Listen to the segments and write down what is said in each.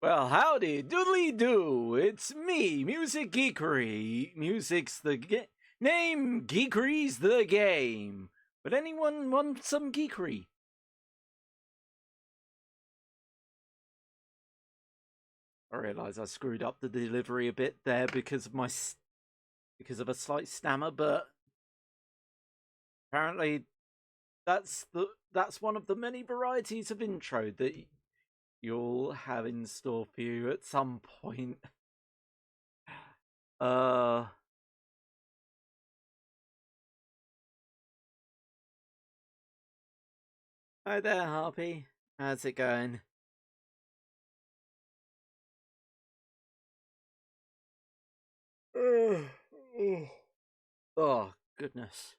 Well, howdy, doodly doo. It's me, Music Geekery. Music's the name, Geekery's the game. Would anyone want some geekery? I realise I screwed up the delivery a bit there because of because of a slight stammer, but apparently that's one of the many varieties of intro that you'll have in store for you at some point. Hi there, Harpy. How's it going? Oh, goodness.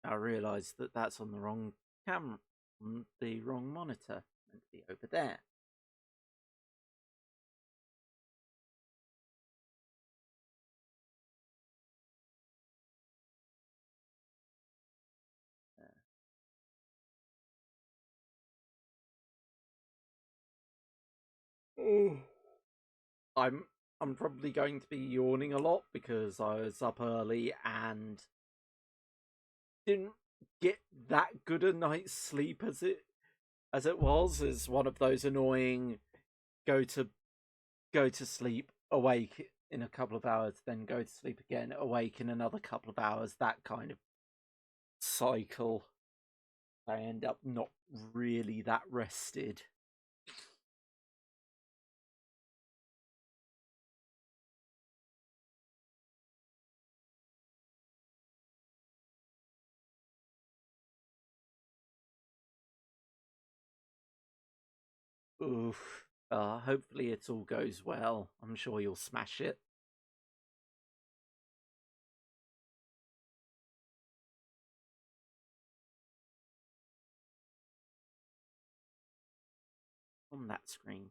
I realised that that's on the wrong camera, on the wrong monitor. Meant to be over there. I'm probably going to be yawning a lot because I was up early and didn't get that good a night's sleep as it was. Is one of those annoying go to sleep, awake in a couple of hours, then go to sleep again, awake in another couple of hours, that kind of cycle. I end up not really that rested. Oof. Hopefully it all goes well. I'm sure you'll smash it. On that screen.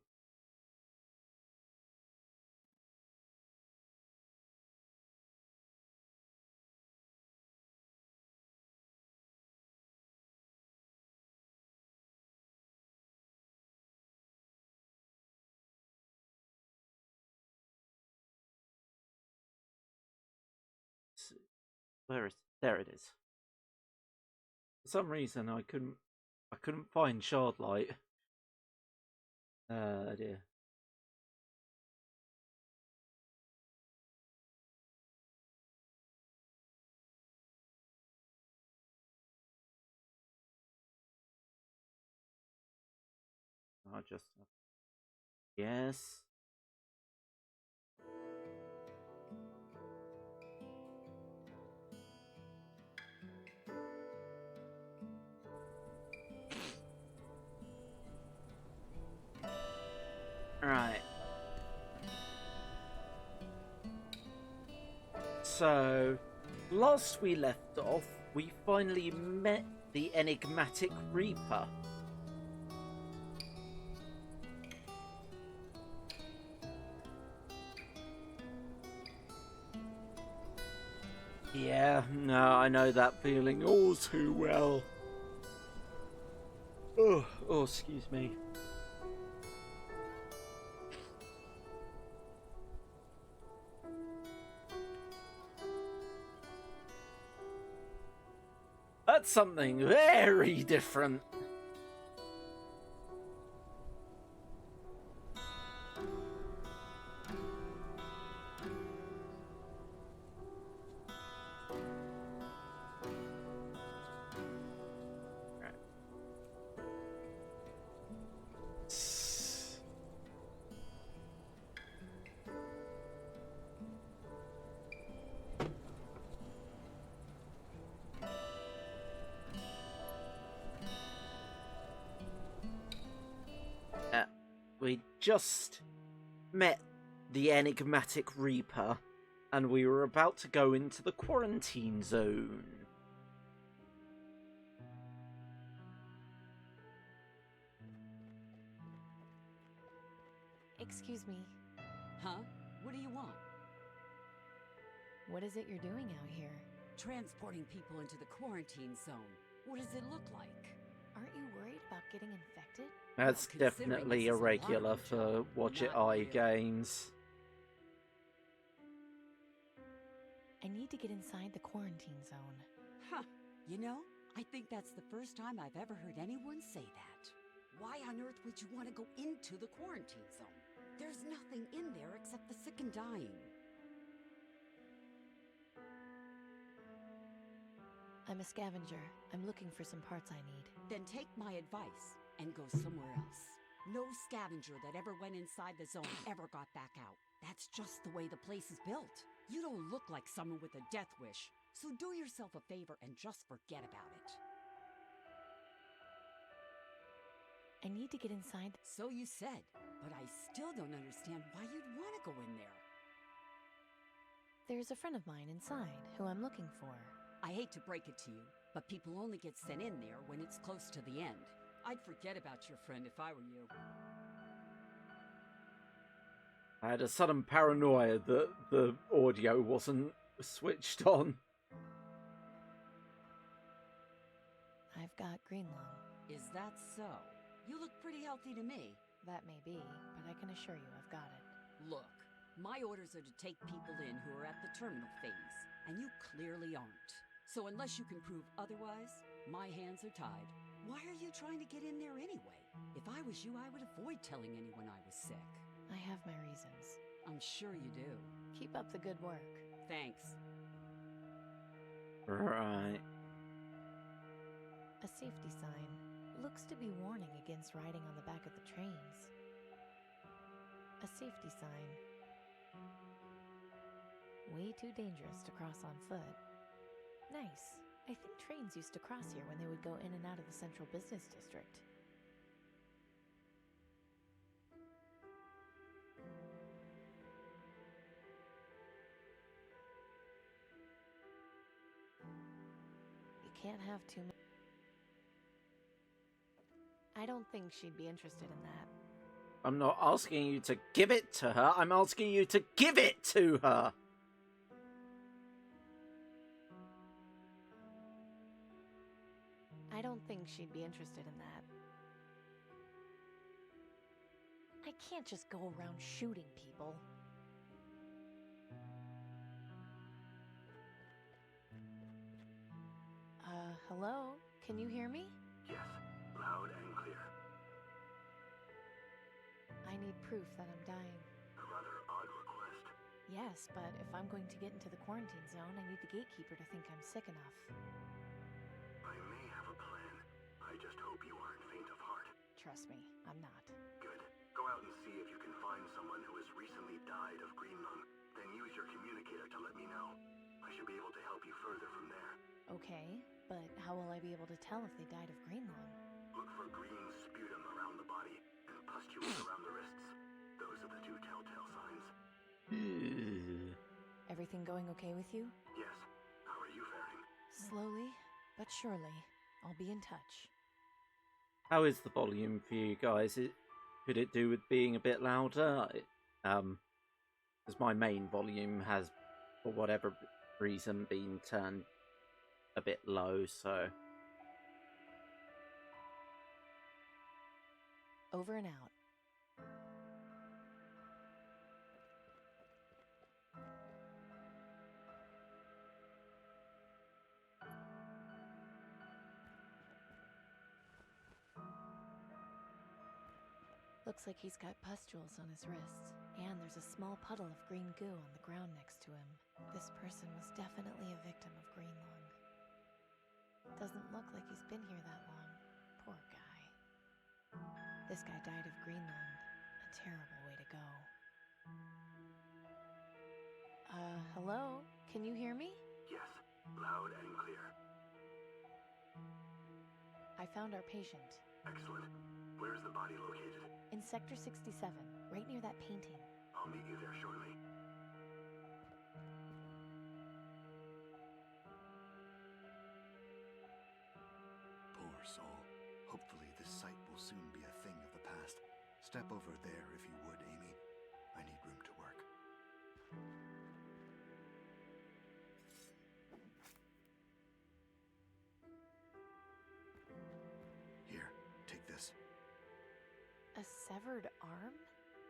Where is there it is. For some reason I couldn't find Shardlight. Dear. I just yes. Right. So, last we left off, we finally met the enigmatic Reaper. Yeah, no, I know that feeling all too well. Oh, excuse me. That's something very different. We just met the enigmatic Reaper, and we were about to go into the quarantine zone. Excuse me. Huh? What do you want? What is it you're doing out here? Transporting people into the quarantine zone. What does it look like? Aren't you worried about getting infected? That's Well, considering definitely this is a irregular lottery for job, Watch It not Eye really. games. I need to get inside the quarantine zone. Huh. You know, I think that's the first time I've ever heard anyone say that. Why on earth would you want to go into the quarantine zone? There's nothing in there except the sick and dying. I'm a scavenger. I'm looking for some parts I need. Then take my advice and go somewhere else. No scavenger that ever went inside the zone ever got back out. That's just the way the place is built. You don't look like someone with a death wish, so do yourself a favor and just forget about it. I need to get inside. So you said, but I still don't understand why you'd want to go in there. There's a friend of mine inside who I'm looking for. I hate to break it to you, but people only get sent in there when it's close to the end. I'd forget about your friend if I were you. I had a sudden paranoia that the audio wasn't switched on. I've got green lung. Is that so? You look pretty healthy to me. That may be, but I can assure you I've got it. Look, my orders are to take people in who are at the terminal phase, and you clearly aren't. So unless you can prove otherwise, my hands are tied. Why are you trying to get in there anyway? If I was you, I would avoid telling anyone I was sick. I have my reasons. I'm sure you do. Keep up the good work. Thanks. Right. A safety sign looks to be warning against riding on the back of the trains. A safety sign. Way too dangerous to cross on foot. Nice. I think trains used to cross here when they would go in and out of the central business district. You can't have too many. I don't think she'd be interested in that. I'm not asking you to give it to her. I'm asking you to give it to her. I don't think she'd be interested in that. I can't just go around shooting people. Hello? Can you hear me? Yes, loud and clear. I need proof that I'm dying. A rather odd request. Yes, but if I'm going to get into the quarantine zone, I need the gatekeeper to think I'm sick enough. I may have a plan. I just hope you aren't faint of heart. Trust me, I'm not. Good. Go out and see if you can find someone who has recently died of green lung. Then use your communicator to let me know. I should be able to help you further from there. Okay, but how will I be able to tell if they died of green lung? Look for green sputum around the body and pustules around the wrists. Those are the two telltale signs. Everything going okay with you? Yes. How are you faring? Slowly, but surely. I'll be in touch. How is the volume for you guys? Could it do with being a bit louder? Because my main volume has, for whatever reason, been turned a bit low, so... Over and out. Looks like he's got pustules on his wrists, and there's a small puddle of green goo on the ground next to him. This person was definitely a victim of green lung. Doesn't look like he's been here that long. Poor guy. This guy died of green lung. A terrible way to go. Hello? Can you hear me? Yes, loud and clear. I found our patient. Excellent. Where's the body located? In Sector 67, right near that painting. I'll meet you there shortly. Poor soul. Hopefully this site will soon be a thing of the past. Step over there if you would, Amy. I need room to work. A severed arm?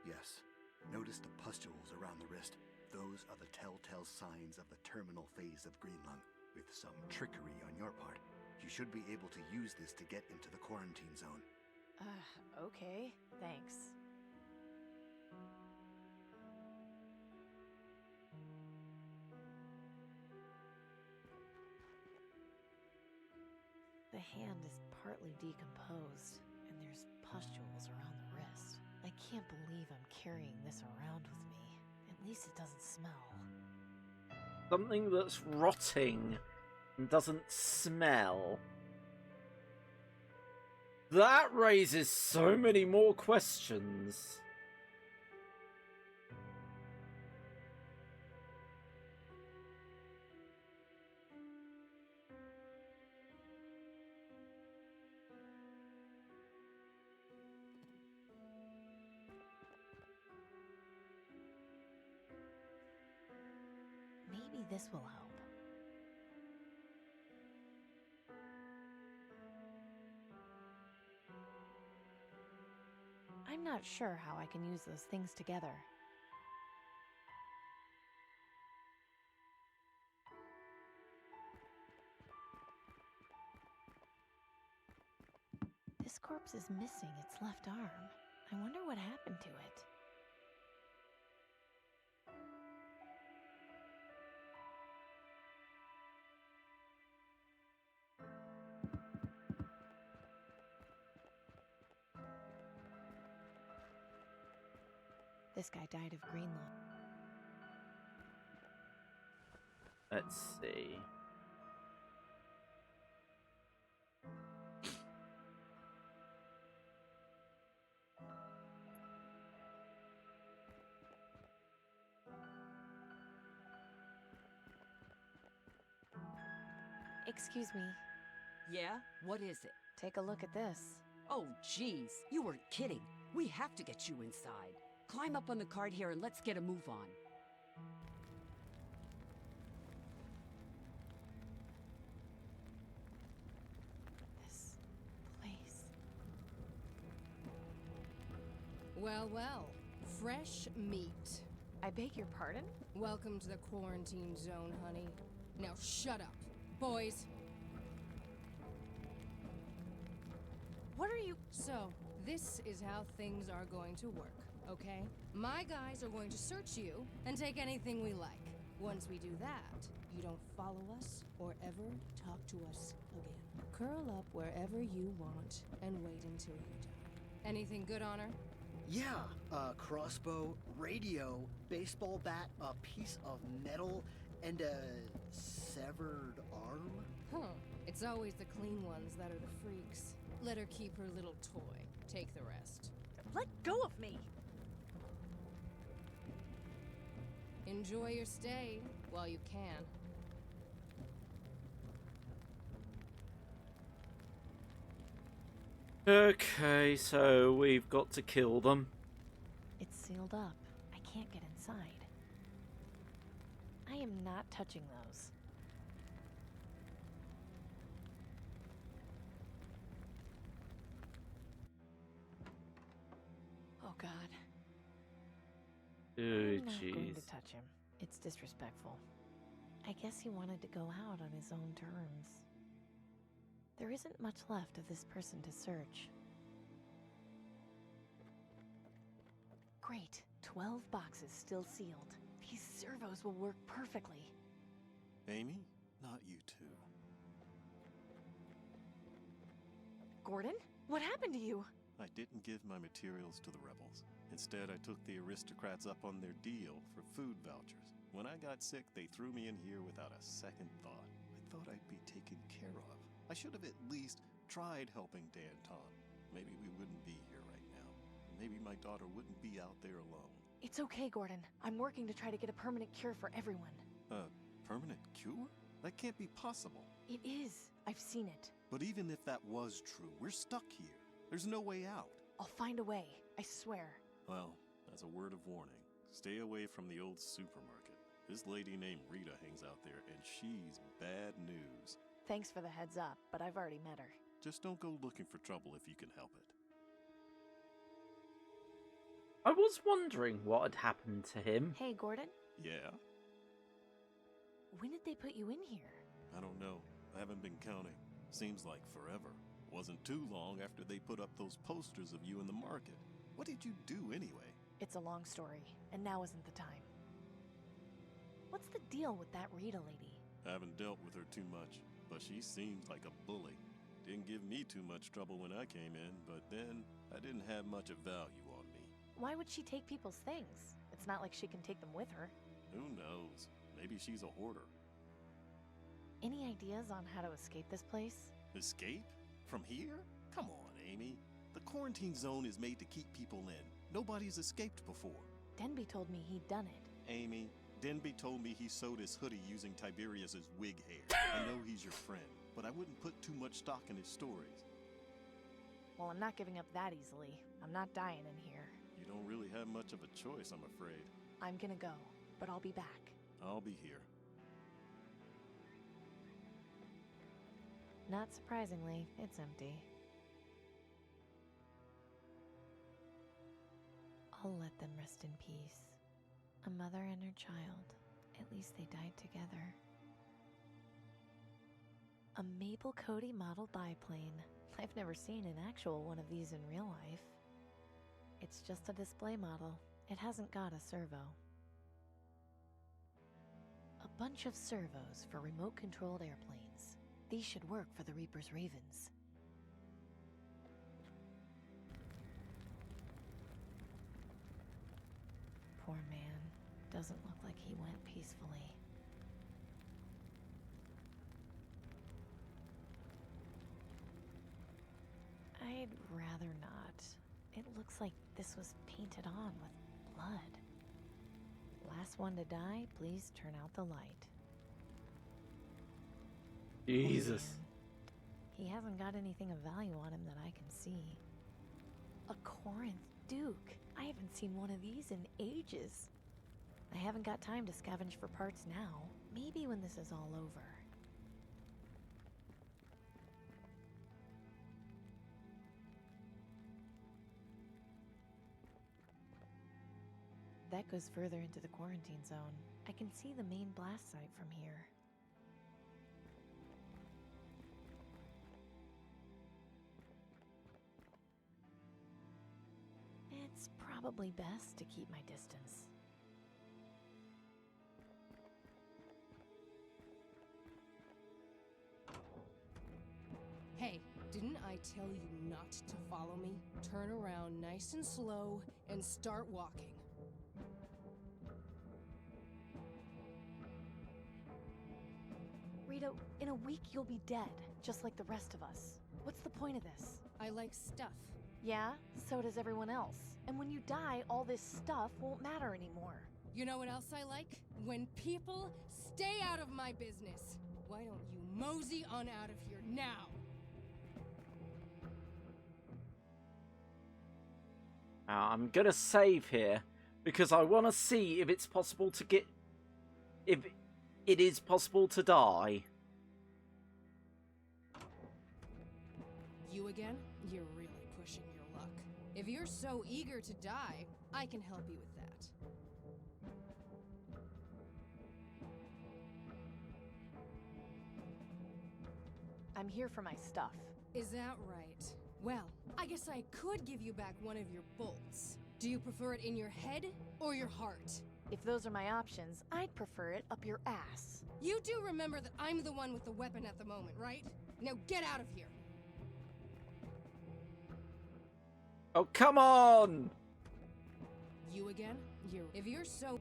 Yes. Notice the pustules around the wrist. Those are the telltale signs of the terminal phase of Greenlung. With some trickery on your part, you should be able to use this to get into the quarantine zone. Okay. Thanks. The hand is partly decomposed, and there's pustules around the wrist. I can't believe I'm carrying this around with me. At least it doesn't smell. Something that's rotting and doesn't smell. That raises so many more questions. Maybe this will help. I'm not sure how I can use those things together. This corpse is missing its left arm. I wonder what happened to it. This guy died of green lung. Let's see. Excuse me. Yeah? What is it? Take a look at this. Oh, jeez. You weren't kidding. We have to get you inside. Climb up on the cart here and let's get a move on. This place. Well, well. Fresh meat. I beg your pardon? Welcome to the quarantine zone, honey. Now shut up. Boys. What are you... So, this is how things are going to work, okay? My guys are going to search you and take anything we like. Once we do that, you don't follow us or ever talk to us again. Curl up wherever you want and wait until you die. Anything good, Honor? Yeah, a crossbow, radio, baseball bat, a piece of metal, and a severed arm? Huh. It's always the clean ones that are the freaks. Let her keep her little toy. Take the rest. Let go of me! Enjoy your stay while you can. Okay, so we've got to kill them. It's sealed up. I can't get inside. I am not touching those. Oh God. Oh, I'm not going jeez. to touch him. It's disrespectful. I guess he wanted to go out on his own terms. There isn't much left of this person to search. Great. 12 boxes still sealed. These servos will work perfectly. Amy, not you two. Gordon? What happened to you? I didn't give my materials to the rebels. Instead, I took the aristocrats up on their deal for food vouchers. When I got sick, they threw me in here without a second thought. I thought I'd be taken care of. I should have at least tried helping Danton. Maybe we wouldn't be here right now. Maybe my daughter wouldn't be out there alone. It's okay, Gordon. I'm working to try to get a permanent cure for everyone. A permanent cure? That can't be possible. It is. I've seen it. But even if that was true, we're stuck here. There's no way out. I'll find a way. I swear. Well, as a word of warning, stay away from the old supermarket. This lady named Rita hangs out there, and she's bad news. Thanks for the heads up, but I've already met her. Just don't go looking for trouble if you can help it. I was wondering what had happened to him. Hey, Gordon, Yeah? when did they put you in here? I don't know. I haven't been counting. Seems like forever. Wasn't too long after they put up those posters of you in the market. What did you do anyway? It's a long story, and now isn't the time. What's the deal with that Rita lady? I haven't dealt with her too much, but she seemed like a bully. Didn't give me too much trouble when I came in, but then I didn't have much of value on me. Why would she take people's things? It's not like she can take them with her. Who knows? Maybe she's a hoarder. Any ideas on how to escape this place? Escape? From here? Come on, Amy. The quarantine zone is made to keep people in. Nobody's escaped before. Denby told me he'd done it. Amy, Denby told me he sewed his hoodie using Tiberius's wig hair. I know he's your friend, but I wouldn't put too much stock in his stories. Well, I'm not giving up that easily. I'm not dying in here. You don't really have much of a choice, I'm afraid. I'm gonna go, but I'll be back. I'll be here. Not surprisingly, it's empty. I'll let them rest in peace. A mother and her child. At least they died together. A Mabel Cody model biplane. I've never seen an actual one of these in real life. It's just a display model. It hasn't got a servo. A bunch of servos for remote-controlled airplanes. These should work for the Reaper's Ravens. Poor man. Doesn't look like he went peacefully. I'd rather not. It looks like this was painted on with blood. Last one to die, please turn out the light. Jesus. He hasn't got anything of value on him that I can see. A Corinth Duke. I haven't seen one of these in ages. I haven't got time to scavenge for parts now. Maybe when this is all over. That goes further into the quarantine zone. I can see the main blast site from here. It's probably best to keep my distance. Hey, didn't I tell you not to follow me? Turn around nice and slow and start walking. Rito, in a week you'll be dead, just like the rest of us. What's the point of this? I like stuff. Yeah, so does everyone else. And when you die, all this stuff won't matter anymore. You know what else I like? When people stay out of my business. Why don't you mosey on out of here now? I'm gonna save here because I want to see if it's possible to get. If it is possible to die. You again? You're really pushing your luck. If you're so eager to die, I can help you with that. I'm here for my stuff. Is that right? Well, I guess I could give you back one of your bolts. Do you prefer it in your head or your heart? If those are my options, I'd prefer it up your ass. You do remember that I'm the one with the weapon at the moment, right? Now get out of here. Oh, come on! You again? If you're so...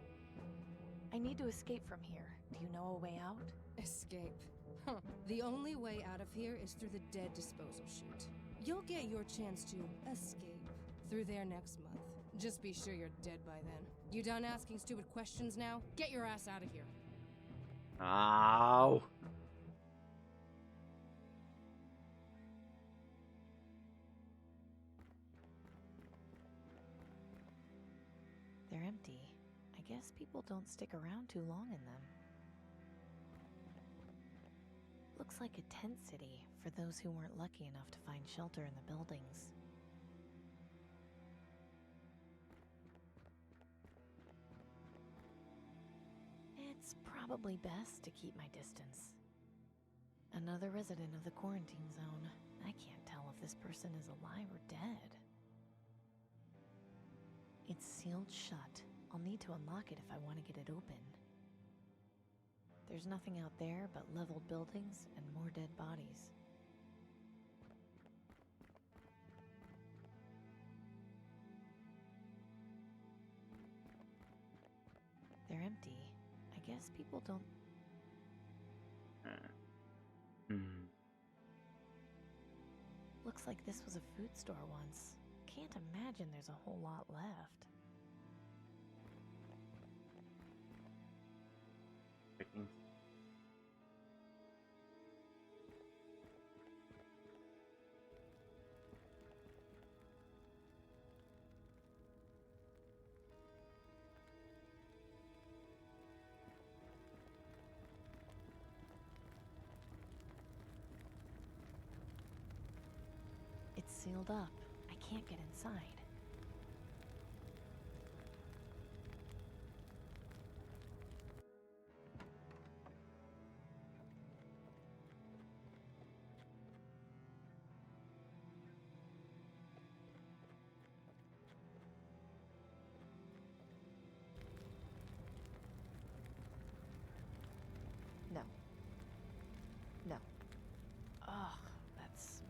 I need to escape from here. Do you know a way out? Escape. Huh. The only way out of here is through the dead disposal chute. You'll get your chance to escape through there next month. Just be sure you're dead by then. You done asking stupid questions now? Get your ass out of here. Ow. They're empty. I guess people don't stick around too long in them. Looks like a tent city for those who weren't lucky enough to find shelter in the buildings. probably best to keep my distance. Another resident of the quarantine zone. I can't tell if this person is alive or dead. It's sealed shut. I'll need to unlock it if I want to get it open. There's nothing out there but leveled buildings and more dead bodies. They're empty. I guess people don't... Looks like this was a food store once. Can't imagine there's a whole lot left. It's sealed up. I can't get inside. No. No. Ugh, that smell.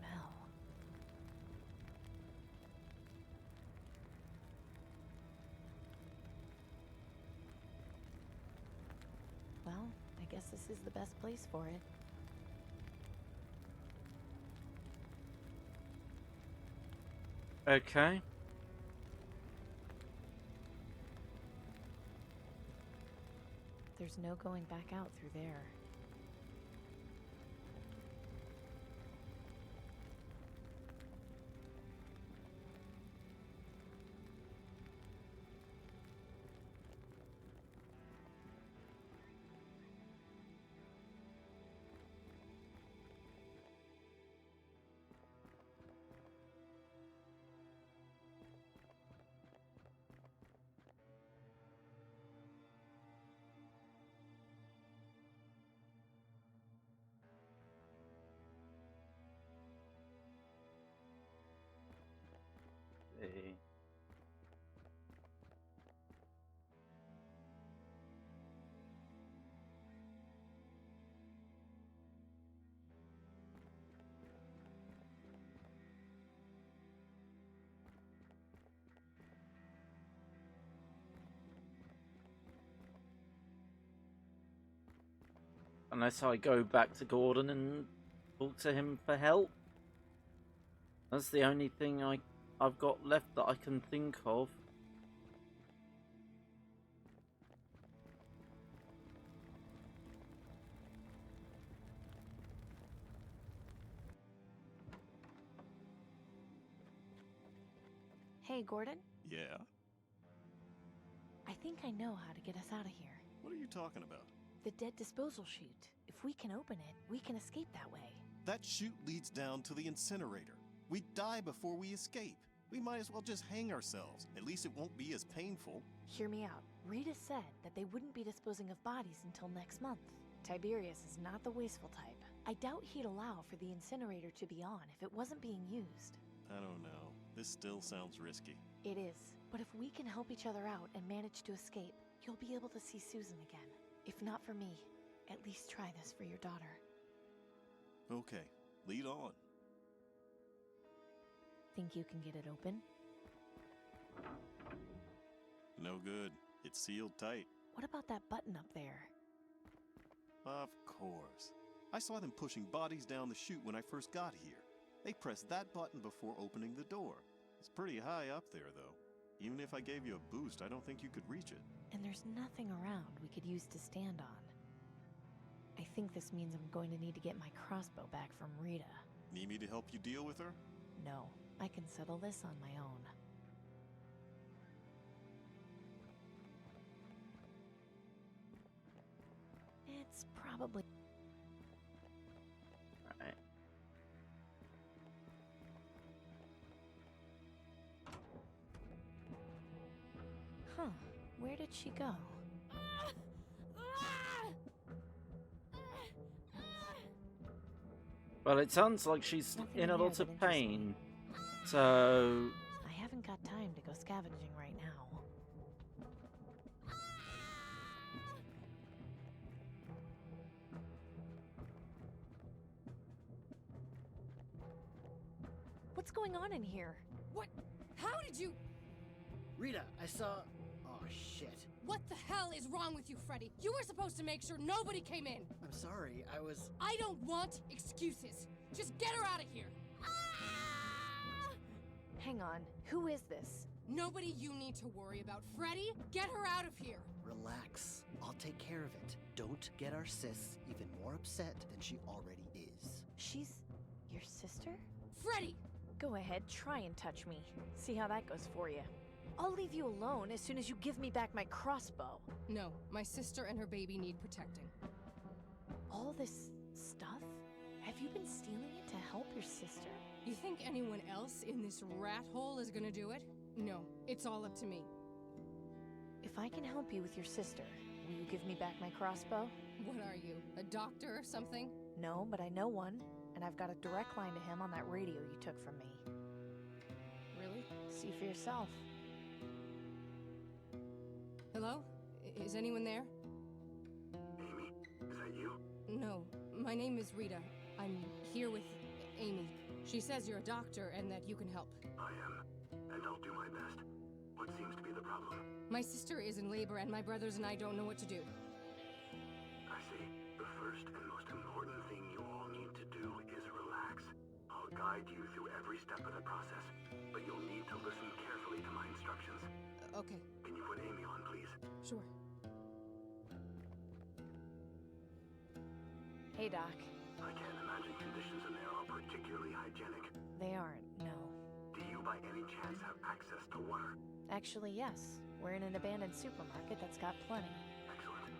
Well, I guess this is the best place for it. Okay. There's no going back out through there. Unless I go back to Gordon and talk to him for help. That's the only thing I've got left that I can think of. Hey, Gordon? Yeah? I think I know how to get us out of here. What are you talking about? The dead disposal chute. If we can open it, we can escape that way. That chute leads down to the incinerator. We'd die before we escape. We might as well just hang ourselves. At least it won't be as painful. Hear me out. Rita said that they wouldn't be disposing of bodies until next month. Tiberius is not the wasteful type. I doubt he'd allow for the incinerator to be on if it wasn't being used. I don't know. This still sounds risky. It is. But if we can help each other out and manage to escape, you'll be able to see Susan again. If not for me, at least try this for your daughter. Okay, lead on. Think you can get it open? No good. It's sealed tight. What about that button up there? Of course. I saw them pushing bodies down the chute when I first got here. They pressed that button before opening the door. It's pretty high up there, though. Even if I gave you a boost, I don't think you could reach it. And there's nothing around we could use to stand on. I think this means I'm going to need to get my crossbow back from Rita. Need me to help you deal with her? No, I can settle this on my own. It's probably... Right. Huh, where did she go? Well, it sounds like she's Nothing in a here lot that of interests me. pain. So, I haven't got time to go scavenging right now. What's going on in here? What? How did you... Rita, I saw. Oh shit. What the hell is wrong with you, Freddy? You were supposed to make sure nobody came in. I'm sorry. I was. I don't want excuses. Just get her out of here. Hang on, who is this? Nobody you need to worry about. Freddy, get her out of here. Relax. I'll take care of it. Don't get our sis even more upset than she already is. She's your sister? Freddy! Go ahead, try and touch me. See how that goes for you. I'll leave you alone as soon as you give me back my crossbow. No, my sister and her baby need protecting. All this stuff? Have you been stealing it to help your sister? You think anyone else in this rat hole is gonna do it? No, it's all up to me. If I can help you with your sister, will you give me back my crossbow? What are you, a doctor or something? No, but I know one, and I've got a direct line to him on that radio you took from me. Really? See for yourself. Hello? Is anyone there? Amy, is that you? No, my name is Rita. I'm here with Amy. She says you're a doctor and that you can help. I am, and I'll do my best. What seems to be the problem? My sister is in labor and my brothers and I don't know what to do. I see. The first and most important thing you all need to do is relax. I'll guide you through every step of the process, but you'll need to listen carefully to my instructions. Okay, Can you put Amy on, please? sure. Hey, Doc. I can't imagine conditions in there are particularly hygienic. They aren't, no. Do you by any chance have access to water? Actually, yes. We're in an abandoned supermarket that's got plenty. Excellent.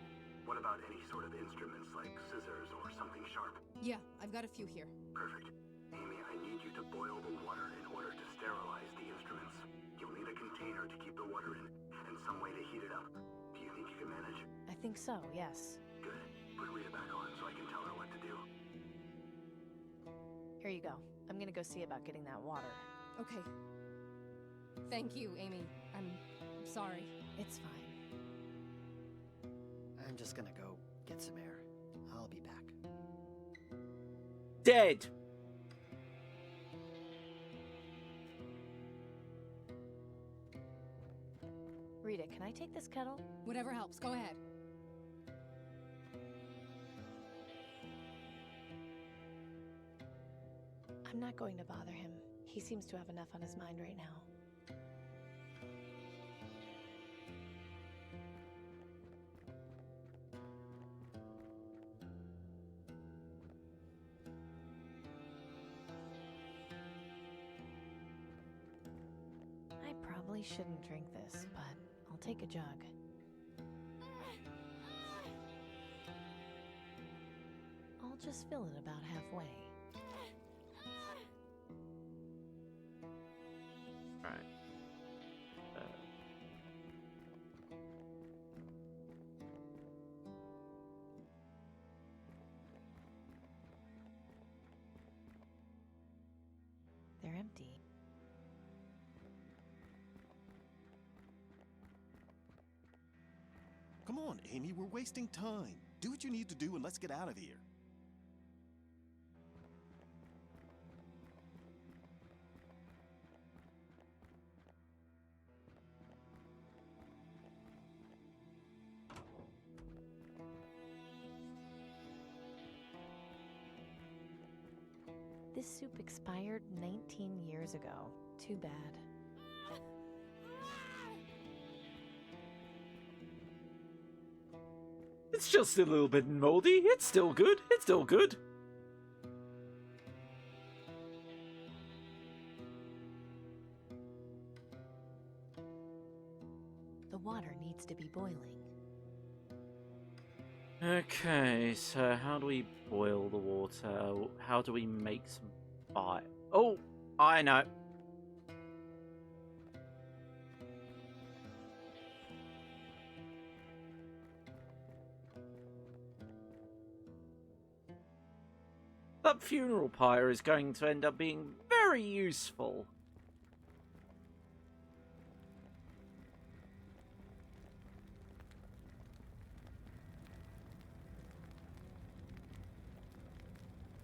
What about any sort of instruments like scissors or something sharp? Yeah, I've got a few here. Perfect. Amy, I need you to boil the water in order to sterilize the instruments. You'll need a container to keep the water in, and some way to heat it up. Do you think you can manage? I think so, yes. Good. Put Rita back on so I can tell her what to do. Here you go. I'm gonna go see about getting that water. Okay. Thank you, Amy. I'm sorry. It's fine. I'm just gonna go get some air. I'll be back. dead! Rita, can I take this kettle? Whatever helps, go ahead. I'm not going to bother him. He seems to have enough on his mind right now. I probably shouldn't drink this, but I'll take a jug. I'll just fill it about halfway. Right. They're empty. Come on, Amy, we're wasting time. Do what you need to do and let's get out of here. This soup expired 19 years ago. Too bad. It's just a little bit moldy. It's still good. It's still good. The water needs to be boiling. Okay, so how do we boil the water? How do we make some fire? Oh, I know. That funeral pyre is going to end up being very useful.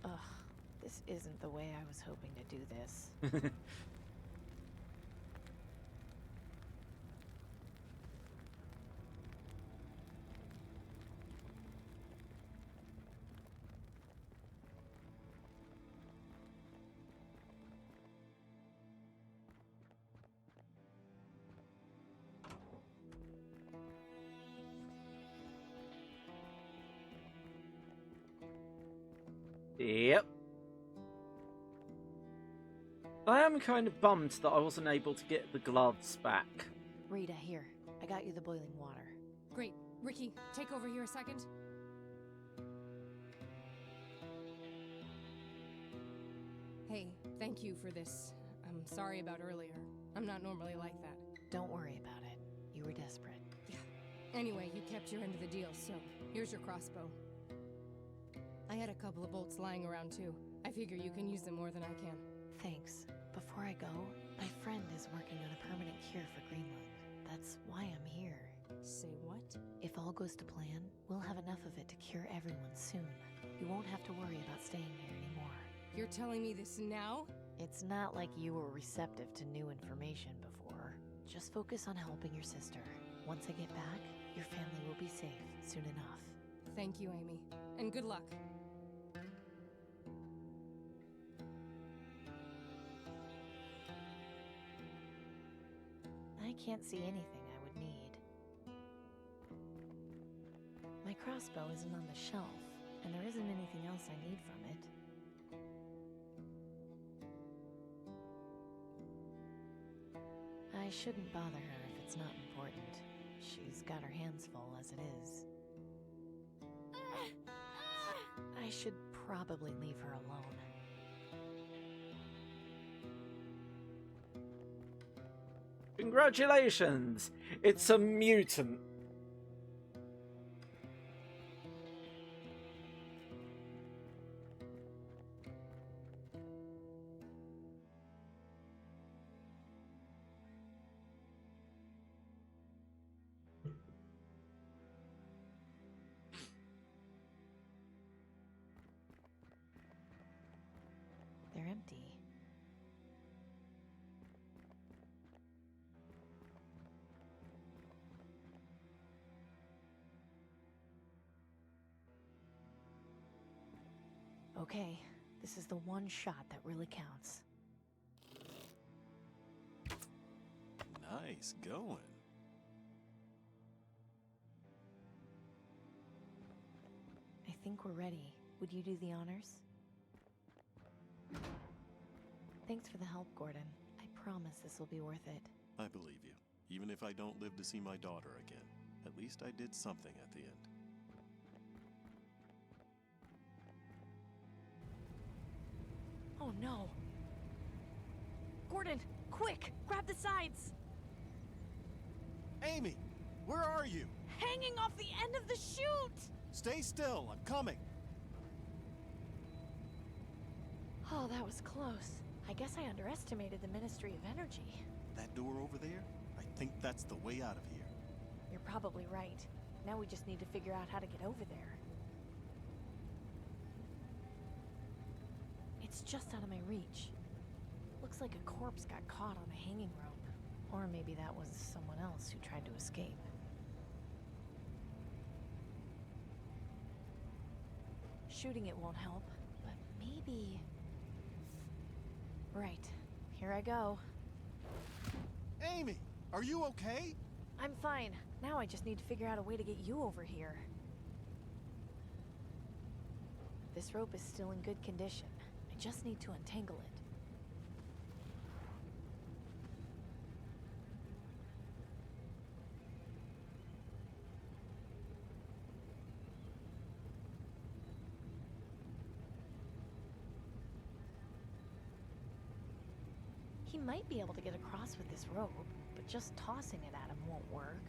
Ugh, this isn't the way I was hoping to do this. Yep. I am kind of bummed that I wasn't able to get the gloves back. Rita, here. I got you the boiling water. Great. Ricky, take over here a second. Hey, thank you for this. I'm sorry about earlier. I'm not normally like that. Don't worry about it. You were desperate. Yeah. Anyway, you kept your end of the deal, so here's your crossbow. I had a couple of bolts lying around too. I figure you can use them more than I can. Thanks. Before I go, my friend is working on a permanent cure for Greenland. That's why I'm here. Say what? If all goes to plan, we'll have enough of it to cure everyone soon. You won't have to worry about staying here anymore. You're telling me this now? It's not like you were receptive to new information before. Just focus on helping your sister. Once I get back, your family will be safe soon enough. Thank you, Amy. And good luck. I can't see anything I would need. My crossbow isn't on the shelf, and there isn't anything else I need from it. I shouldn't bother her if it's not important. She's got her hands full as it is. I should probably leave her alone. Congratulations! It's a mutant. They're empty. Okay, this is the one shot that really counts. Nice going. I think we're ready. Would you do the honors? Thanks for the help, Gordon. I promise this will be worth it. I believe you. Even if I don't live to see my daughter again, at least I did something at the end. Oh no! Gordon, quick! Grab the sides! Amy, where are you? Hanging off the end of the chute! Stay still, I'm coming. Oh, that was close. I guess I underestimated the Ministry of Energy. That door over there? I think that's the way out of here. You're probably right. Now we just need to figure out how to get over there. It's just out of my reach. Looks like a corpse got caught on a hanging rope. Or maybe that was someone else who tried to escape. Shooting it won't help, but maybe... Right. Here I go. Amy, are you okay? I'm fine. Now I just need to figure out a way to get you over here. This rope is still in good condition. I just need to untangle it. He might be able to get across with this rope, but just tossing it at him won't work.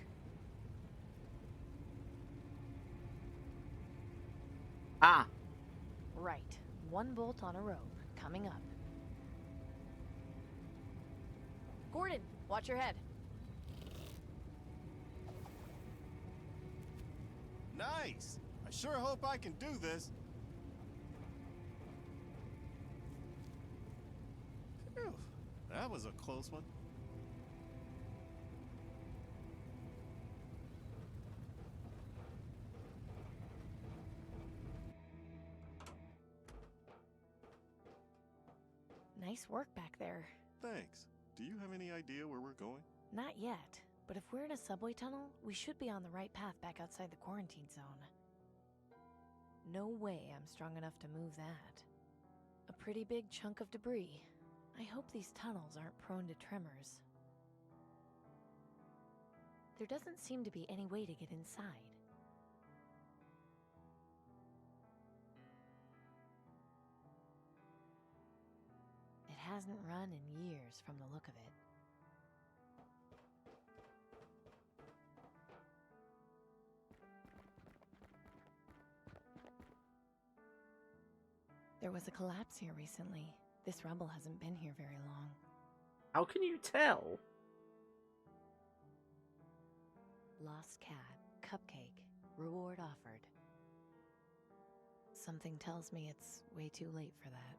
Ah! Right. 1 bolt on a rope, coming up. Gordon, watch your head. Nice! I sure hope I can do this. Phew, that was a close one. Nice work back there. Thanks. Do you have any idea where we're going? Not yet, but if we're in a subway tunnel, we should be on the right path back outside the quarantine zone. No way I'm strong enough to move that. A pretty big chunk of debris. I hope these tunnels aren't prone to tremors. There doesn't seem to be any way to get inside. It hasn't run in years from the look of it. There was a collapse here recently. This rubble hasn't been here very long. How can you tell? Lost cat, cupcake, reward offered. Something tells me it's way too late for that.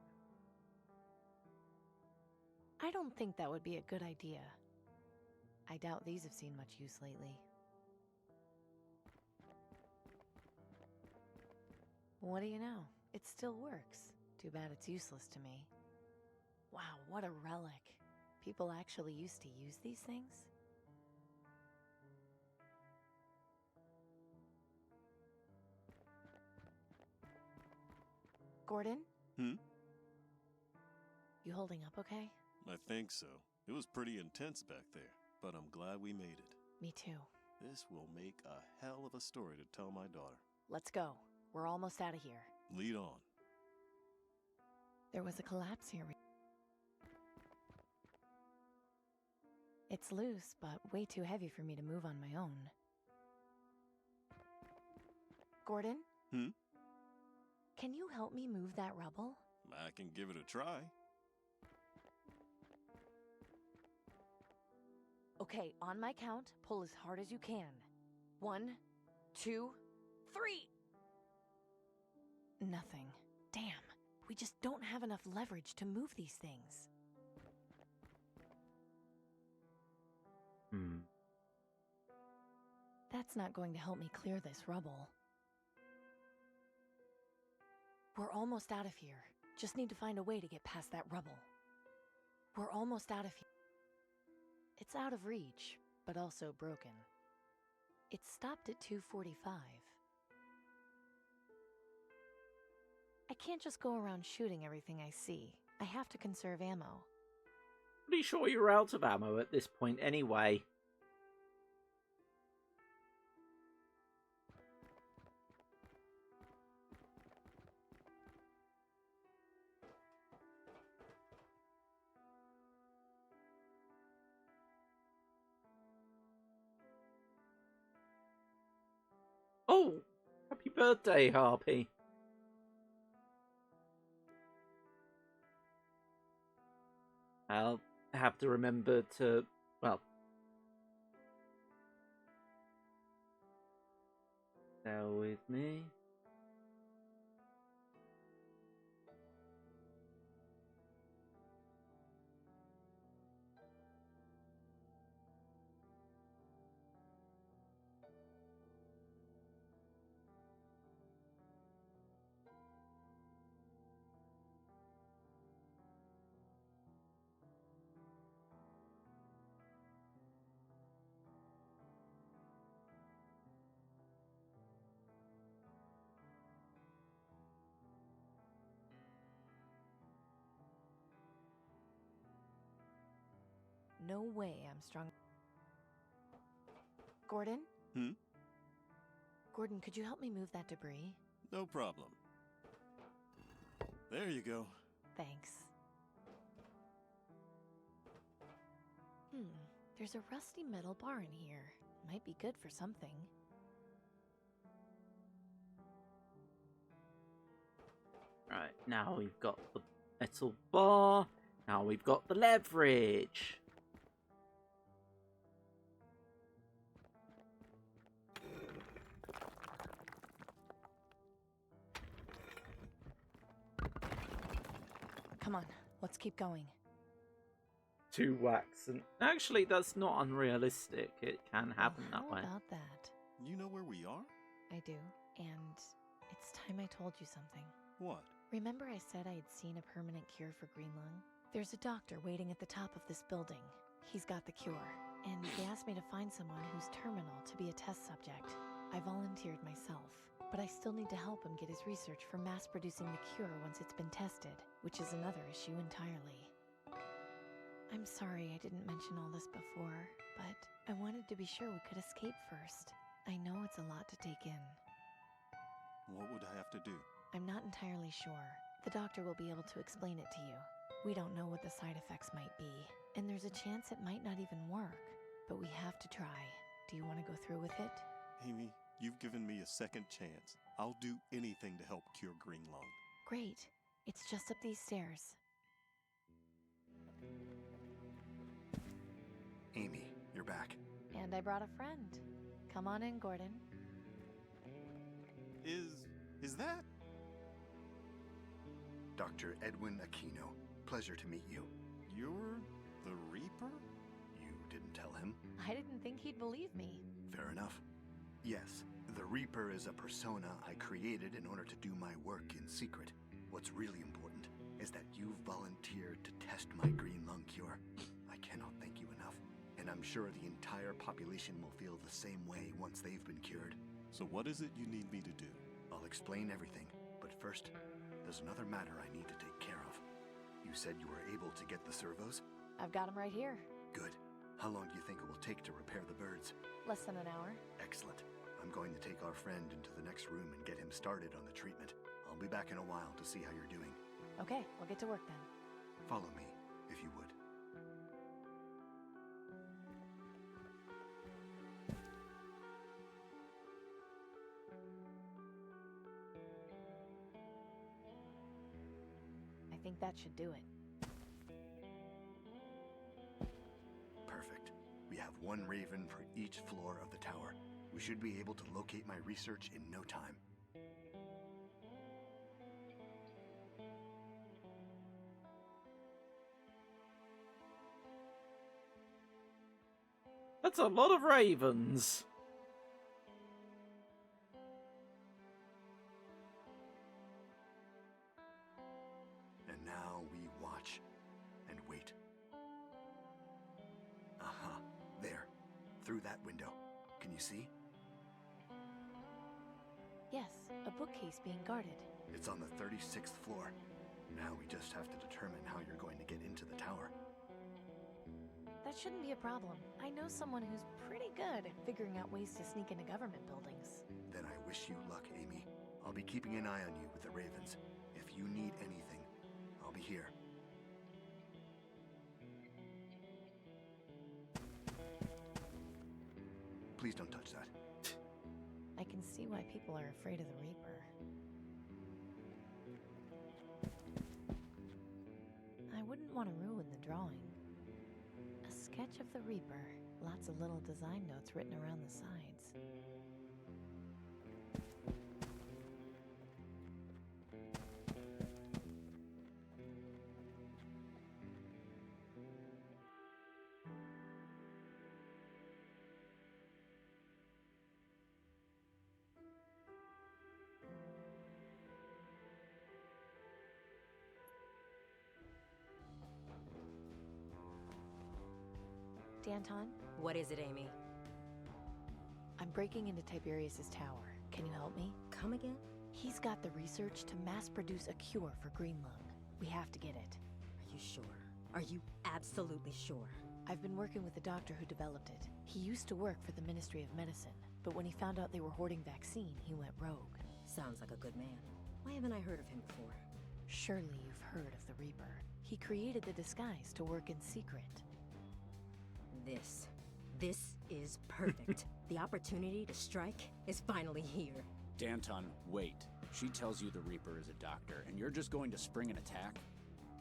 I don't think that would be a good idea. I doubt these have seen much use lately. What do you know? It still works. Too bad it's useless to me. Wow, what a relic. People actually used to use these things? Gordon? Hmm? You holding up okay? I think so. It was pretty intense back there, but I'm glad we made it. Me too. This will make a hell of a story to tell my daughter. Let's go. We're almost out of here. Lead on. There was a collapse here. It's loose, but way too heavy for me to move on my own. Gordon? Hmm? Can you help me move that rubble? I can give it a try. Okay, on my count, pull as hard as you can. 1, 2, 3! Nothing. Damn. We just don't have enough leverage to move these things. That's not going to help me clear this rubble. We're almost out of here. Just need to find a way to get past that rubble. We're almost out of here. It's out of reach, but also broken. It stopped at 245. I can't just go around shooting everything I see. I have to conserve ammo. Pretty sure you're out of ammo at this point anyway. Oh, happy birthday, Harpy. I'll have to remember to, well, bear with me. No way I'm strong. Gordon? Hmm? Gordon, could you help me move that debris? No problem. There you go. Thanks. There's a rusty metal bar in here. Might be good for something. Right, now we've got the metal bar. Now we've got the leverage. Come on, let's keep going. 2 wax, and actually that's not unrealistic. It can happen Well, that way. How about that? You know where we are? I do, and it's time I told you something. What? Remember I said I had seen a permanent cure for green lung? There's a doctor waiting at the top of this building. He's got the cure, and they asked me to find someone who's terminal to be a test subject. I volunteered myself, but I still need to help him get his research for mass-producing the cure once it's been tested, which is another issue entirely. I'm sorry I didn't mention all this before, but I wanted to be sure we could escape first. I know it's a lot to take in. What would I have to do? I'm not entirely sure. The doctor will be able to explain it to you. We don't know what the side effects might be, and there's a chance it might not even work, but we have to try. Do you want to go through with it? Amy, you've given me a second chance. I'll do anything to help cure green lung. Great. It's just up these stairs. Amy, you're back. And I brought a friend. Come on in, Gordon. Is that? Dr. Edwin Aquino. Pleasure to meet you. You're the Reaper? You didn't tell him? I didn't think he'd believe me. Fair enough. Yes, the Reaper is a persona I created in order to do my work in secret. What's really important is that you've volunteered to test my green lung cure. I cannot thank you enough, and I'm sure the entire population will feel the same way once they've been cured. So what is it you need me to do? I'll explain everything, but first, there's another matter I need to take care of. You said you were able to get the servos? I've got him right here. Good. How long do you think it will take to repair the birds? Less than an hour. Excellent. I'm going to take our friend into the next room and get him started on the treatment. I'll be back in a while to see how you're doing. Okay, we'll get to work then. Follow me, if you would. I think that should do it. Perfect. We have one raven for each floor of the tower. We should be able to locate my research in no time. That's a lot of ravens. And now we watch and wait. Aha, there. Through that window. Can you see? Yes, a bookcase being guarded. It's on the 36th floor. Now we just have to determine how you're going to get into the tower. That shouldn't be a problem. I know someone who's pretty good at figuring out ways to sneak into government buildings. Then I wish you luck, Amy. I'll be keeping an eye on you with the ravens. If you need anything, I'll be here. Please don't touch that. I can see why people are afraid of the Reaper. I wouldn't want to ruin the drawing. A sketch of the Reaper. Lots of little design notes written around the sides. Danton, What is it, Amy? I'm breaking into Tiberius's tower. Can you help me? Come again? He's got the research to mass produce a cure for green lung. We have to get it. Are you sure? Are you absolutely sure? I've been working with the doctor who developed it. He used to work for the Ministry of Medicine, but when he found out they were hoarding vaccine, he went rogue. Sounds like a good man. Why haven't I heard of him before? Surely you've heard of the Reaper. He created the disguise to work in secret. This is perfect. The opportunity to strike is finally here. Danton, wait. She tells you the Reaper is a doctor, and you're just going to spring an attack?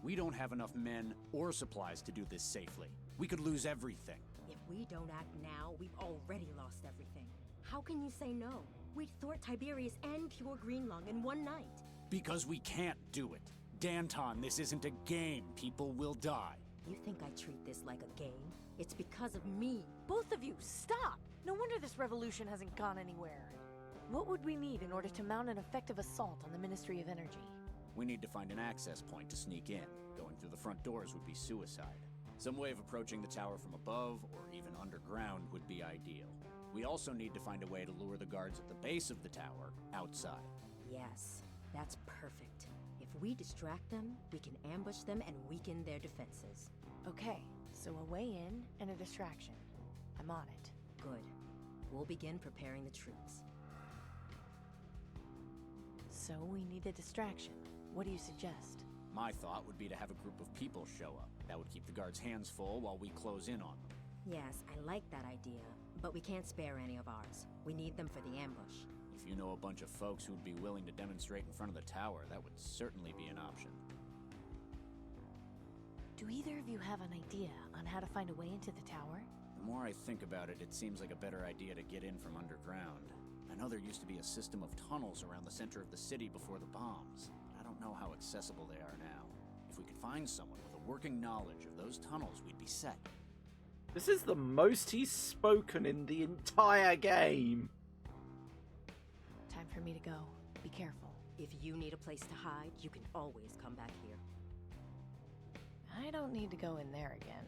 We don't have enough men or supplies to do this safely. We could lose everything. If we don't act now, we've already lost everything. How can you say no? We'd thwart Tiberius and cure Greenlung in one night. Because we can't do it. Danton, this isn't a game. People will die. You think I treat this like a game? It's because of me. Both of you, stop! No wonder this revolution hasn't gone anywhere. What would we need in order to mount an effective assault on the Ministry of Energy? We need to find an access point to sneak in. Going through the front doors would be suicide. Some way of approaching the tower from above, or even underground, would be ideal. We also need to find a way to lure the guards at the base of the tower outside. Yes, that's perfect. If we distract them, we can ambush them and weaken their defenses. Okay, so a way in and a distraction. I'm on it. Good. We'll begin preparing the troops. So we need a distraction. What do you suggest? My thought would be to have a group of people show up. That would keep the guards' hands full while we close in on them. Yes, I like that idea, but we can't spare any of ours. We need them for the ambush. If you know a bunch of folks who would be willing to demonstrate in front of the tower, that would certainly be an option. Do either of you have an idea on how to find a way into the tower? The more I think about it, it seems like a better idea to get in from underground. I know there used to be a system of tunnels around the center of the city before the bombs. I don't know how accessible they are now. If we could find someone with a working knowledge of those tunnels, we'd be set. This is the most he's spoken in the entire game. Time for me to go. Be careful. If you need a place to hide, you can always come back here. I don't need to go in there again.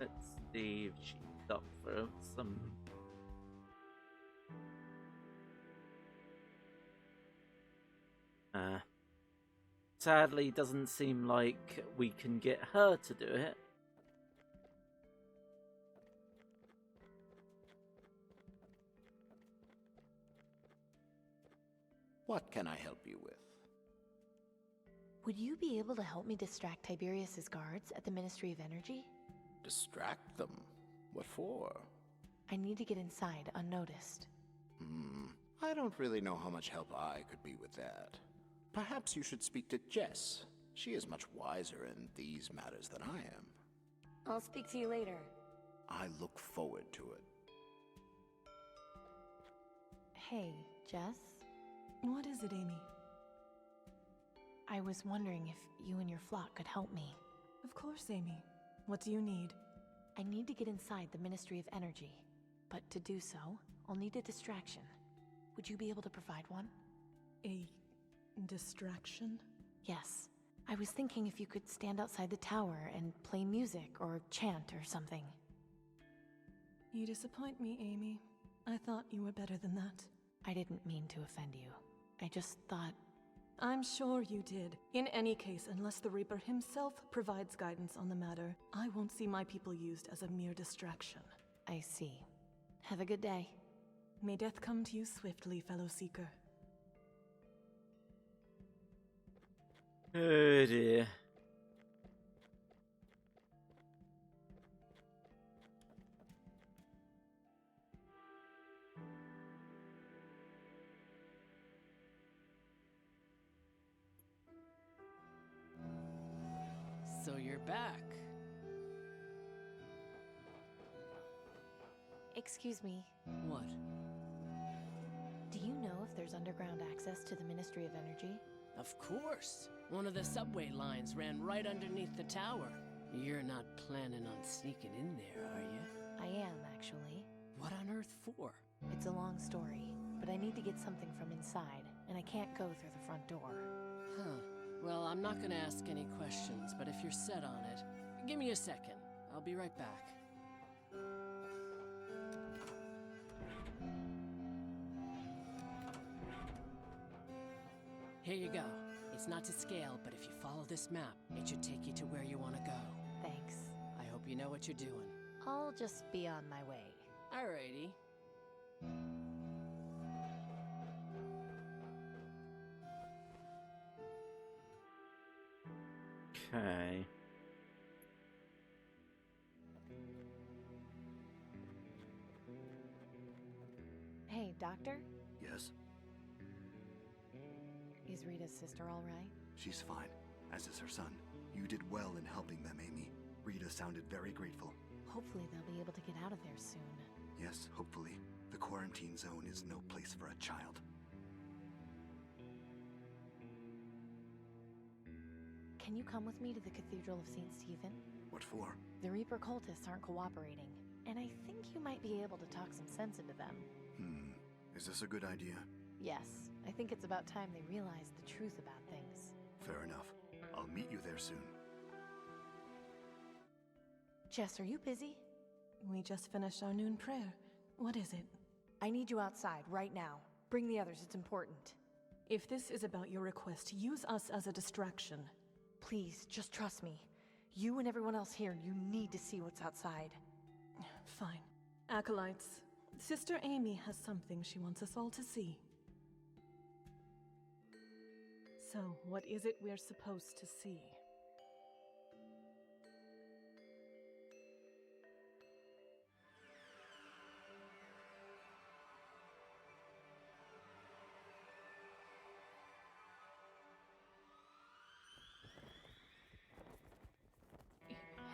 Let's see if she's up for some... Sadly, doesn't seem like we can get her to do it. What can I help you with? Would you be able to help me distract Tiberius's guards at the Ministry of Energy? Distract them? What for? I need to get inside unnoticed. I don't really know how much help I could be with that. Perhaps you should speak to Jess. She is much wiser in these matters than I am. I'll speak to you later. I look forward to it. Hey, Jess? What is it, Amy? I was wondering if you and your flock could help me. Of course, Amy. What do you need? I need to get inside the Ministry of Energy, but to do so, I'll need a distraction. Would you be able to provide one? A distraction? Yes. I was thinking if you could stand outside the tower and play music or chant or something. You disappoint me, Amy. I thought you were better than that. I didn't mean to offend you. I just thought... I'm sure you did. In any case, unless the Reaper himself provides guidance on the matter, I won't see my people used as a mere distraction. I see. Have a good day. May death come to you swiftly, fellow seeker. Oh dear. So you're back. Excuse me. What? Do you know if there's underground access to the Ministry of Energy? Of course. One of the subway lines ran right underneath the tower. You're not planning on sneaking in there, are you? I am, actually. What on earth for? It's a long story, but I need to get something from inside, and I can't go through the front door. Huh. Well, I'm not gonna ask any questions, but if you're set on it, give me a second. I'll be right back. Here you go. It's not to scale, but if you follow this map, it should take you to where you want to go. Thanks. I hope you know what you're doing. I'll just be on my way. Alrighty. Okay. Doctor? Yes, Is Rita's sister all right? she's fine, as is her son. You did well in helping them, Amy. Rita sounded very grateful. Hopefully they'll be able to get out of there soon. Yes, hopefully. The quarantine zone is no place for a child. Can you come with me to the Cathedral of St. Stephen? What for? The Reaper cultists aren't cooperating, and I think you might be able to talk some sense into them. Is this a good idea? Yes, I think it's about time they realized the truth about things. Fair enough. I'll meet you there soon. Jess, are you busy? We just finished our noon prayer. What is it? I need you outside right now. Bring the others, it's important. If this is about your request, use us as a distraction. Please, just trust me. You and everyone else here, you need to see what's outside. Fine. Acolytes, Sister Amy has something she wants us all to see. So, what is it we're supposed to see?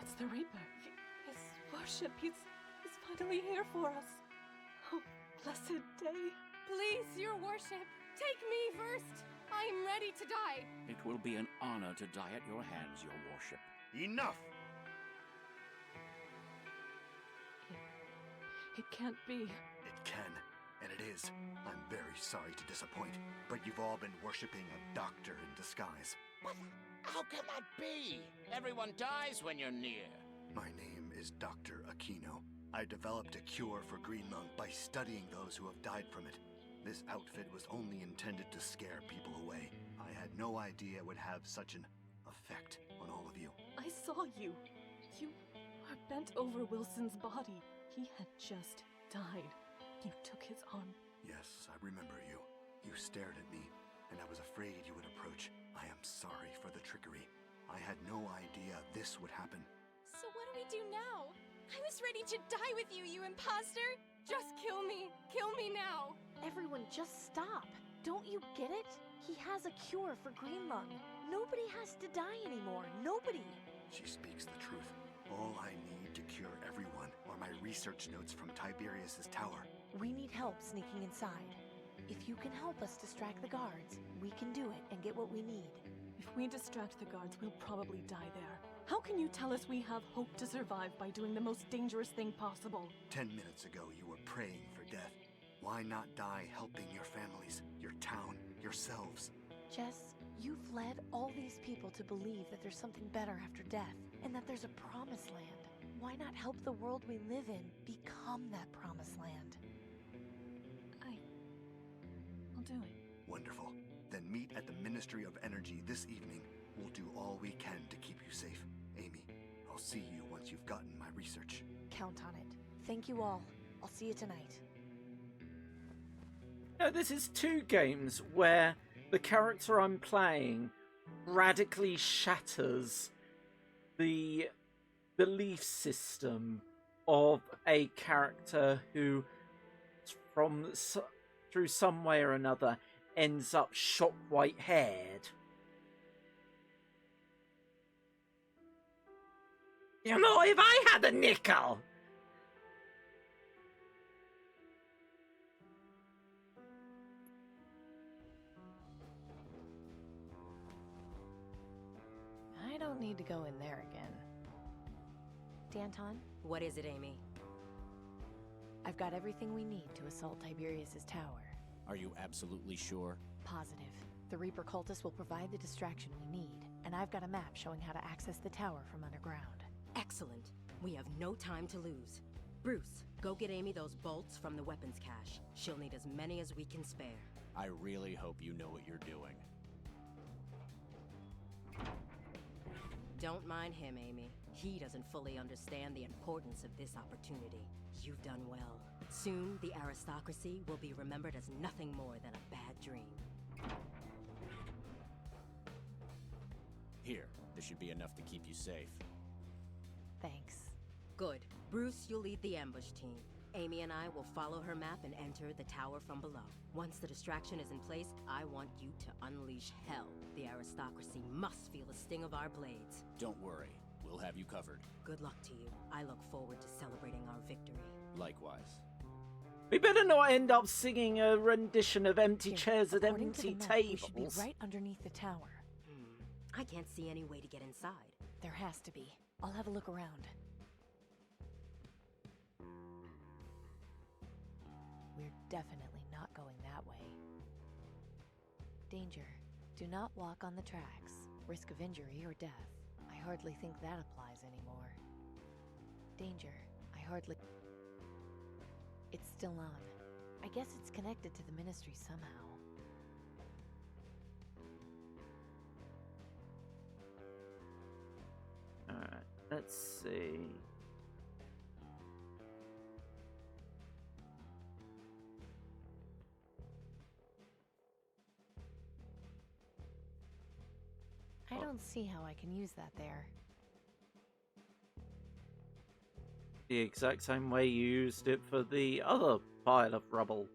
It's the Reaper. His worship. He's finally here for us. Oh, blessed day. Please, your worship, take me first. I am ready to die. It will be an honor to die at your hands, your worship. Enough! It can't be. It can, and it is. I'm very sorry to disappoint, but you've all been worshipping a doctor in disguise. But how can that be? Everyone dies when you're near. My name is Dr. Aquino. I developed a cure for green lung by studying those who have died from it. This outfit was only intended to scare people away. I had no idea it would have such an effect on all of you. I saw you. You were bent over Wilson's body. He had just died. You took his arm. Yes, I remember you. You stared at me, and I was afraid you would approach. I am sorry for the trickery. I had no idea this would happen. So what do we do now? I was ready to die with you, you imposter! Just kill me! Kill me now! Everyone, just stop. Don't you get it? He has a cure for green lung. Nobody has to die anymore. Nobody. She speaks the truth. All I need to cure everyone are my research notes from Tiberius's tower. We need help sneaking inside. If you can help us distract the guards, we can do it and get what we need. If we distract the guards, we'll probably die there. How can you tell us we have hope to survive by doing the most dangerous thing possible? 10 minutes ago, you were praying for death. Why not die helping your families, your town, yourselves? Jess, you've led all these people to believe that there's something better after death, and that there's a promised land. Why not help the world we live in become that promised land? I'll do it. Wonderful. Then meet at the Ministry of Energy this evening. We'll do all we can to keep you safe. Amy, I'll see you once you've gotten my research. Count on it. Thank you all. I'll see you tonight. Now, this is two games where the character I'm playing radically shatters the belief system of a character who, through some way or another, ends up shock white-haired. You know, if I had a nickel... I don't need to go in there again. Danton? What is it, Amy? I've got everything we need to assault Tiberius's tower. Are you absolutely sure? Positive. The Reaper cultists will provide the distraction we need, and I've got a map showing how to access the tower from underground. Excellent. We have no time to lose. Bruce, go get Amy those bolts from the weapons cache. She'll need as many as we can spare. I really hope you know what you're doing. Don't mind him, Amy. He doesn't fully understand the importance of this opportunity. You've done well. Soon, the aristocracy will be remembered as nothing more than a bad dream. Here, this should be enough to keep you safe. Thanks. Good. Bruce, you'll lead the ambush team. Amy and I will follow her map and enter the tower from below. Once the distraction is in place, I want you to unleash hell. The aristocracy must feel the sting of our blades. Don't worry. We'll have you covered. Good luck to you. I look forward to celebrating our victory. Likewise. We better not end up singing a rendition of Empty Chairs at According to Empty the map, Tables. we should be right underneath the tower. I can't see any way to get inside. There has to be. I'll have a look around. We're definitely not going that way. Danger. Do not walk on the tracks. Risk of injury or death. I hardly think that applies anymore. Danger. I hardly... It's still on. I guess it's connected to the Ministry somehow. Alright, let's see. I don't see how I can use that there. The exact same way you used it for the other pile of rubble.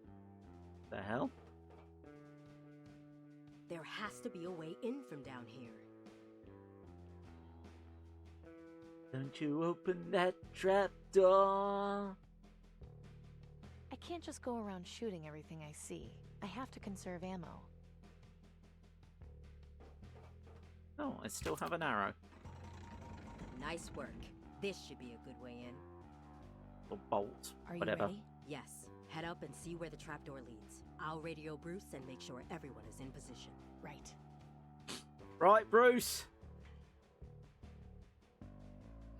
The hell? There has to be a way in from down here. Don't you open that trap door. I can't just go around shooting everything I see. I have to conserve ammo. Oh, I still have an arrow. Nice work. This should be a good way in. Or bolt. Are whatever. you ready? Yes. Head up and see where the trapdoor leads. I'll radio Bruce and make sure everyone is in position. Right. Right, Bruce.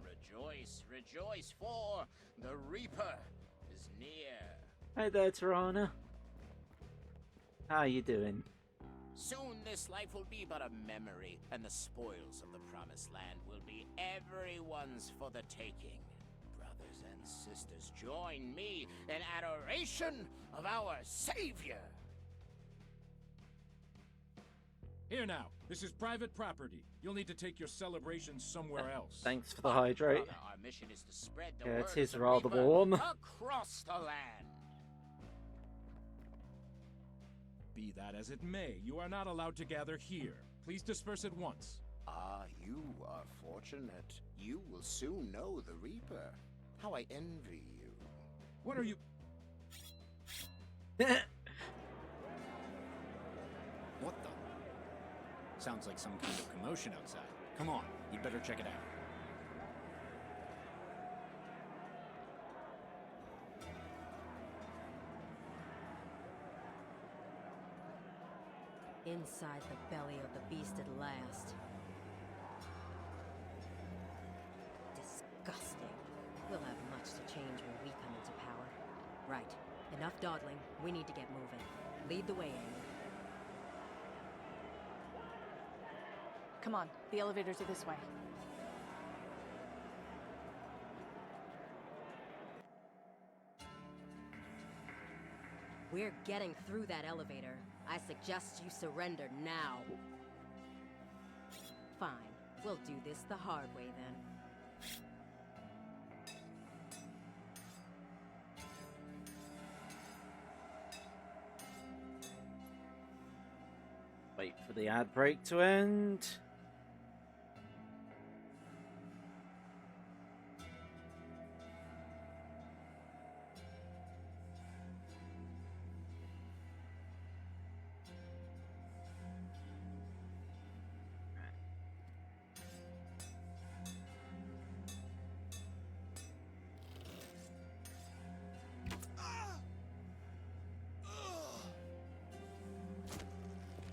Rejoice, rejoice, for the Reaper is near. Hey there, Tirana. How you doing? Soon this life will be but a memory, and the spoils of the Promised Land will be everyone's for the taking. Brothers and sisters, join me in adoration of our Savior. Here now, this is private property. You'll need to take your celebrations somewhere else. Thanks for the hydrate. Brother, our mission is to spread the Yeah, word it is of the rather Reaper warm. across the land. Be that as it may, you are not allowed to gather here. Please disperse at once. Ah, you are fortunate. You will soon know the Reaper. How I envy you. What are you... What the? Sounds like some kind of commotion outside. Come on, you'd better check it out. Inside the belly of the beast at last. Disgusting. We'll have much to change when we come into power. Right. Enough dawdling. We need to get moving. Lead the way, Amy. Come on, the elevators are this way. We're getting through that elevator. I suggest you surrender now. Fine. We'll do this the hard way then. Wait for the ad break to end.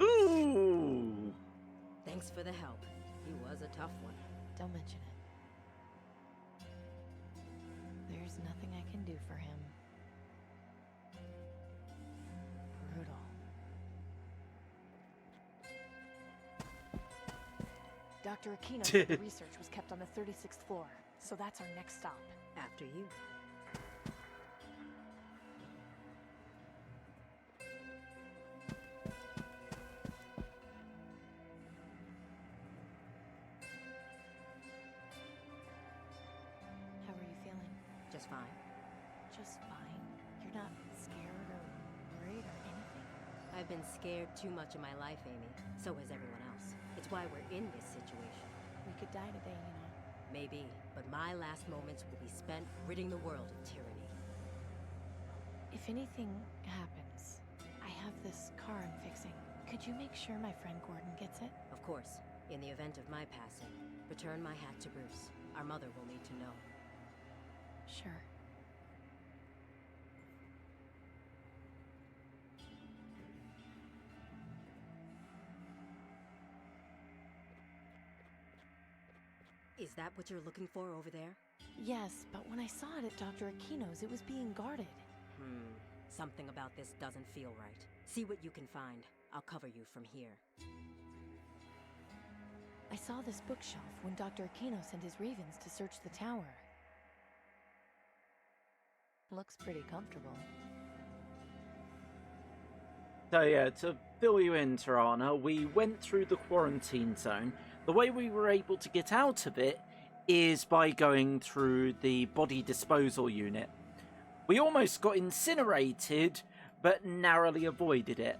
Ooh! Thanks for the help. He was a tough one. Don't mention it. There's nothing I can do for him. Brutal. Dr. Aquino said the research was kept on the 36th floor, so that's our next stop. After you. How are you feeling? Just fine. Just fine. I've been scared too much in my life, Amy. So has everyone else. It's why we're in this situation. We could die today, you know. Maybe, but my last moments will be spent ridding the world of tyranny. If anything happens, I have this car I'm fixing. Could you make sure my friend Gordon gets it? Of course. In the event of my passing, return my hat to Bruce. Our mother will need to know. Sure. Is that what you're looking for over there? Yes, but when I saw it at Dr. Aquino's, it was being guarded. Something about this doesn't feel right. See what you can find. I'll cover you from here. I saw this bookshelf when Dr. Aquino sent his ravens to search the tower. Looks pretty comfortable. So yeah, to fill you in, Tirana, we went through the quarantine zone. The way we were able to get out of it is by going through the body disposal unit. We almost got incinerated, but narrowly avoided it.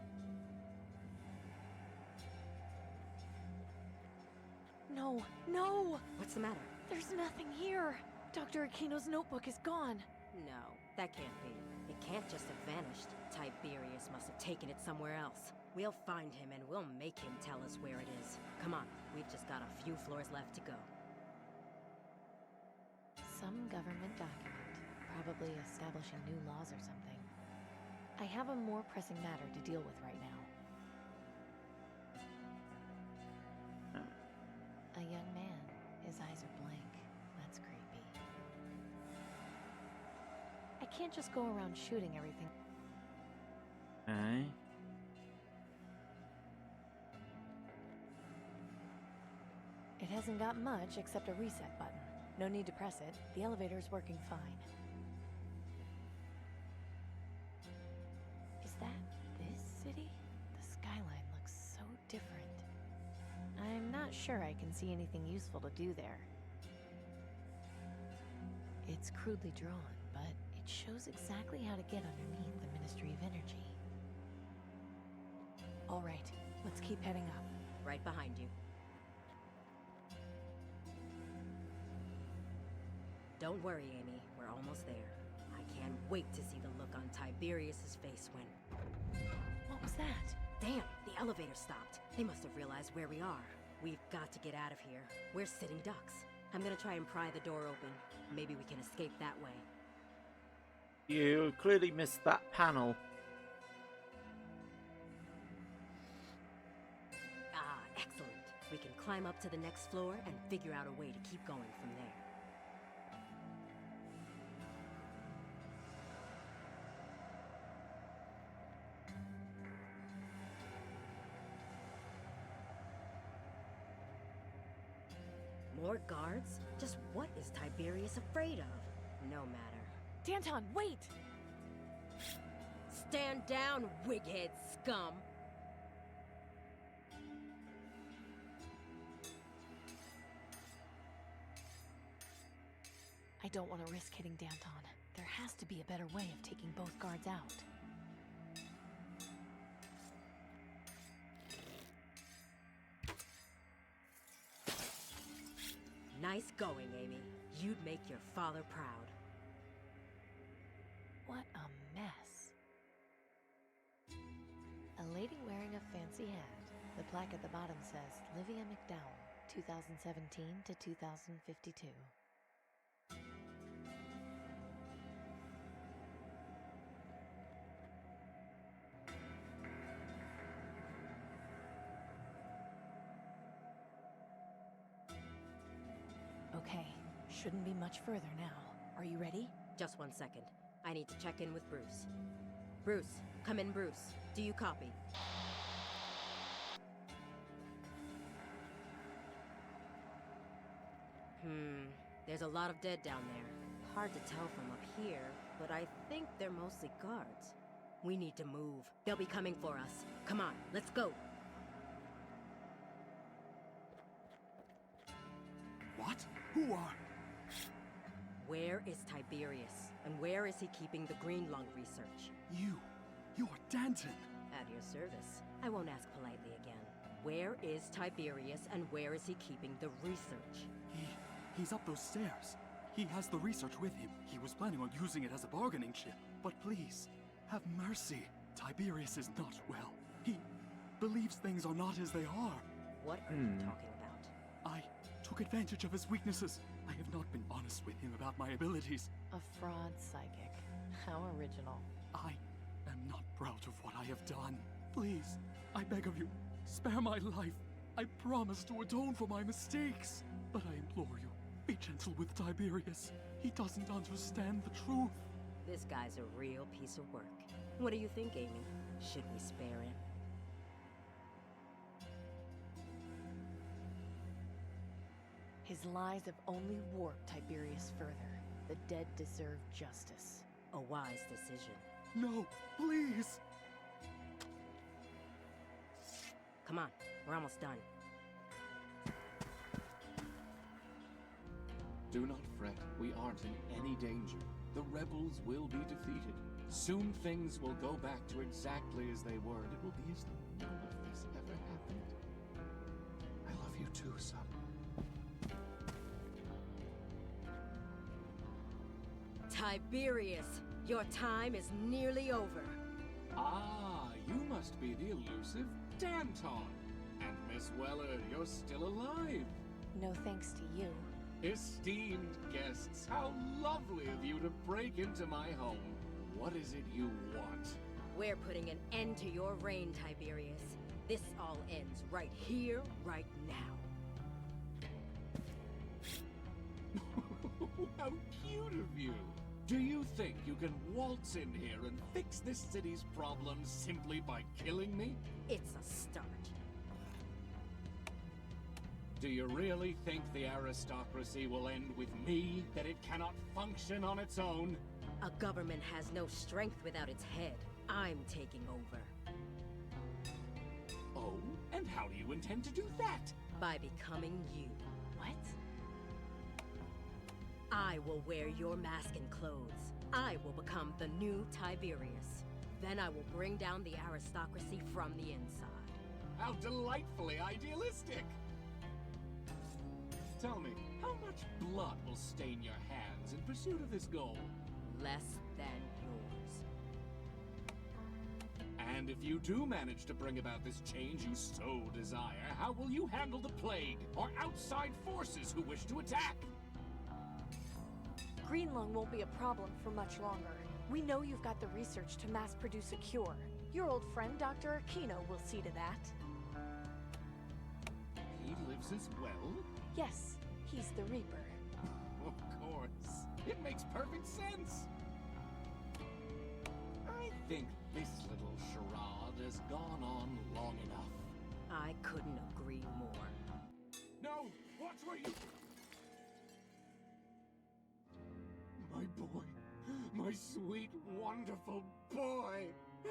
No, no! What's the matter? There's nothing here! Dr. Aquino's notebook is gone. No, that can't be. It can't just have vanished. Tiberius must have taken it somewhere else. We'll find him and we'll make him tell us where it is. Come on, we've just got a few floors left to go. Some government document, probably establishing new laws or something. I have a more pressing matter to deal with right now. A young man. His eyes are blank. That's creepy. I can't just go around shooting everything. Okay. It hasn't got much except a reset button. No need to press it. The elevator's working fine. Is that this city? The skyline looks so different. I'm not sure I can see anything useful to do there. It's crudely drawn, but it shows exactly how to get underneath the Ministry of Energy. All right, let's keep heading up. Right behind you. Don't worry, Amy. We're almost there. I can't wait to see the look on Tiberius's face when... What was that? Damn, the elevator stopped. They must have realized where we are. We've got to get out of here. We're sitting ducks. I'm gonna try and pry the door open. Maybe we can escape that way. You clearly missed that panel. Ah, excellent. We can climb up to the next floor and figure out a way to keep going from there. More guards? Just what is Tiberius afraid of? No matter. Danton, wait! Stand down, wighead scum! I don't want to risk hitting Danton. There has to be a better way of taking both guards out. Nice going, Amy. You'd make your father proud. What a mess. A lady wearing a fancy hat. The plaque at the bottom says, Livia McDowell, 2017 to 2052. Okay, shouldn't be much further now. Are you ready? Just 1 second. I need to check in with Bruce. Bruce, come in, Bruce. Do you copy? There's a lot of dead down there. Hard to tell from up here, but I think they're mostly guards. We need to move. They'll be coming for us. Come on, let's go. What? Who are... Where is Tiberius? And where is he keeping the green lung research? You are Danton. At your service. I won't ask politely again. Where is Tiberius, and where is he keeping the research? He's up those stairs. He has the research with him. He was planning on using it as a bargaining chip. But please, have mercy. Tiberius is not well. He believes things are not as they are. What are you talking about? I took advantage of his weaknesses. I have not been honest with him about my abilities. A fraud psychic. How original. I am not proud of what I have done. Please, I beg of you, spare my life. I promise to atone for my mistakes. But I implore you, be gentle with Tiberius. He doesn't understand the truth. This guy's a real piece of work. What do you think, Amy? Should we spare him? His lies have only warped Tiberius further. The dead deserve justice. A wise decision. No, please! Come on, we're almost done. Do not fret, we aren't in any danger. The rebels will be defeated. Soon things will go back to exactly as they were, and it will be as though none of this ever happened. I love you too, son. Tiberius, your time is nearly over. Ah, you must be the elusive Danton. And Miss Weller, you're still alive. No thanks to you. Esteemed guests, how lovely of you to break into my home. What is it you want? We're putting an end to your reign, Tiberius. This all ends right here, right now. How cute of you! Do you think you can waltz in here and fix this city's problems simply by killing me? It's a start. Do you really think the aristocracy will end with me? That it cannot function on its own? A government has no strength without its head. I'm taking over. Oh? And how do you intend to do that? By becoming you. What? I will wear your mask and clothes. I will become the new Tiberius. Then I will bring down the aristocracy from the inside. How delightfully idealistic! Tell me, how much blood will stain your hands in pursuit of this goal? Less than yours. And if you do manage to bring about this change you so desire, how will you handle the plague or outside forces who wish to attack? Greenlung won't be a problem for much longer. We know you've got the research to mass produce a cure. Your old friend, Dr. Aquino, will see to that. He lives as well? Yes, he's the Reaper. Of course. It makes perfect sense. I think this little charade has gone on long enough. I couldn't agree more. No! Watch where you... My boy. My sweet, wonderful boy.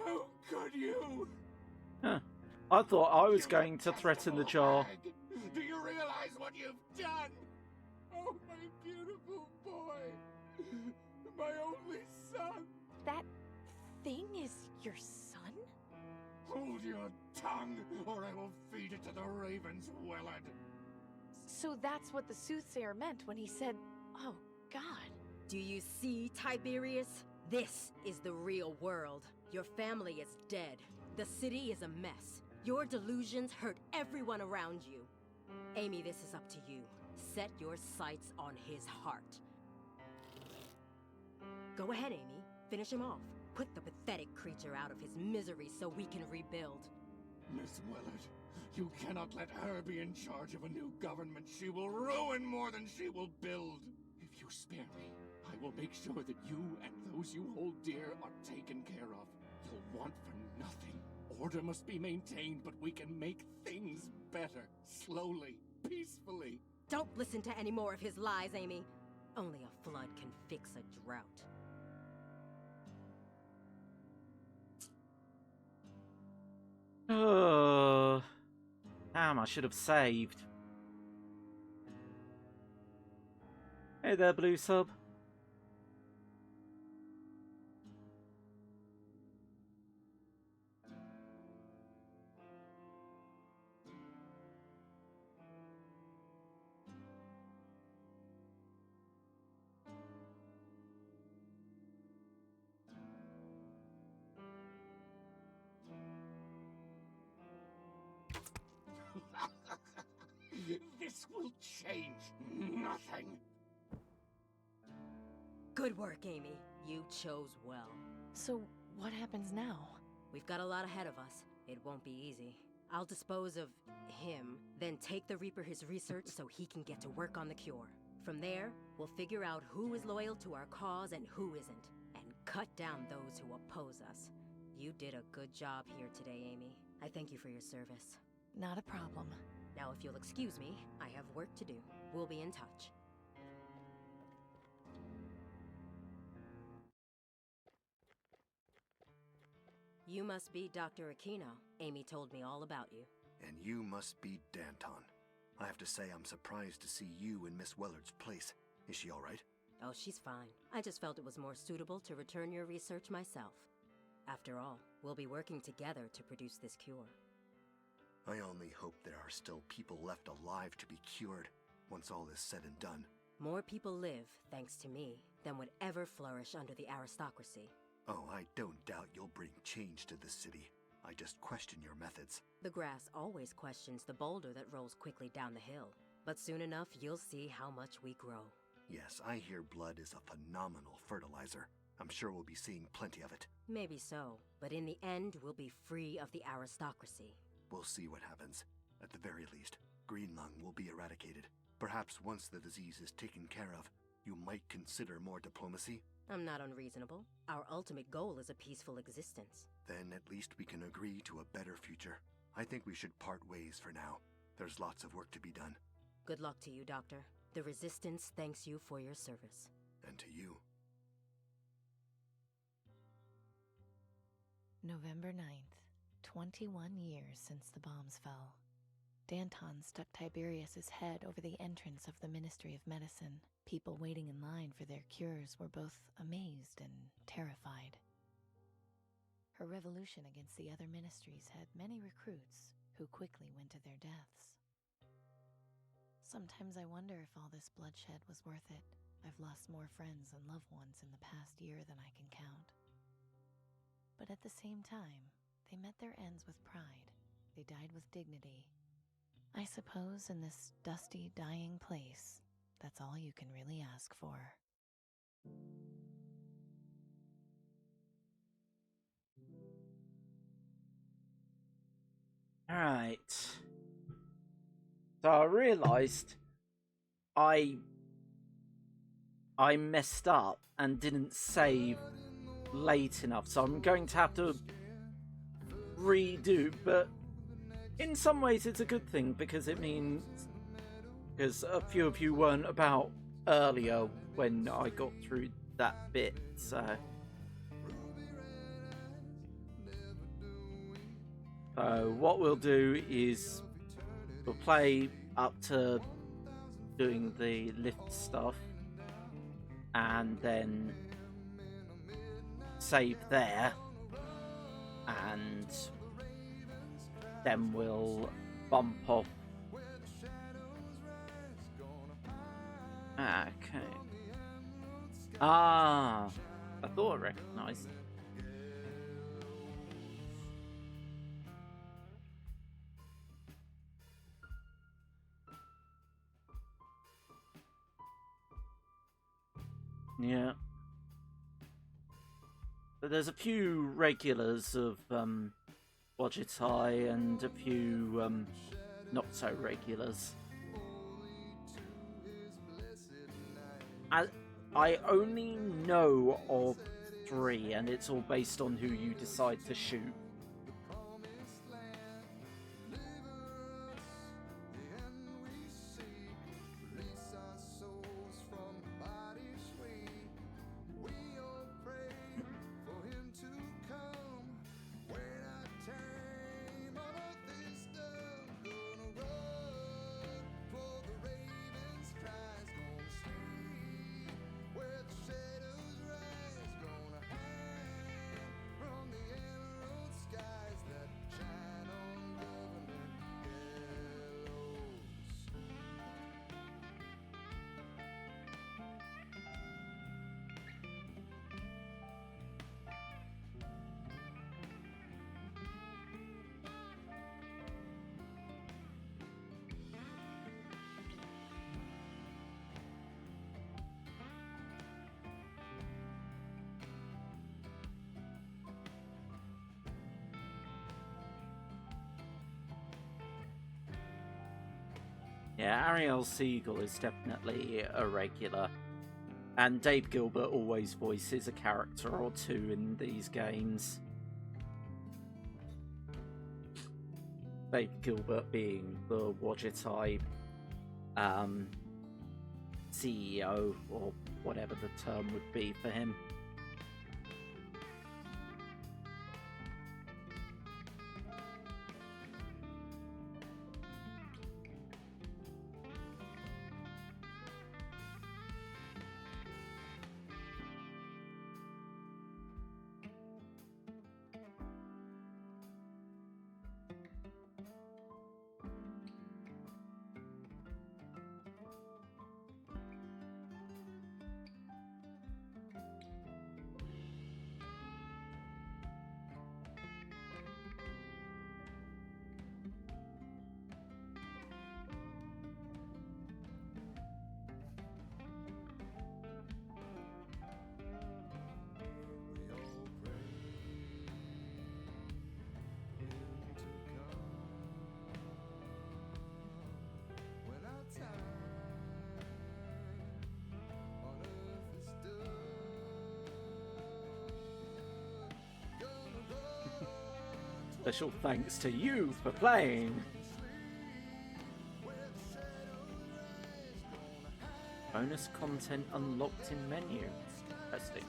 How could you? Huh. I thought I was going to threaten the jar. Do you realize what you've done? Oh, my beautiful boy. My only son. That thing is your son? Hold your tongue, or I will feed it to the ravens, Willard. So that's what the soothsayer meant when he said, oh, God. Do you see, Tiberius? This is the real world. Your family is dead. The city is a mess. Your delusions hurt everyone around you. Amy, this is up to you. Set your sights on his heart. Go ahead, Amy. Finish him off. Put the pathetic creature out of his misery so we can rebuild. Miss Willard, you cannot let her be in charge of a new government. She will ruin more than she will build. If you spare me, I will make sure that you and those you hold dear are taken care of. You'll want for nothing. Order must be maintained, but we can make things better. Slowly, peacefully. Don't listen to any more of his lies, Amy. Only a flood can fix a drought. Damn, I should have saved. Hey there, Blue Sub. nothing. Good work, Amy. You chose well. So, what happens now? We've got a lot ahead of us. It won't be easy. I'll dispose of him, then take the Reaper his research so he can get to work on the cure. From there, we'll figure out who is loyal to our cause and who isn't, and cut down those who oppose us. You did a good job here today, Amy. I thank you for your service. Not a problem. Now, if you'll excuse me, I have work to do. We'll be in touch. You must be Dr. Aquino. Amy told me all about you. And you must be Danton. I have to say I'm surprised to see you in Miss Wellard's place. Is she all right? Oh, she's fine. I just felt it was more suitable to return your research myself. After all, we'll be working together to produce this cure. I only hope there are still people left alive to be cured once all is said and done. More people live, thanks to me, than would ever flourish under the aristocracy. Oh, I don't doubt you'll bring change to this city. I just question your methods. The grass always questions the boulder that rolls quickly down the hill. But soon enough, you'll see how much we grow. Yes, I hear blood is a phenomenal fertilizer. I'm sure we'll be seeing plenty of it. Maybe so, but in the end, we'll be free of the aristocracy. We'll see what happens. At the very least, green lung will be eradicated. Perhaps once the disease is taken care of, you might consider more diplomacy? I'm not unreasonable. Our ultimate goal is a peaceful existence. Then at least we can agree to a better future. I think we should part ways for now. There's lots of work to be done. Good luck to you, Doctor. The Resistance thanks you for your service. And to you. November 9th, 21 years since the bombs fell. Danton stuck Tiberius's head over the entrance of the Ministry of Medicine. People waiting in line for their cures were both amazed and terrified. Her revolution against the other ministries had many recruits who quickly went to their deaths. Sometimes I wonder if all this bloodshed was worth it. I've lost more friends and loved ones in the past year than I can count. But at the same time, they met their ends with pride. They died with dignity. I suppose in this dusty, dying place, that's all you can really ask for. Alright. So I realised I messed up and didn't save late enough, so I'm going to have to redo, but in some ways it's a good thing because it means, because a few of you weren't about earlier when I got through that bit, so what we'll do is we'll play up to doing the lift stuff and then save there, and then we'll bump off. Okay. I thought I recognised. Yeah. But there's a few regulars of Wajitai and a few not so regulars. I only know of 3, and it's all based on who you decide to shoot. Yeah, Ariel Siegel is definitely a regular. And Dave Gilbert always voices a character or two in these games. Dave Gilbert being the Wadgetai CEO, or whatever the term would be for him. Special thanks to you for playing. Bonus content unlocked in menu. Interesting.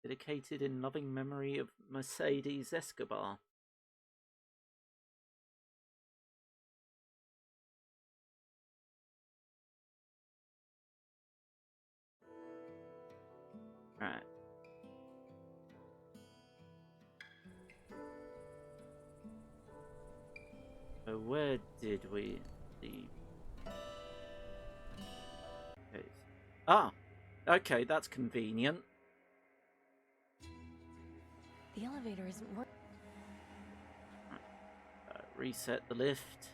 Dedicated in loving memory of Mercedes Escobar. Right. So where did we leave? Okay. Ah! Okay, that's convenient. The elevator isn't working. Reset the lift.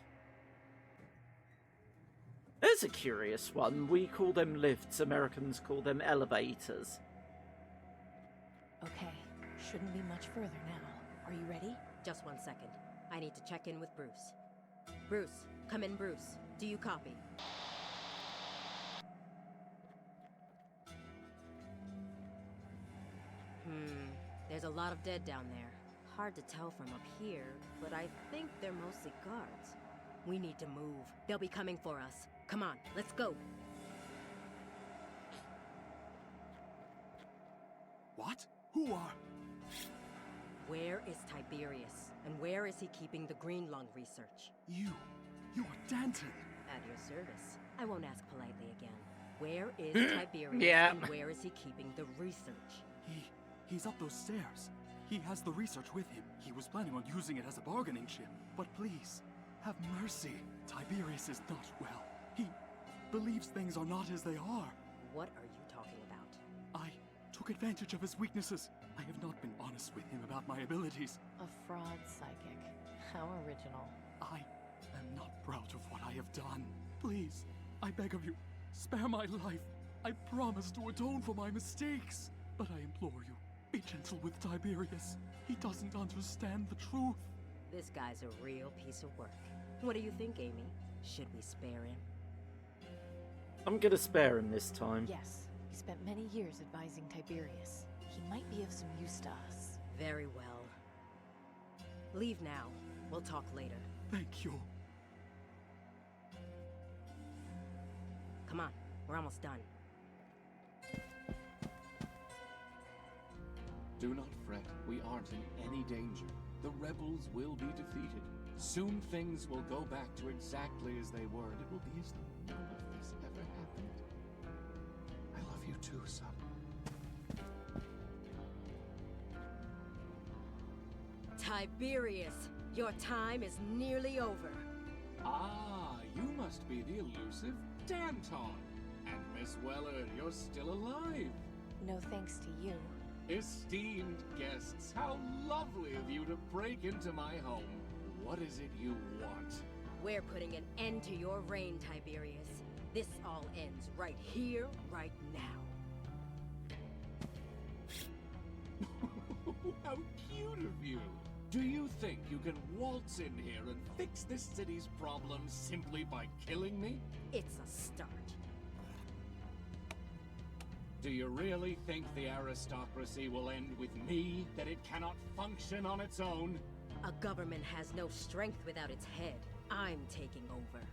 There's a curious one. We call them lifts, Americans call them elevators. Okay, shouldn't be much further now. Are you ready? Just 1 second. I need to check in with Bruce. Bruce, come in, Bruce. Do you copy? There's a lot of dead down there. Hard to tell from up here, but I think they're mostly guards. We need to move. They'll be coming for us. Come on, let's go. What? Who are... Where is Tiberius? And where is he keeping the Green Lung research? You're Danton. At your service. I won't ask politely again. Where is Tiberius? Yeah. And where is he keeping the research? He's up those stairs. He has the research with him. He was planning on using it as a bargaining chip. But please, have mercy. Tiberius is not well. He believes things are not as they are. What are you talking about? I took advantage of his weaknesses. I have not been honest with him about my abilities. A fraud psychic. How original. I am not proud of what I have done. Please, I beg of you, spare my life. I promise to atone for my mistakes. But I implore you, be gentle with Tiberius. He doesn't understand the truth. This guy's a real piece of work. What do you think, Amy? Should we spare him? I'm gonna spare him this time. Yes, he spent many years advising Tiberius. He might be of some use to us. Very well. Leave now. We'll talk later. Thank you. Come on, we're almost done. Do not fret, we aren't in any danger. The rebels will be defeated. Soon things will go back to exactly as they were, and it will be as though none of this ever happened. I love you too, son. Tiberius, your time is nearly over. Ah, you must be the elusive Danton. And Miss Weller, you're still alive. No thanks to you. Esteemed guests, how lovely of you to break into my home. What is it you want? We're putting an end to your reign, Tiberius. This all ends right here, right now. How cute of you! Do you think you can waltz in here and fix this city's problems simply by killing me? It's a start. Do you really think the aristocracy will end with me? That it cannot function on its own? A government has no strength without its head. I'm taking over.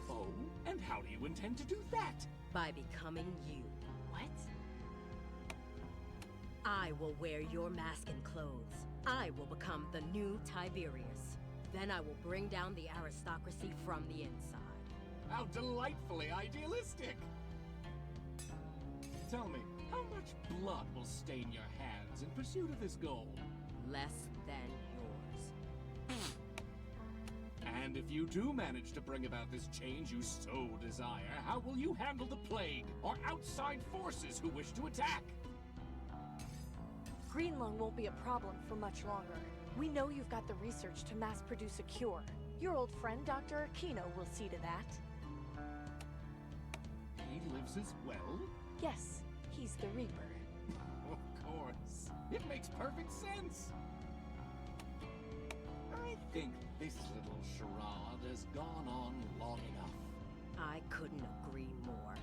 Oh? And how do you intend to do that? By becoming you. What? I will wear your mask and clothes. I will become the new Tiberius. Then I will bring down the aristocracy from the inside. How delightfully idealistic! Tell me, how much blood will stain your hands in pursuit of this goal? Less than yours. And if you do manage to bring about this change you so desire, how will you handle the plague or outside forces who wish to attack? Greenlung won't be a problem for much longer. We know you've got the research to mass-produce a cure. Your old friend, Dr. Aquino, will see to that. He lives as well? Yes, he's the Reaper. Of course. It makes perfect sense. I think this little charade has gone on long enough. I couldn't agree more.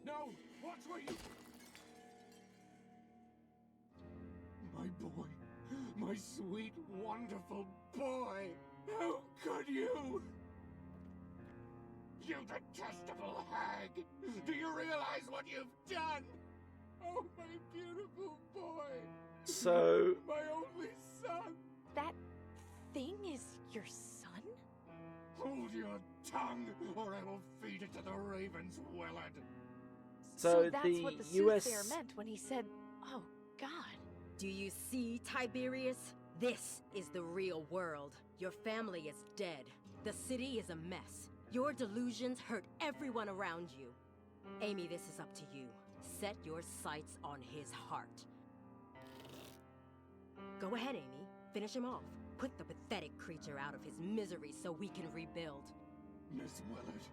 No! Watch where you... My boy. My sweet, wonderful boy. How could you? You detestable hag! Do you realize what you've done? Oh, my beautiful boy! So... My only son! That thing is your son? Hold your tongue, or I will feed it to the ravens, Willard! So that's the what the US... soothsayer meant when he said, oh, God. Do you see, Tiberius? This is the real world. Your family is dead. The city is a mess. Your delusions hurt everyone around you. Amy, this is up to you. Set your sights on his heart. Go ahead, Amy. Finish him off. Put the pathetic creature out of his misery so we can rebuild. Miss Willard,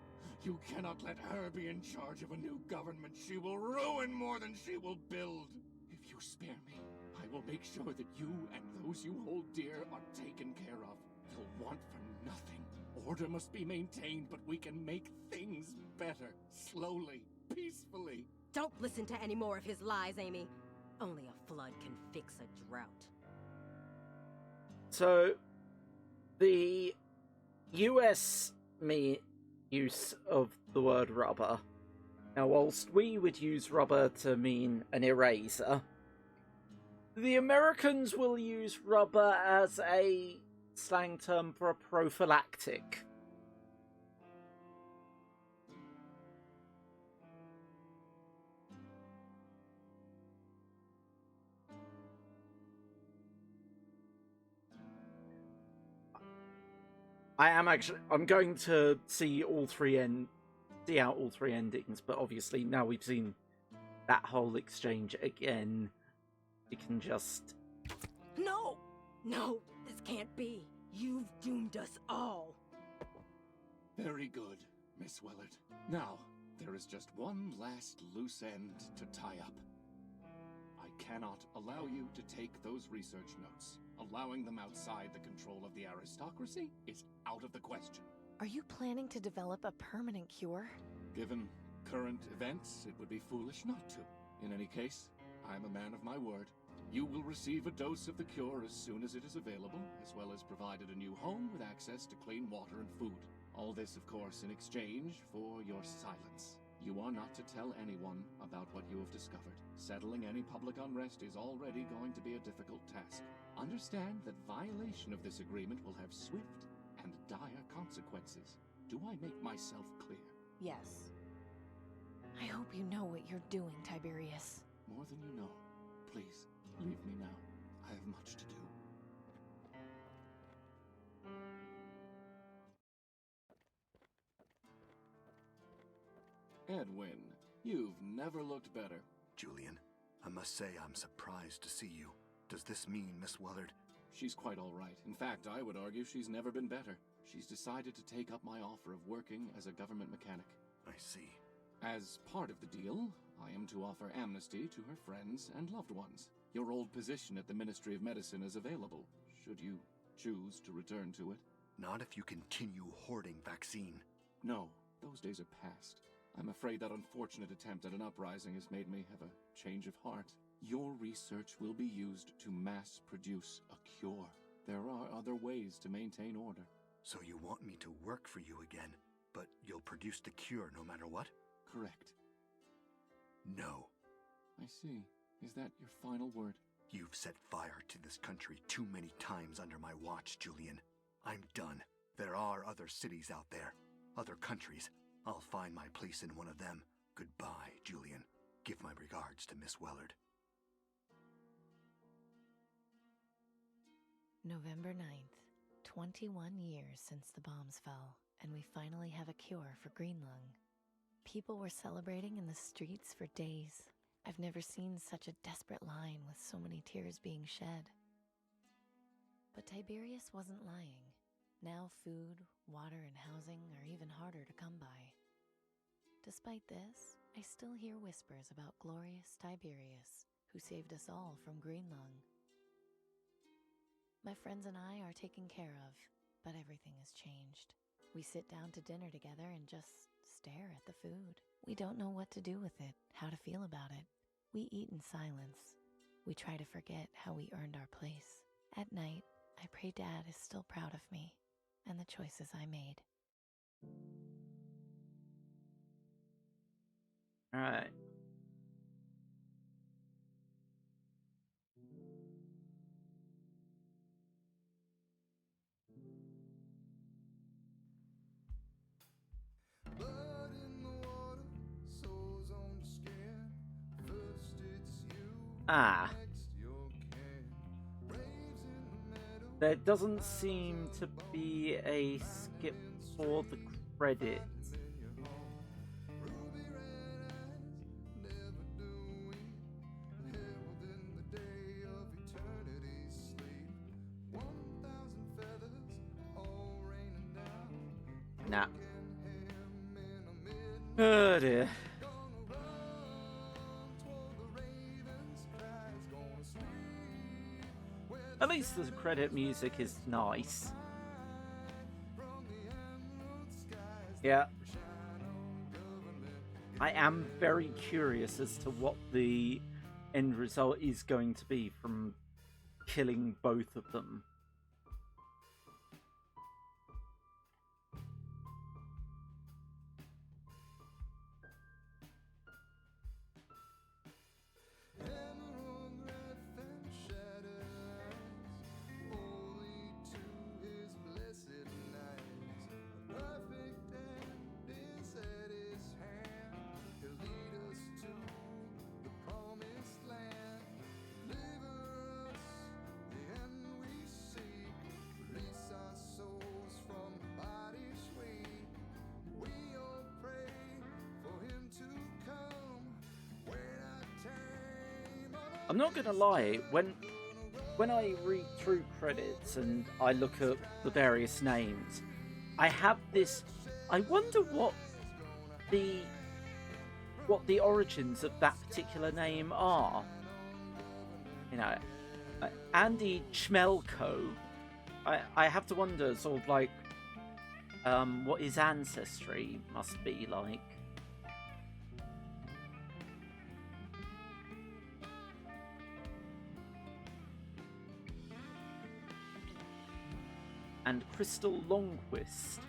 you cannot let her be in charge of a new government. She will ruin more than she will build. If you spare me, I will make sure that you and those you hold dear are taken care of. You'll want for nothing. Order must be maintained, but we can make things better. Slowly, peacefully. Don't listen to any more of his lies, Amy. Only a flood can fix a drought. So, the US use of the word rubber. Now, whilst we would use rubber to mean an eraser, the Americans will use rubber as a slang term for a prophylactic. I'm going to see out all three endings, but obviously now we've seen that whole exchange again, we can just... No! No, this can't be. You've doomed us all. Very good, Miss Willard. Now, there is just one last loose end to tie up. I cannot allow you to take those research notes. Allowing them outside the control of the aristocracy is out of the question. Are you planning to develop a permanent cure? Given current events, it would be foolish not to. In any case, I'm a man of my word. You will receive a dose of the cure as soon as it is available, as well as provided a new home with access to clean water and food. All this, of course, in exchange for your silence. You are not to tell anyone about what you have discovered. Settling any public unrest is already going to be a difficult task. Understand that violation of this agreement will have swift and dire consequences. Do I make myself clear? Yes. I hope you know what you're doing, Tiberius. More than you know. Please, leave me now. I have much to do. Edwin, you've never looked better. Julian, I must say I'm surprised to see you. Does this mean Miss Willard? She's quite all right. In fact, I would argue she's never been better. She's decided to take up my offer of working as a government mechanic. I see. As part of the deal, I am to offer amnesty to her friends and loved ones. Your old position at the Ministry of Medicine is available, should you choose to return to it. Not if you continue hoarding vaccine. No, those days are past. I'm afraid that unfortunate attempt at an uprising has made me have a change of heart. Your research will be used to mass produce a cure. There are other ways to maintain order. So you want me to work for you again, but you'll produce the cure no matter what? Correct. No. I see. Is that your final word? You've set fire to this country too many times under my watch, Julian. I'm done. There are other cities out there, other countries. I'll find my place in one of them. Goodbye, Julian. Give my regards to Miss Wellard. November 9th, 21 years since the bombs fell, and we finally have a cure for green lung. People were celebrating in the streets for days. I've never seen such a desperate line with so many tears being shed. But Tiberius wasn't lying. Now food, water, and housing are even harder to come by. Despite this, I still hear whispers about glorious Tiberius, who saved us all from green lung. My friends and I are taken care of, but everything has changed. We sit down to dinner together and just stare at the food. We don't know what to do with it, how to feel about it. We eat in silence. We try to forget how we earned our place. At night, I pray Dad is still proud of me and the choices I made. All right. Ah. There doesn't seem to be a skip for the credits. Nah. Oh dear. At least the credit music is nice. Yeah. I am very curious as to what the end result is going to be from killing both of them. I'm not gonna lie, when I read through credits and I look at the various names, I have this. I wonder what the origins of that particular name are. You know, Andy Chmelko. I have to wonder, sort of like, what his ancestry must be like. And Crystal Longquist.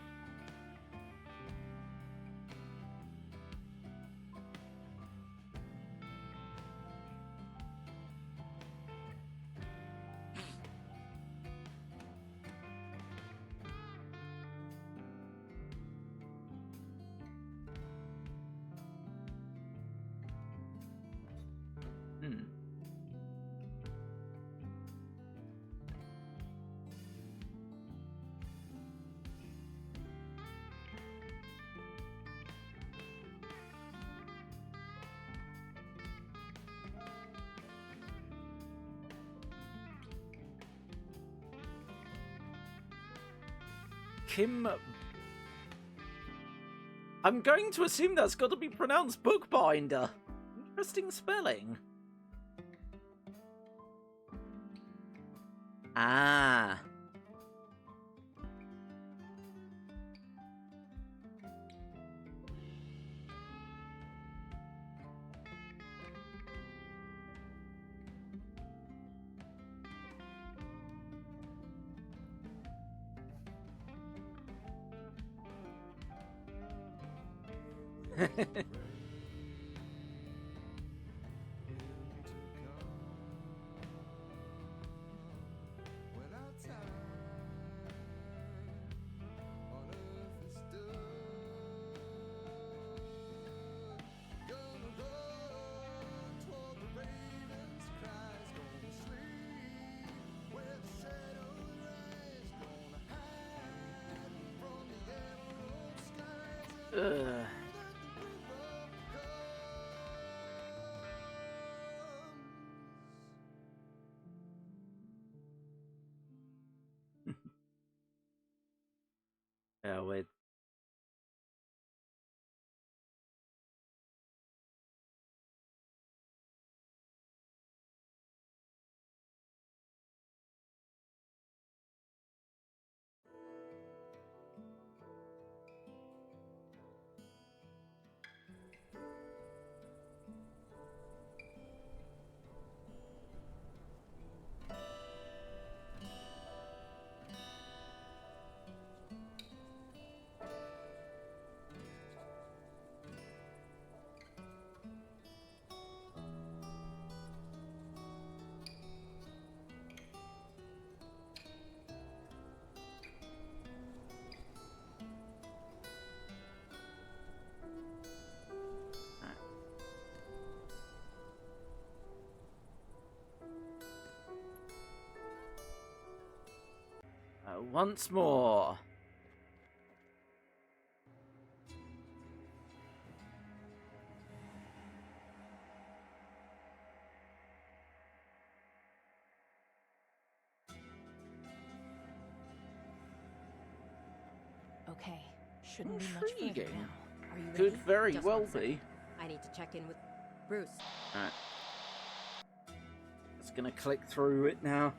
Kim... I'm going to assume that's got to be pronounced bookbinder. Interesting spelling. Ah. Ugh. Yeah, wait. Once more. Okay, shouldn't be much further Intriguing. now. Are you Could ready? very Just well 1 second. be. I need to check in with Bruce. Alright. Just gonna click through it now.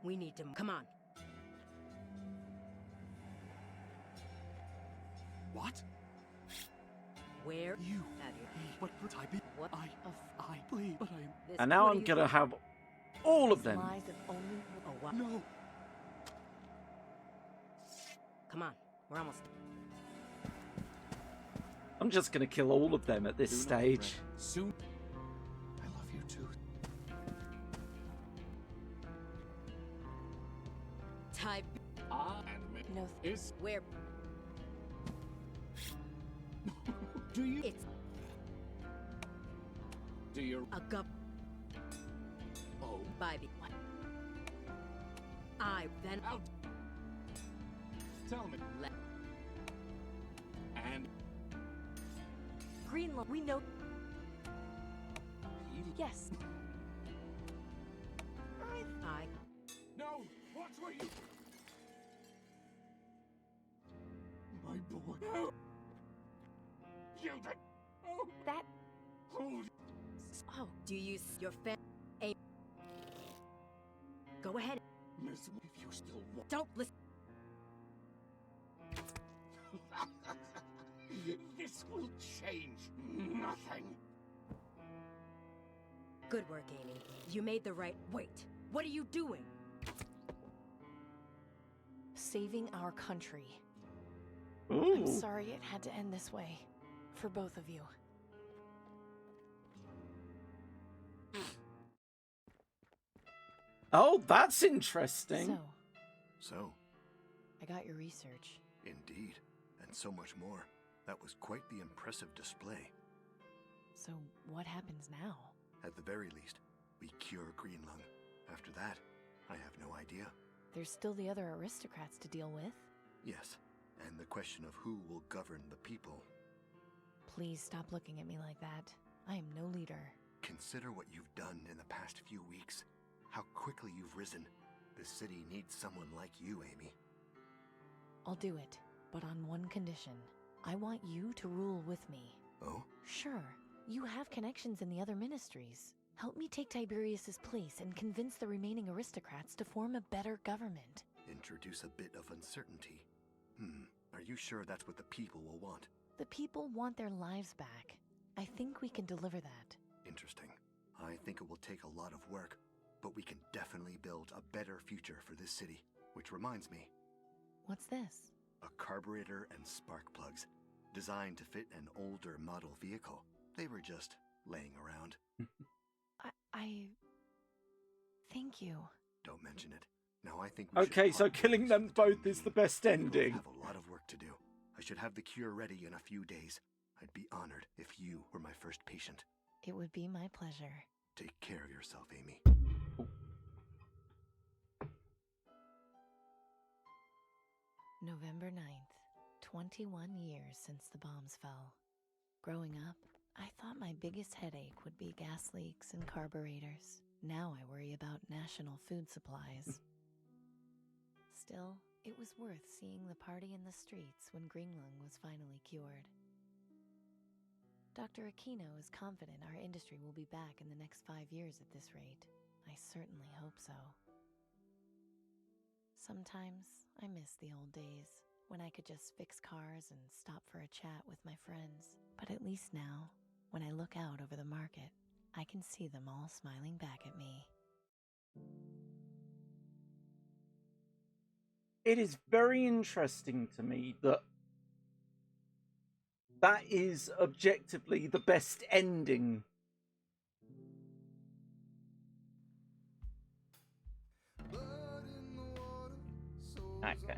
We need to... Come on. What? Where You. have you? What would I be? What? I plead, but I am. This, And now what do I'm you gonna think? have all of These them. lies have only... Oh, what? No. Come on. We're almost... I'm just gonna kill all of them at this stage. Soon. I love you too. Type... And No, is Where... do you It's do you a gup... oh Baby. I then... out? Tell me. Let... And Greenland, we know... he Yes. I... no. Watch where you. My boy. No. You did. Oh. That... Hold. Oh, Do you... Your fan... Aim... Go ahead. Miss, if you still want. Don't listen. This will change nothing. Good work, Amy. You made the right... Wait. What are you doing? saving our country. Ooh. I'm sorry it had to end this way. For both of you. Oh, that's interesting. So, I got your research. indeed, and so much more. That was quite the impressive display. So, what happens now? At the very least, we cure Greenlung. After that, I have no idea. There's still the other aristocrats to deal with. Yes, and the question of who will govern the people. Please stop looking at me like that. I am no leader. Consider what you've done in the past few weeks. How quickly you've risen. This city needs someone like you, Amy. I'll do it, but on one condition. I want you to rule with me. Oh? Sure, you have connections in the other ministries. Help me take Tiberius's place and convince the remaining aristocrats to form a better government. Introduce a bit of uncertainty. Are you sure that's what the people will want? The people want their lives back. I think we can deliver that. Interesting. I think it will take a lot of work, but we can definitely build a better future for this city. Which reminds me. What's this? A carburetor and spark plugs, designed to fit an older model vehicle. They were just laying around. Thank you. Don't mention it. Now I think we Okay, so killing them both is the best ending. I have a lot of work to do. I should have the cure ready in a few days. I'd be honored if you were my first patient. It would be my pleasure. Take care of yourself, Amy. November 9th, 21 years since the bombs fell. Growing up, I thought my biggest headache would be gas leaks and carburetors. Now I worry about national food supplies. Still, it was worth seeing the party in the streets when Greenlung was finally cured. Dr. Aquino is confident our industry will be back in the next 5 years at this rate. I certainly hope so. Sometimes I miss the old days, when I could just fix cars and stop for a chat with my friends. But at least now, when I look out over the market, I can see them all smiling back at me. It is very interesting to me that that is objectively the best ending. Okay.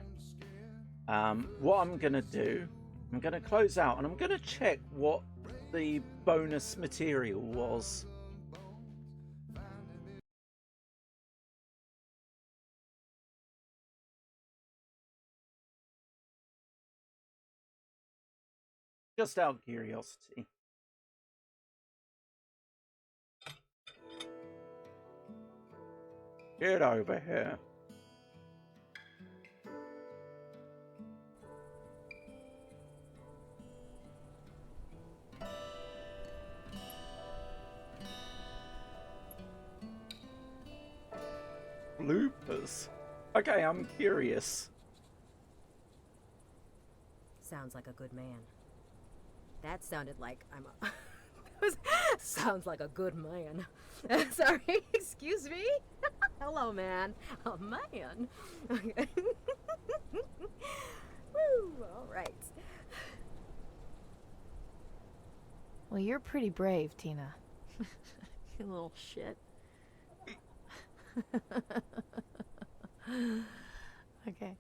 What I'm gonna do, I'm gonna close out and I'm gonna check what the bonus material was. Just out of curiosity. Get over here. Bloopers. Okay, I'm curious. Sounds like a good man. That sounded like I'm a... Sounds like a good man. Sorry, excuse me? Hello, man. A man. Okay. Woo, all right. Well, you're pretty brave, Tina. You little shit. Okay.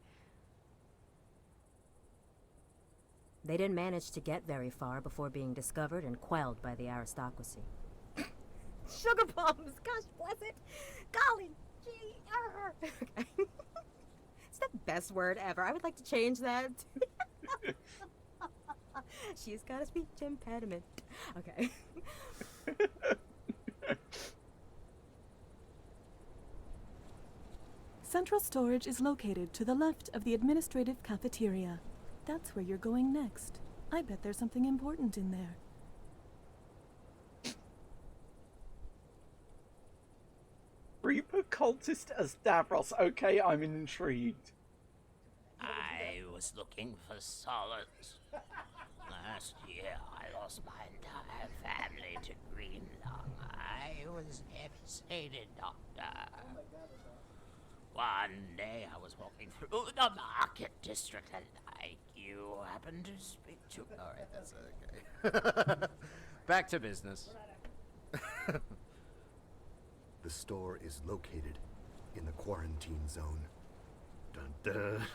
They didn't manage to get very far before being discovered and quelled by the aristocracy. Sugar bombs! Gosh bless it! Golly gee! Okay. It's the best word ever. I would like to change that. She's got a speech impediment. Okay. Central storage is located to the left of the administrative cafeteria. That's where you're going next. I bet there's something important in there. Reaper cultist as Davros. Okay, I'm intrigued. I was looking for solace. Last year, I lost my entire family to Greenlung. I was devastated, Doctor. One day, I was walking through the market district, and you happened to speak to... Alright, that's okay. Back to business. The store is located in the quarantine zone. Dun dun.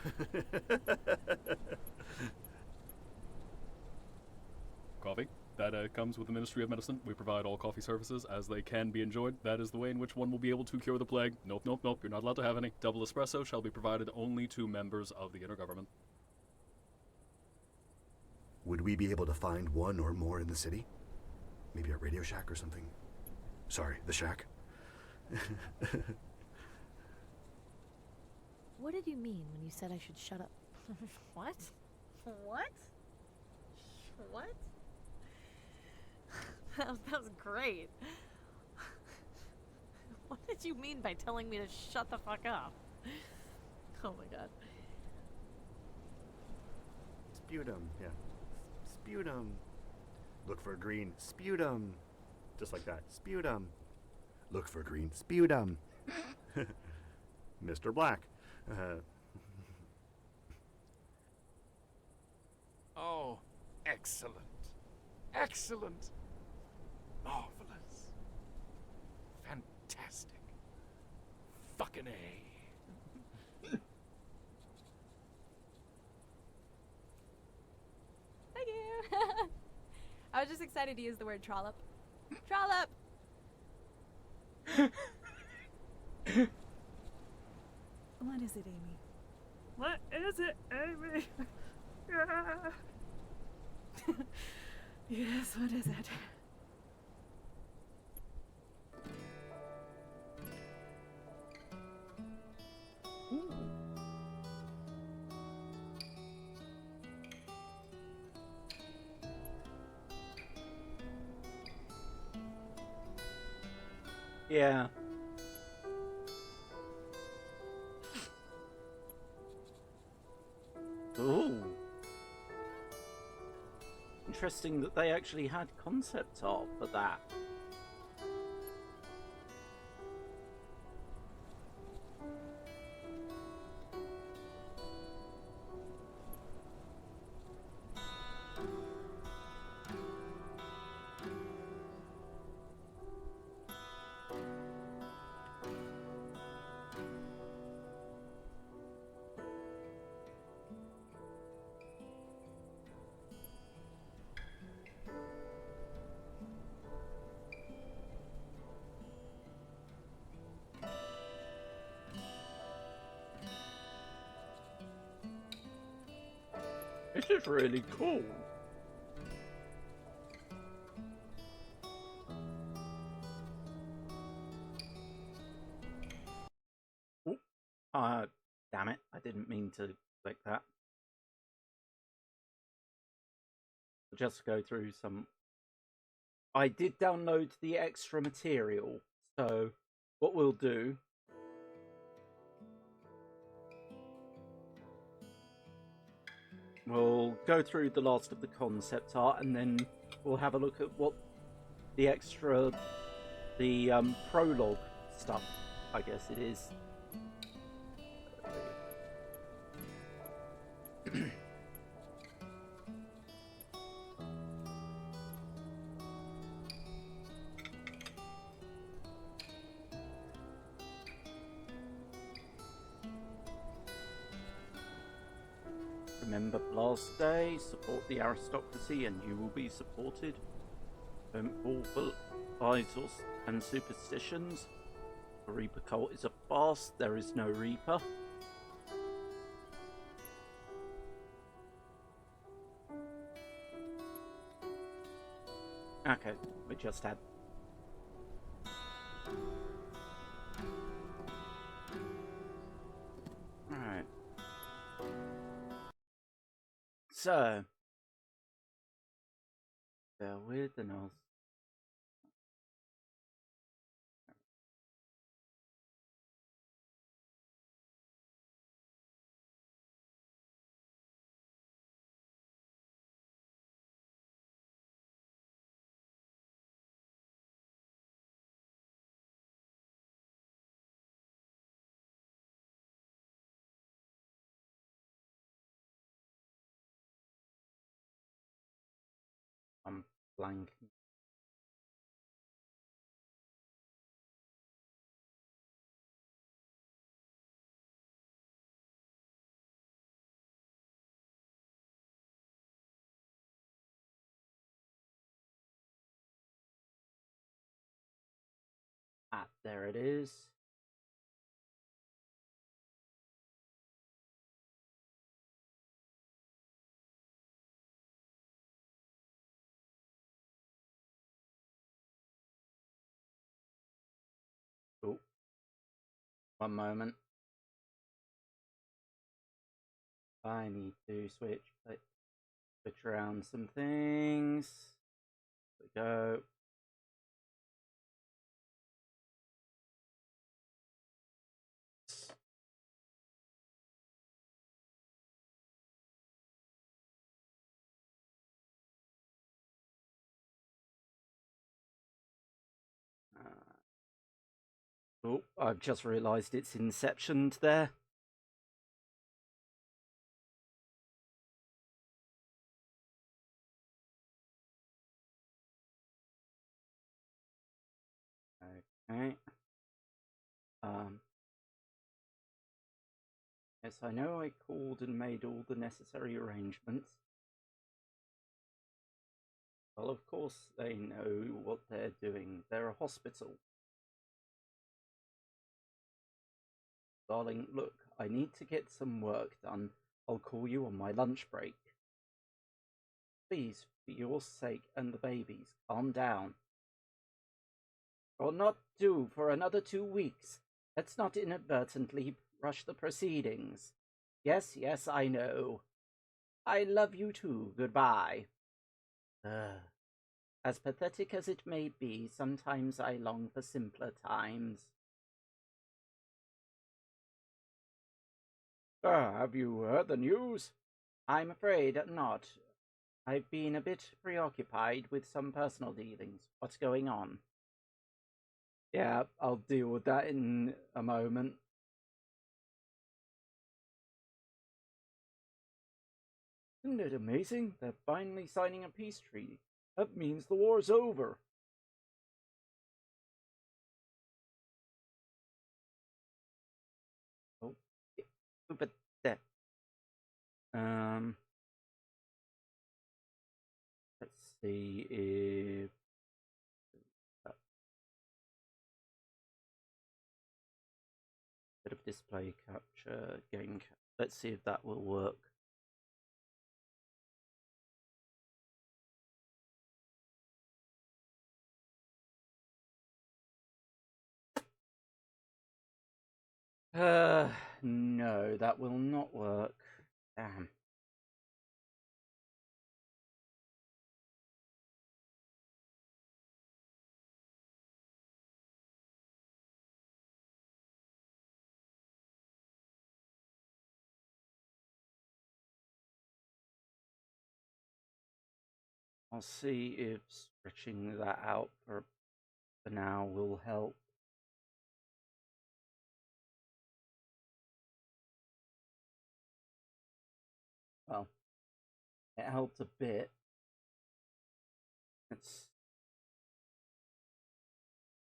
Coffee. That comes with the Ministry of Medicine. We provide all coffee services as they can be enjoyed. That is the way in which one will be able to cure the plague. Nope, nope, nope. You're not allowed to have any. Double espresso shall be provided only to members of the intergovernment. Would we be able to find one or more in the city? Maybe a Radio Shack or something? Sorry, the Shack? What did you mean when you said I should shut up? What? What? What? That was great. What did you mean by telling me to shut the fuck up? Oh my god. Sputum, yeah. Sputum. Look for green. Sputum. Just like that. Sputum. Look for green. Sputum. Mr. Black. Oh, excellent. Excellent. Marvelous. Fantastic. Fucking A. Thank you. I was just excited to use the word trollop. Trollop! What is it, Amy? What is it, Amy? Yes, what is it? Yeah. Ooh. Interesting that they actually had concept art for that. This is really cool. Ooh. Damn it. I didn't mean to click that. I'll just go through some. I did download the extra material, so what we'll do we'll go through the last of the concept art, and then we'll have a look at what the extra, the prologue stuff, I guess it is. Remember Blast Day, support the aristocracy and you will be supported. Don't fall for idols and superstitions. The Reaper cult is a farce, there is no Reaper. Okay, we just had. Alright. So, bear with and I'll. I'm blanking. Ah, there it is. Oh, one moment. I need to switch around some things. There we go. Oh, I've just realised it's Inceptioned there. Okay. Yes, I know I called and made all the necessary arrangements. Well, of course they know what they're doing. They're a hospital. Darling, look, I need to get some work done. I'll call you on my lunch break. Please, for your sake and the baby's, calm down. Or not due for another 2 weeks. Let's not inadvertently rush the proceedings. Yes, yes, I know. I love you too. Goodbye. As pathetic as it may be, sometimes I long for simpler times. Have you heard the news? I'm afraid not. I've been a bit preoccupied with some personal dealings. What's going on? Yeah, I'll deal with that in a moment. Isn't it amazing? They're finally signing a peace treaty. That means the war's over. Oh, but that. Let's see if bit of display capture, game capture. Let's see if that will work. No, that will not work. Damn. I'll see if stretching that out for now will help. Well, it helped a bit. It's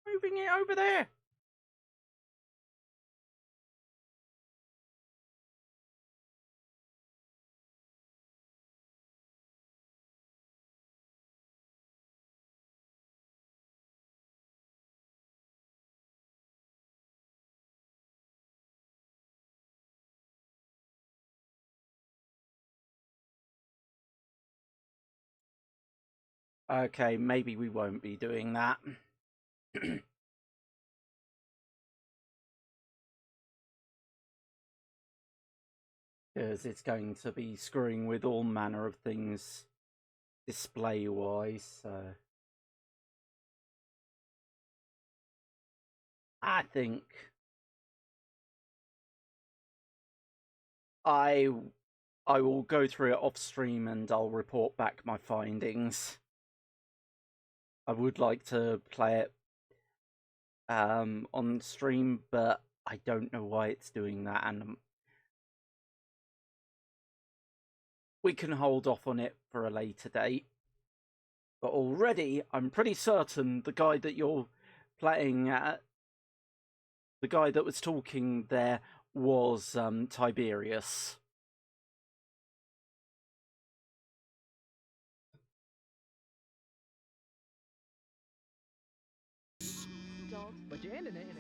moving it over there. Okay, maybe we won't be doing that. Because it's going to be screwing with all manner of things display-wise, so... I think... I will go through it off-stream and I'll report back my findings. I would like to play it on stream, but I don't know why it's doing that, and we can hold off on it for a later date. But already, I'm pretty certain the guy that you're playing at, the guy that was talking there, was Tiberius.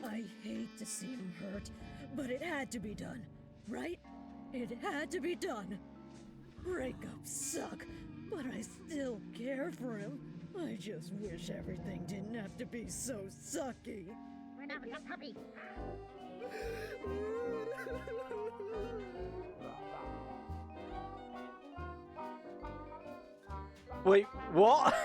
I hate to see him hurt, but it had to be done, right? It had to be done. Breakups suck, but I still care for him. I just wish everything didn't have to be so sucky. We're not a puppy. Wait, what?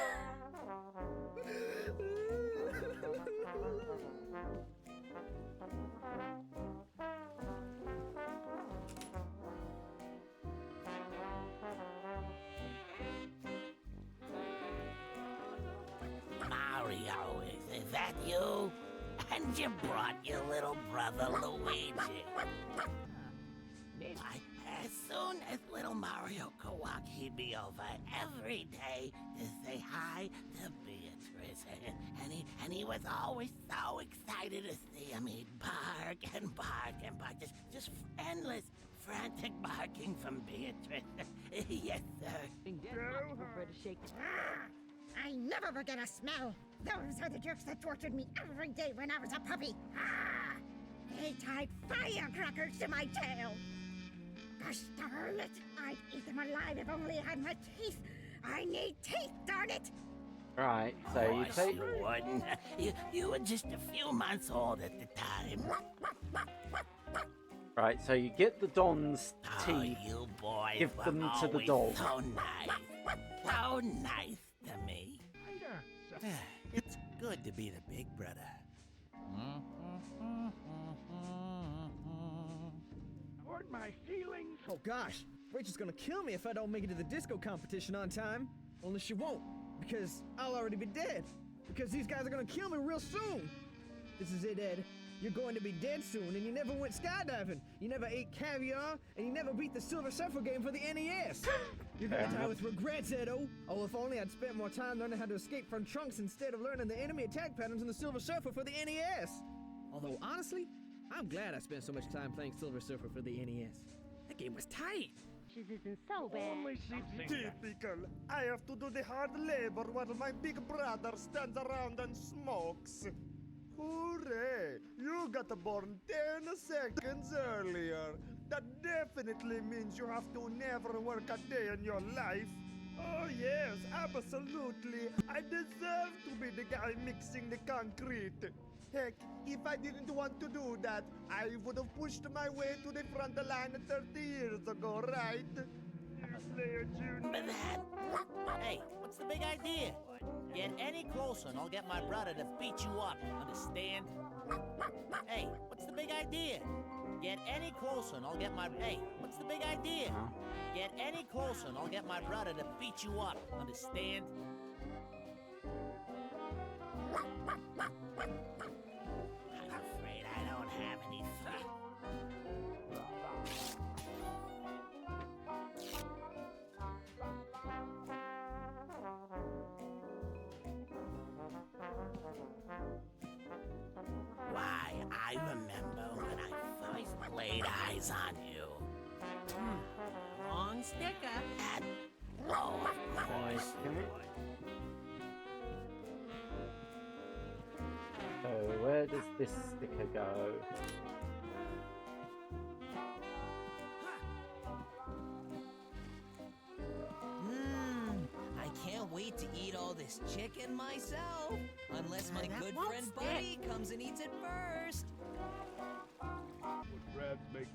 Mario, is that you? And you brought your little brother Luigi. As soon as little Mario could walk, he'd be over every day to say hi to Beatrice. And he was always so excited to see him. He'd bark and bark and bark. Just endless, frantic barking from Beatrice. Yes, sir. I never forget a smell. Those are the jerks that tortured me every day when I was a puppy. They tied firecrackers to my tail. Gosh darn it! I'd eat them alive if only I had my teeth. I need teeth, darn it! Right, so you take... You wouldn't. You were just a few months old at the time. Right, so you get the Don's teeth, you boys give them were to the always dog. So nice. So nice to me. It's good to be the big brother. Hurt my feelings. Oh gosh, Rachel's gonna kill me if I don't make it to the disco competition on time. Only she won't, because I'll already be dead. Because these guys are gonna kill me real soon. This is it, Ed. You're going to be dead soon, and you never went skydiving. You never ate caviar, and you never beat the Silver Surfer game for the NES. You're gonna die with regrets, Edo. Oh, if only I'd spent more time learning how to escape from Trunks instead of learning the enemy attack patterns in the Silver Surfer for the NES. Although, honestly, I'm glad I spent so much time playing Silver Surfer for the NES. That game was tight. This isn't so bad. Typical. I have to do the hard labor while my big brother stands around and smokes. Hooray! You got born 10 seconds earlier. That definitely means you have to never work a day in your life. Oh yes, absolutely. I deserve to be the guy mixing the concrete. Heck, if I didn't want to do that, I would have pushed my way to the front line 30 years ago, right? Hey, what's the big idea? Get any closer and I'll get my brother to beat you up, understand? Hey, what's the big idea? Get any closer and I'll get my... Hey, what's the big idea? Get any closer and I'll get my brother to beat you up, understand? I'm afraid I don't have any fun. Why, I remember when I first laid eyes on you. Long sticker. And, oh, of course. So where does this sticker go? I can't wait to eat all this chicken myself. Unless my good friend Buddy comes and eats it first.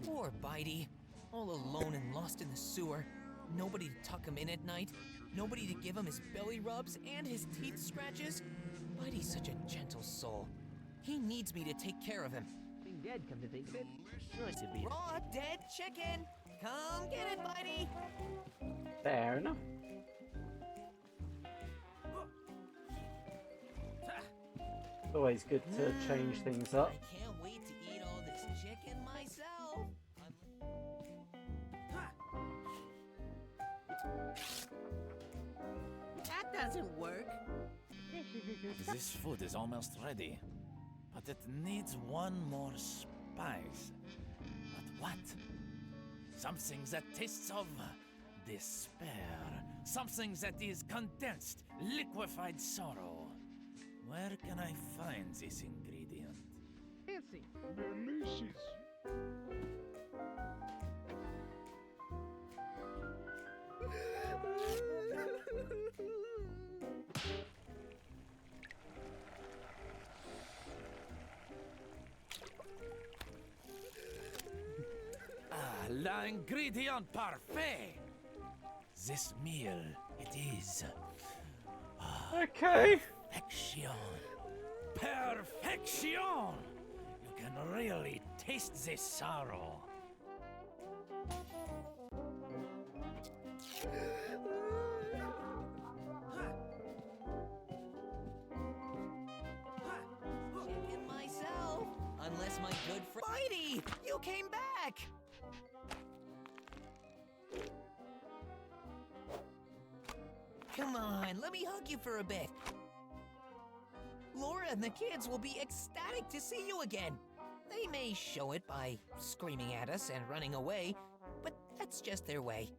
Poor Bitey. All alone and lost in the sewer. Nobody to tuck him in at night. Nobody to give him his belly rubs and his teeth scratches. Bitey's such a gentle soul. He needs me to take care of him. Being dead, come to think of it. Nice to be raw, dead chicken. Come get it, Bitey. Fair enough. Always good to change things up. I can't wait to eat all this chicken myself. That doesn't work. This food is almost ready, but it needs one more spice. But what? Something that tastes of despair. Something that is condensed, liquefied sorrow. Where can I find this ingredient? Fancy. Delicious. La ingredient parfait! This meal, it is Okay. Perfection. Perfection. You can really taste the sorrow. Chicken myself. Unless my good friend Mighty, you came back. Come on, let me hug you for a bit. Laura and the kids will be ecstatic to see you again. They may show it by screaming at us and running away, but that's just their way.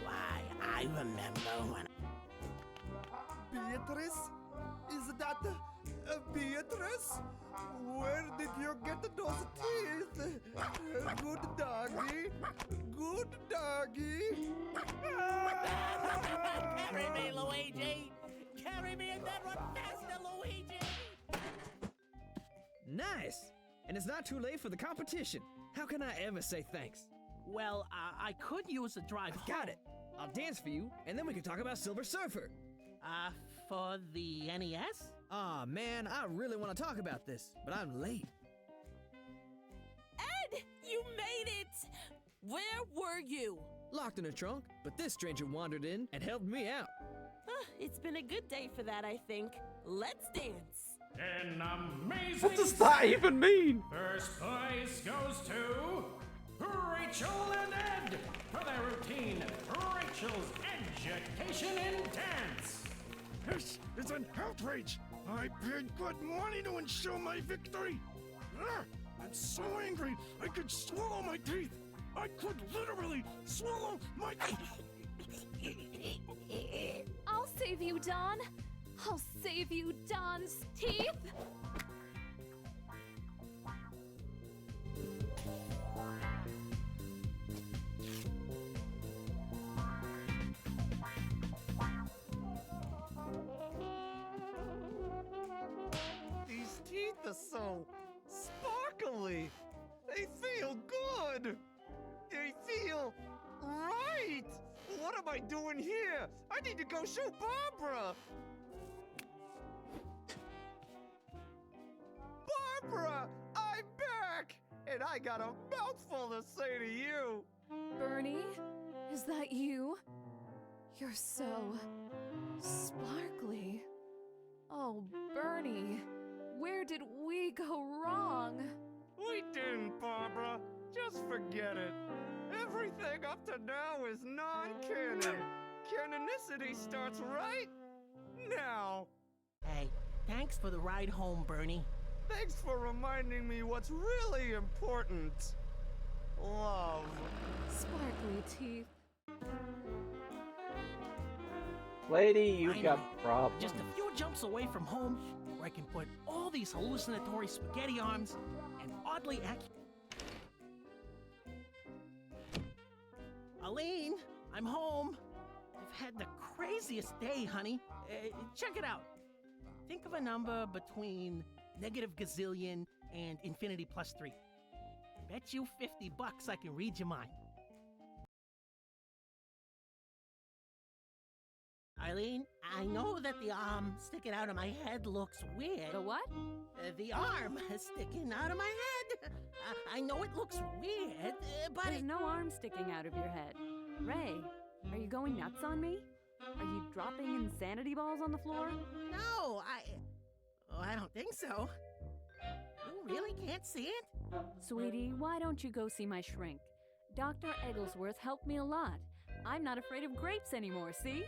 Why, I remember when... Beatrice? Is that Beatrice? Where did you get those teeth? Good doggy. Good doggy. Carry me, Luigi! Carry me in that one faster, Luigi! Nice! And it's not too late for the competition. How can I ever say thanks? Well, I could use a drive. I've got it. I'll dance for you, and then we can talk about Silver Surfer. For the NES? Aw, man, I really want to talk about this, but I'm late. Ed, you made it! Where were you? Locked in a trunk, but this stranger wandered in and helped me out. It's been a good day for that, I think. Let's dance. An amazing... What does that even mean? First place goes to... Rachel and Ed for their routine, Rachel's Education in Dance. This is an outrage! I paid good money to ensure my victory! Ugh, I'm so angry I could swallow my teeth! I could literally swallow my... I'll save you, Don. I'll save you, Don's teeth. These teeth are so sparkly. They feel good. They feel right. What am I doing here? I need to go show Barbara. Barbara, I'm back, and I got a mouthful to say to you. Bernie, is that you? You're so sparkly. Oh, Bernie, where did we go wrong? We didn't, Barbara. Just forget it. Everything up to now is non-canon. Canonicity starts right now. Hey, thanks for the ride home, Bernie. Thanks for reminding me what's really important. Love. Sparkly teeth. Lady, you I got know. problems. Just a few jumps away from home, where I can put all these hallucinatory spaghetti arms and oddly accurate. Aline, I'm home. I've had the craziest day, honey. Check it out. Think of a number between negative gazillion and infinity plus 3. Bet you $50 I can read your mind. Eileen, I know that the arm sticking out of my head looks weird. The what? The arm sticking out of my head. I know it looks weird, but There's no arm sticking out of your head. Ray, are you going nuts on me? Are you dropping insanity balls on the floor? No, I don't think so. You really can't see it? Sweetie, why don't you go see my shrink? Dr. Egglesworth helped me a lot. I'm not afraid of grapes anymore, see?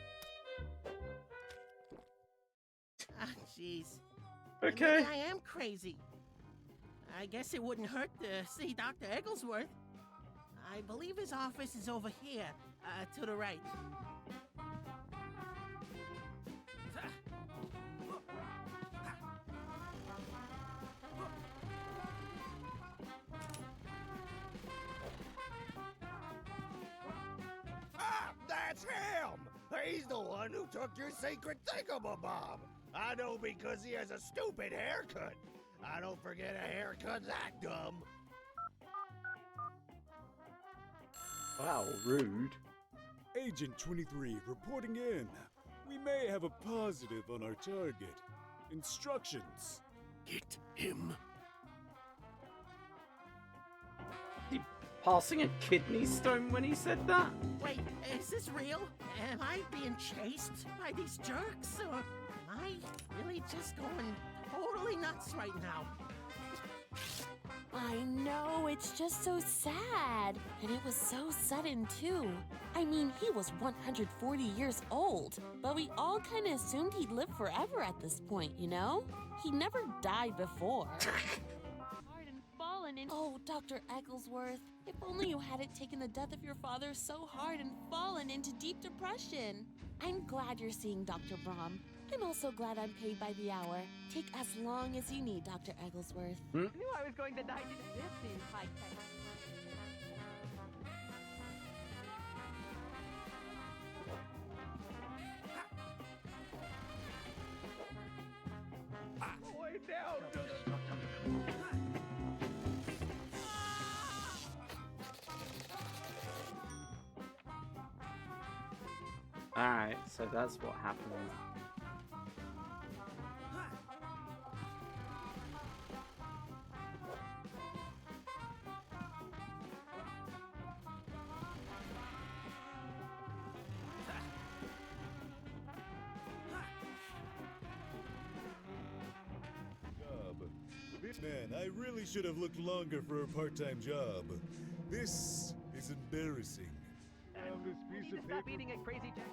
Ah, jeez. Okay. Maybe I am crazy. I guess it wouldn't hurt to see Dr. Egglesworth. I believe his office is over here, to the right. He's the one who took your sacred thingamabob. I know because he has a stupid haircut. I don't forget a haircut that dumb. Wow, rude. Agent 23 reporting in. We may have a positive on our target. Instructions. Get him. He passing a kidney stone when he said that? Wait, is this real? Am I being chased by these jerks? Or am I really just going totally nuts right now? I know, it's just so sad. And it was so sudden, too. I mean, he was 140 years old, but we all kind of assumed he'd live forever at this point, you know? He never died before. Oh, Dr. Egglesworth, if only you hadn't taken the death of your father so hard and fallen into deep depression. I'm glad you're seeing Dr. Brahm. I'm also glad I'm paid by the hour. Take as long as you need, Dr. Egglesworth. I knew I was going to die. This seems high-tech. Boy, down to the... Alright, so that's what happened. Man, I really should have looked longer for a part-time job. This is embarrassing. This piece of paper. Stop eating at Crazy Jack.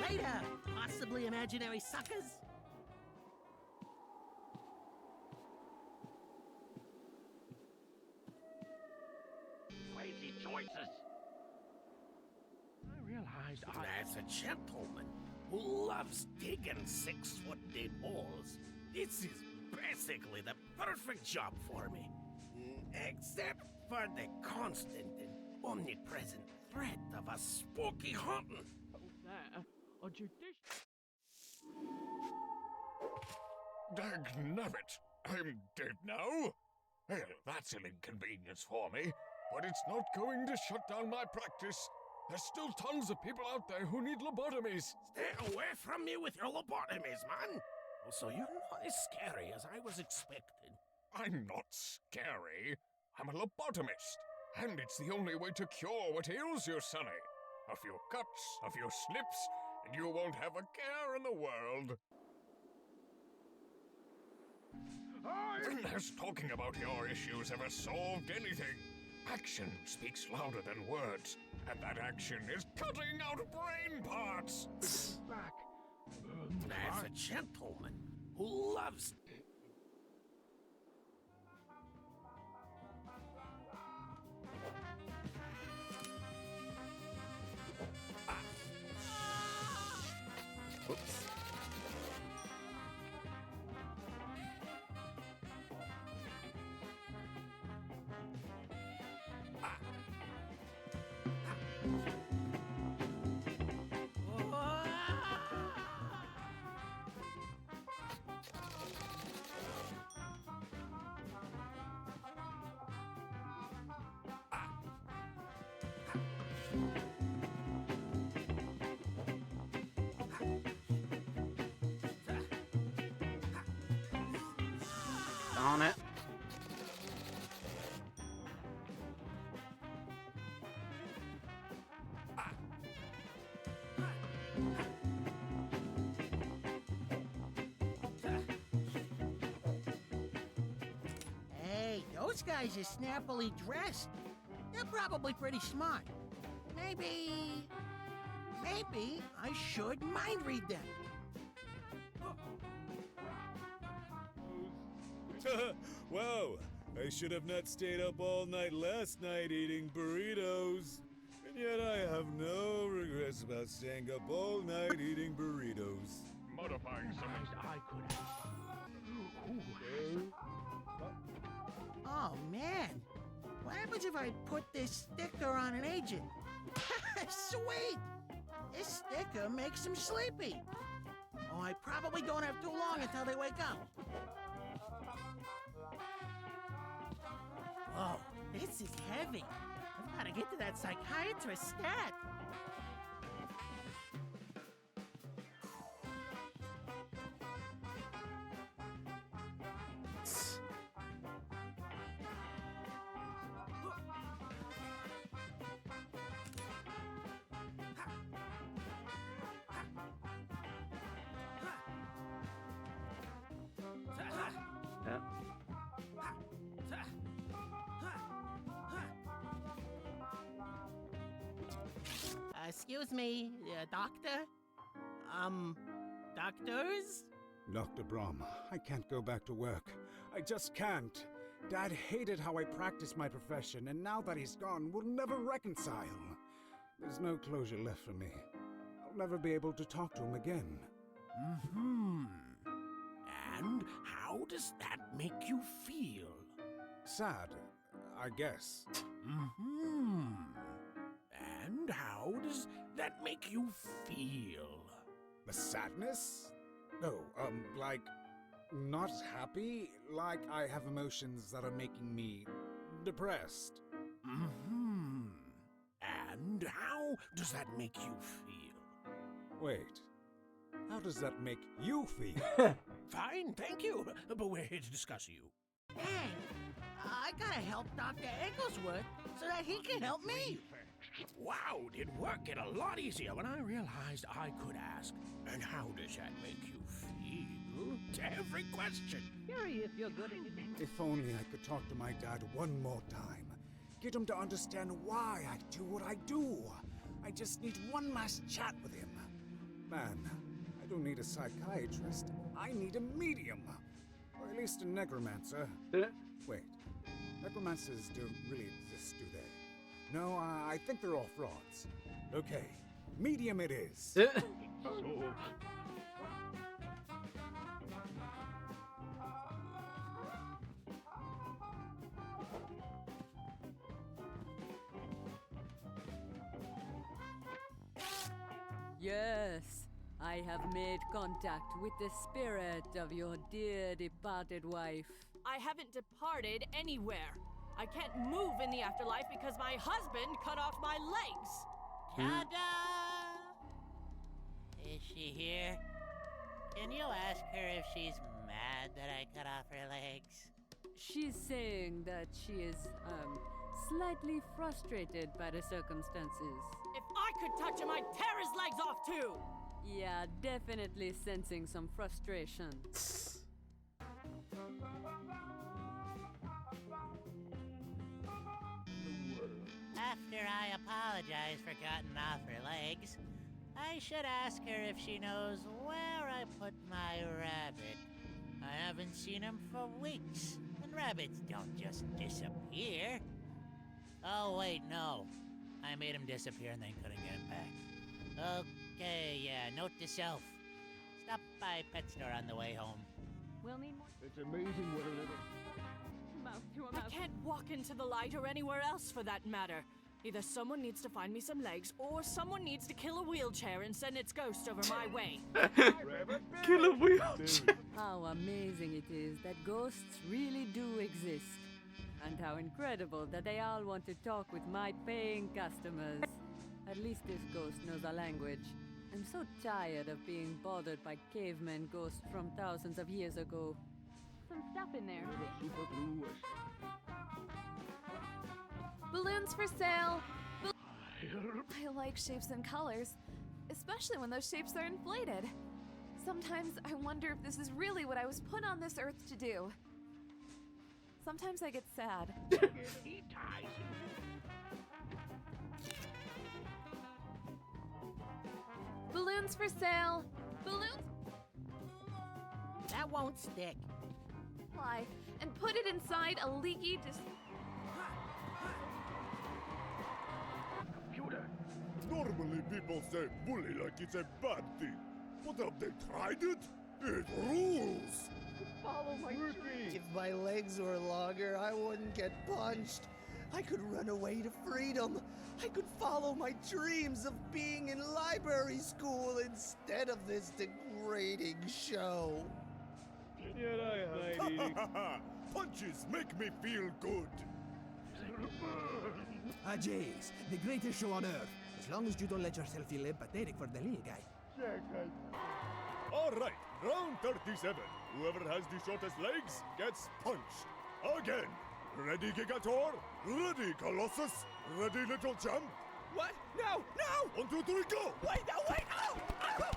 Later, possibly imaginary suckers. Crazy choices. I realized As a gentleman who loves digging 6-foot deep holes, this is basically the perfect job for me. Except for the constant and omnipresent threat of a spooky haunting. A judicious... Dagnabbit! I'm dead now? Well, that's an inconvenience for me, but it's not going to shut down my practice. There's still tons of people out there who need lobotomies. Stay away from me with your lobotomies, man! Also, you're not as scary as I was expecting. I'm not scary. I'm a lobotomist, and it's the only way to cure what ails you, Sonny. A few cuts, a few snips, and you won't have a care in the world. When has talking about your issues ever solved anything? Action speaks louder than words, and that action is cutting out brain parts. Back. As a gentleman who loves... Oops. Darn it. Hey, those guys are snappily dressed. They're probably pretty smart. Maybe I should mind read them. Wow, I should have not stayed up all night last night eating burritos. And yet I have no regrets about staying up all night eating burritos. Modifying something I could. Oh man, what happens if I put this sticker on an agent? Sweet! This sticker makes them sleepy. Oh, I probably don't have too long until they wake up. Whoa, this is heavy. I've got to get to that psychiatrist stat. Yeah. Excuse me, doctor? Doctors? Dr. Brom, I can't go back to work. I just can't. Dad hated how I practiced my profession, and now that he's gone, we'll never reconcile. There's no closure left for me. I'll never be able to talk to him again. Mm-hmm. And how does that make you feel? Sad, I guess. Mm-hmm. And how does that make you feel? The sadness? No, like, not happy? Like I have emotions that are making me depressed. Mm-hmm. And how does that make you feel? Wait, how does that make you feel? Fine, thank you, but we're here to discuss you. Hey, I gotta help Dr. Egglesworth so that he can help me. Wow, did work get a lot easier when I realized I could ask, and how does that make you feel? To every question. Curious you're good at it. If only I could talk to my dad one more time. Get him to understand why I do what I do. I just need one last chat with him. Man, I don't need a psychiatrist. I need a medium. Or at least a necromancer. Wait, necromancers don't really exist, do they? No, I think they're all frauds. Okay, medium it is. Yes, I have made contact with the spirit of your dear departed wife. I haven't departed anywhere. I can't move in the afterlife because my husband cut off my legs. Ta-da! Is she here? Can you ask her if she's mad that I cut off her legs? She's saying that she is, slightly frustrated by the circumstances. If I could touch him, I'd tear his legs off too! Yeah, definitely sensing some frustration. After I apologize for cutting off her legs, I should ask her if she knows where I put my rabbit. I haven't seen him for weeks, and rabbits don't just disappear. Oh, wait, no. I made him disappear and then couldn't get him back. Okay, yeah, note to self. Stop by pet store on the way home. We'll need more. It's amazing what a little... Mouth to a I mouth. can't walk into the light or anywhere else for that matter. Either someone needs to find me some legs, or someone needs to kill a wheelchair and send its ghost over my way. Kill a wheelchair. How amazing it is that ghosts really do exist. And how incredible that they all want to talk with my paying customers. At least this ghost knows our language. I'm so tired of being bothered by cavemen ghosts from thousands of years ago. Some stuff in there. Super glue. Balloons for sale! I like shapes and colors, especially when those shapes are inflated. Sometimes I wonder if this is really what I was put on this earth to do. Sometimes I get sad. Balloons for sale! Balloons? That won't stick. Fly and put it inside a leaky Computer, Normally people say bully like it's a bad thing. But have they tried it? It rules! Follow my dream. If my legs were longer, I wouldn't get punched. I could run away to freedom. I could follow my dreams of being in library school instead of this degrading show. Yet I have eating. Punches make me feel good. Ah, Jace, the greatest show on earth. As long as you don't let yourself feel empathetic for the little guy. All right, round 37. Whoever has the shortest legs gets punched. Again. Ready, Gigator? Ready, Colossus? Ready, little champ? What? No! No! 1, 2, 3, go! Wait, no, wait! Oh! Oh!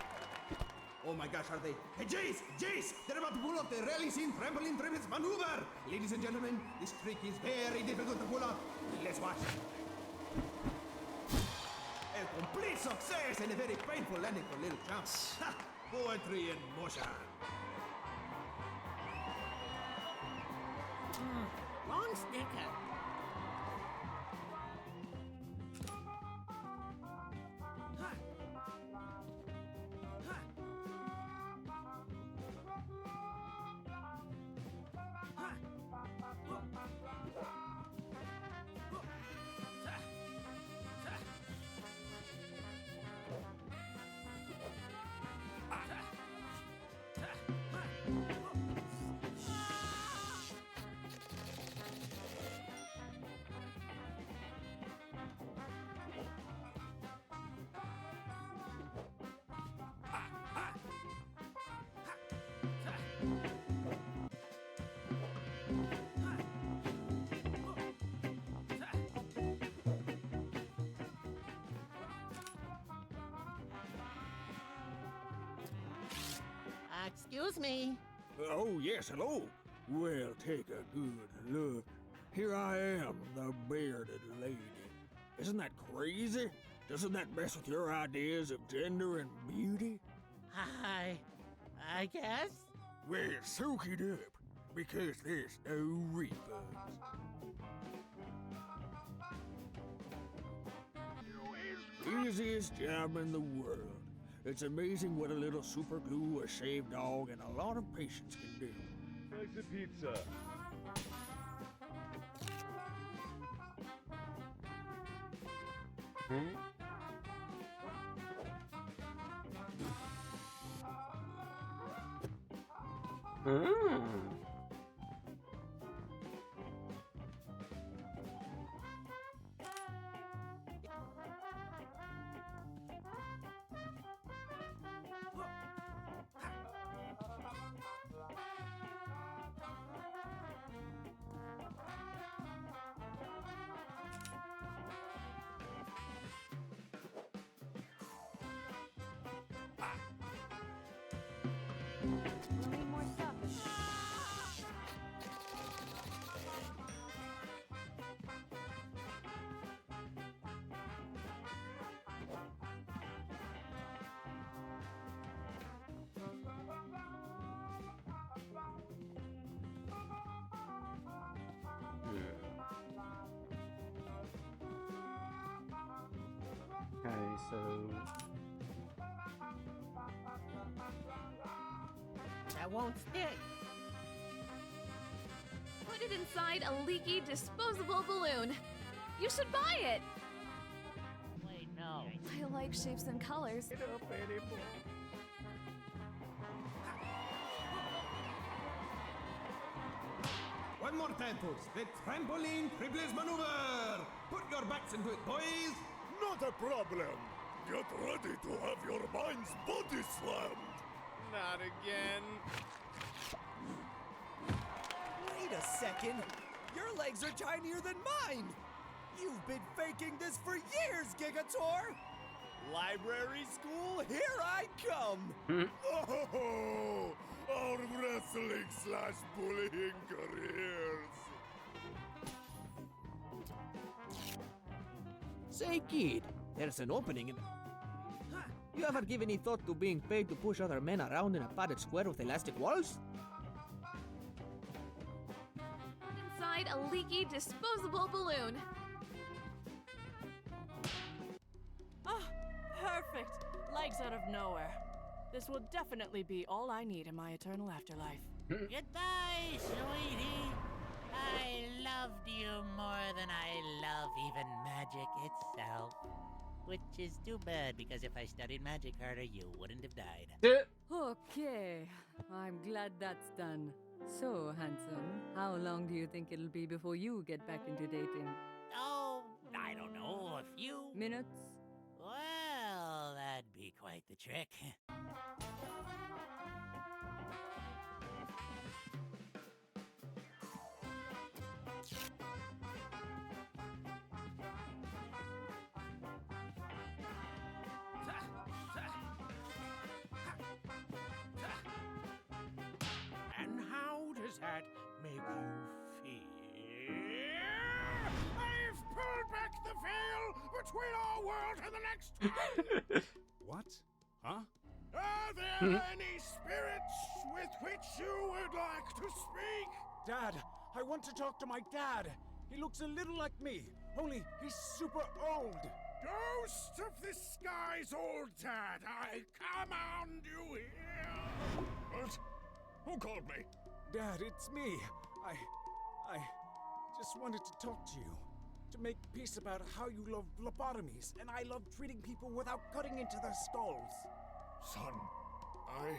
Oh my gosh, are they? Hey, Jace! Jace! They're about to pull off the Revolucíon trampoline triples maneuver! Ladies and gentlemen, this trick is very difficult to pull off. Let's watch. A complete success and a very painful landing for little champs. Ha! Poetry in motion. Wrong sticker. Excuse me. Oh, yes, hello. Well, take a good look. Here I am, the bearded lady. Isn't that crazy? Doesn't that mess with your ideas of gender and beauty? I guess. Well, soak it up, because there's no refunds. Easiest job in the world. It's amazing what a little super glue, a shaved dog, and a lot of patience can do. Like the pizza. We'll need more stuff. Okay, so That won't stick. Put it inside a leaky, disposable balloon. You should buy it. Wait, no. I like shapes and colors. One more time, folks. The trampoline triples maneuver. Put your backs into it, boys. Not a problem. Get ready to have your mind's body slammed. Not again. Wait a second. Your legs are tinier than mine. You've been faking this for years, Gigator. Library school, here I come. Oh, our wrestling/bullying careers. Say, kid, there's an opening in. You ever give any thought to being paid to push other men around in a padded square with elastic walls? Inside a leaky, disposable balloon. Ah, perfect. Legs out of nowhere. This will definitely be all I need in my eternal afterlife. Goodbye, sweetie. I loved you more than I love even magic itself. Which is too bad, because if I studied magic harder, you wouldn't have died. Okay, I'm glad that's done. So, handsome, how long do you think it'll be before you get back into dating? Oh, I don't know, a few minutes? Well, that'd be quite the trick. And how does that make you feel? I've pulled back the veil between our world and the next one! What? Huh? Are there any spirits with which you would like to speak? Dad, I want to talk to my dad. He looks a little like me, only he's super old. Ghost of the sky's old dad, I command you here! What? Who called me? Dad, it's me. I just wanted to talk to you. To make peace about how you love lobotomies, and I love treating people without cutting into their skulls. Son, I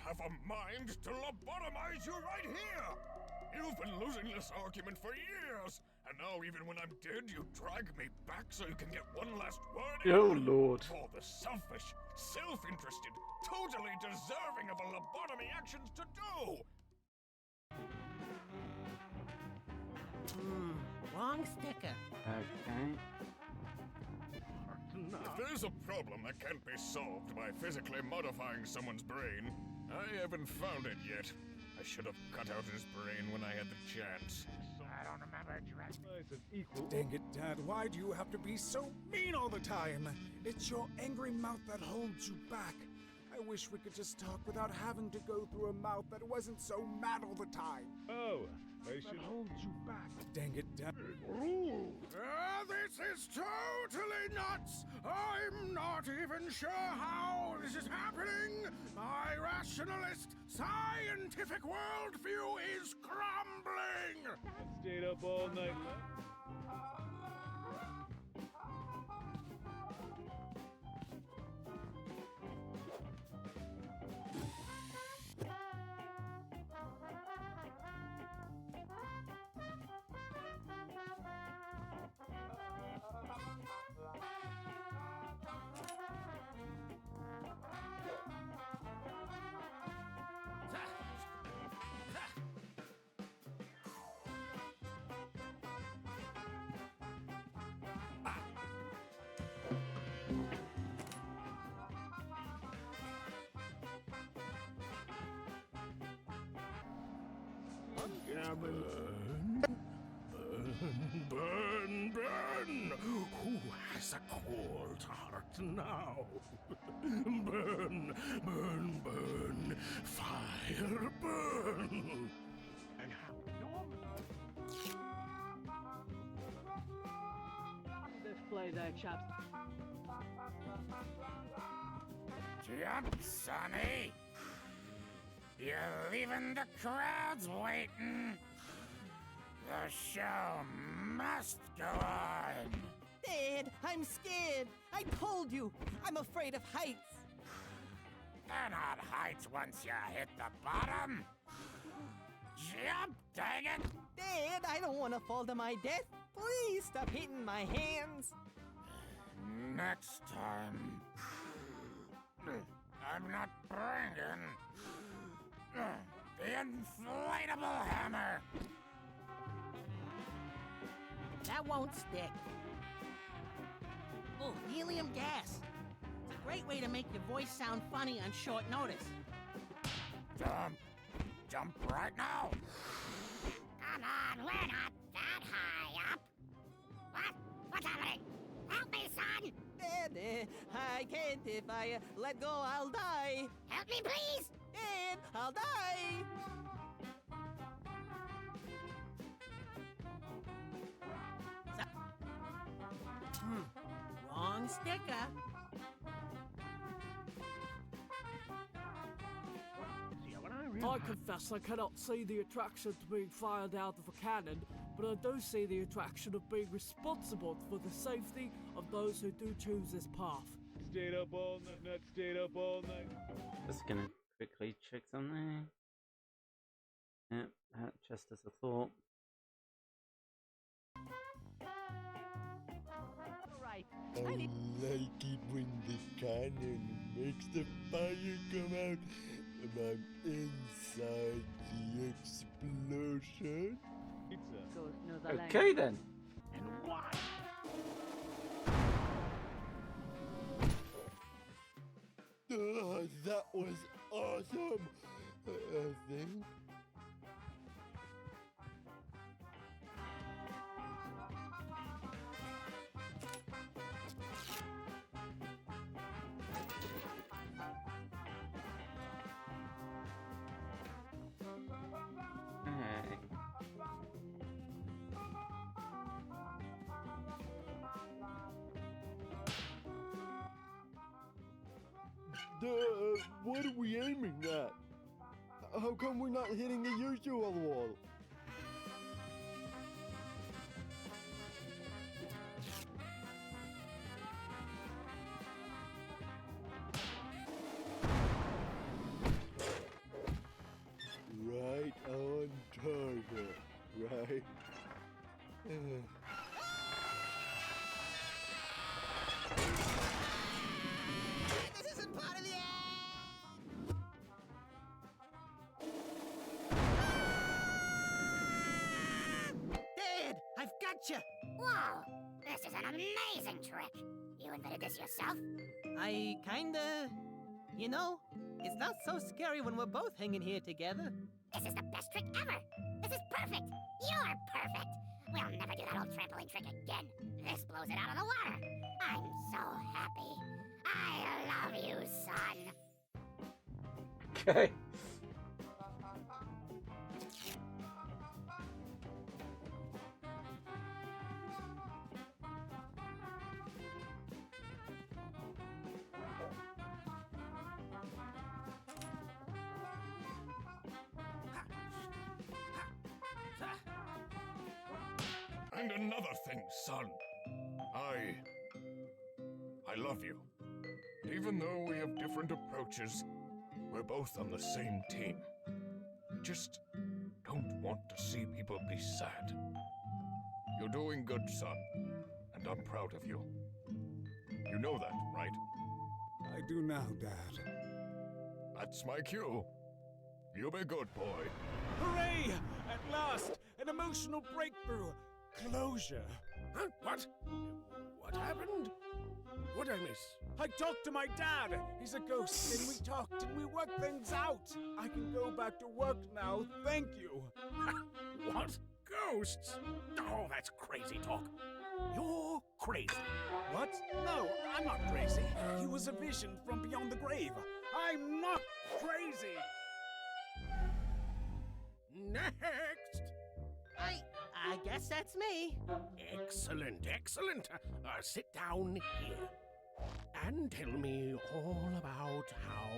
have a mind to lobotomize you right here! You've been losing this argument for years, and now even when I'm dead, you drag me back so you can get one last word in. Oh, Lord. For the selfish, self-interested, totally deserving of a lobotomy actions to do! Wrong sticker. Okay. If there's a problem that can't be solved by physically modifying someone's brain, I haven't found it yet. I should have cut out his brain when I had the chance. I don't remember Dang it, Dad, why do you have to be so mean all the time? It's your angry mouth that holds you back. I wish we could just talk without having to go through a mouth that wasn't so mad all the time. Oh, I should hold you back. Dang it, Dad. This is totally nuts! I'm not even sure how this is happening! My rationalist, scientific worldview is crumbling! Stayed up all night. Burn! Who has a cold heart now? Burn! Fire burn! And how Display their chaps. Jump, Sonny! You're leaving the crowds waiting. The show must go on. Dad, I'm scared. I told you, I'm afraid of heights. They're not heights once you hit the bottom. Jump, dang it! Dad, I don't want to fall to my death. Please stop hitting my hands. Next time, I'm not bringing the inflatable hammer. That won't stick. Oh, helium gas. It's a great way to make your voice sound funny on short notice. Jump right now. Come on, we're not that high up. What's happening? Help me, son! Dad, I can't. If I let go, I'll die. Help me, please! Dad, I'll die. one sticker. I confess I cannot see the attraction to being fired out of a cannon, but I do see the attraction of being responsible for the safety of those who do choose this path. Stayed up all night, not stayed up all night. Just gonna quickly check something. Yep, just as a thought. Right. I like it when the cannon makes the fire come out and I'm inside the explosion. Ghost knows our Okay language. then. And why? That was awesome, I think. What are we aiming at? How come we're not hitting the usual wall? Right on target, right? This isn't part of the Dad, I've gotcha! Whoa! This is an amazing trick. You invented this yourself? I kinda... You know, it's not so scary when we're both hanging here together. This is the best trick ever. This is perfect. You're perfect. We'll never do that old trampoline trick again. This blows it out of the water. I'm so happy. I love you, son. Okay. And another thing, son. I love you. Even though we have different approaches, we're both on the same team. I just don't want to see people be sad. You're doing good, son, and I'm proud of you. You know that, right? I do now, Dad. That's my cue. You be good, boy. Hooray! At last! An emotional breakthrough! Closure! Huh? What? What happened? What'd I miss? I talked to my dad! He's a ghost, and we talked and we worked things out! I can go back to work now, thank you! What? Ghosts? Oh, that's crazy talk. You're crazy. What? No, I'm not crazy. He was a vision from beyond the grave. I'm not crazy! Next! I guess that's me. Excellent, excellent. Sit down here. And tell me all about how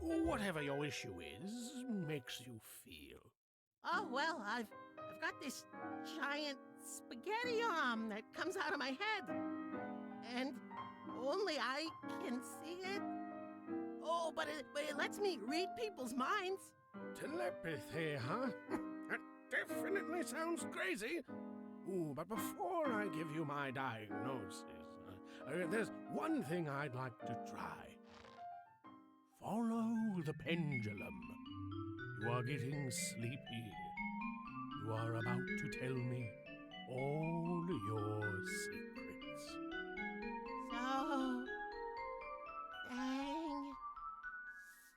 whatever your issue is makes you feel. Oh, well, I've got this giant spaghetti arm that comes out of my head. And only I can see it. Oh, but it lets me read people's minds. Telepathy, huh? That definitely sounds crazy. Ooh, but before I give you my diagnosis, there's one thing I'd like to try. Follow the pendulum. You are getting sleepy. You are about to tell me all your secrets. So dang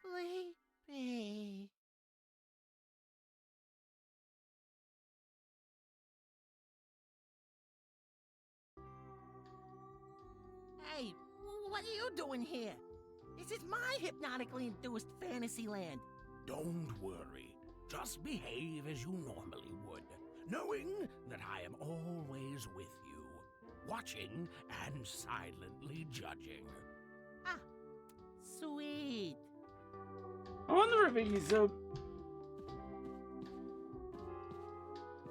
sleepy. Hey, what are you doing here? This is my hypnotically induced fantasy land. Don't worry. Just behave as you normally would, knowing that I am always with you. watching and silently judging. Ah, sweet. I wonder if he's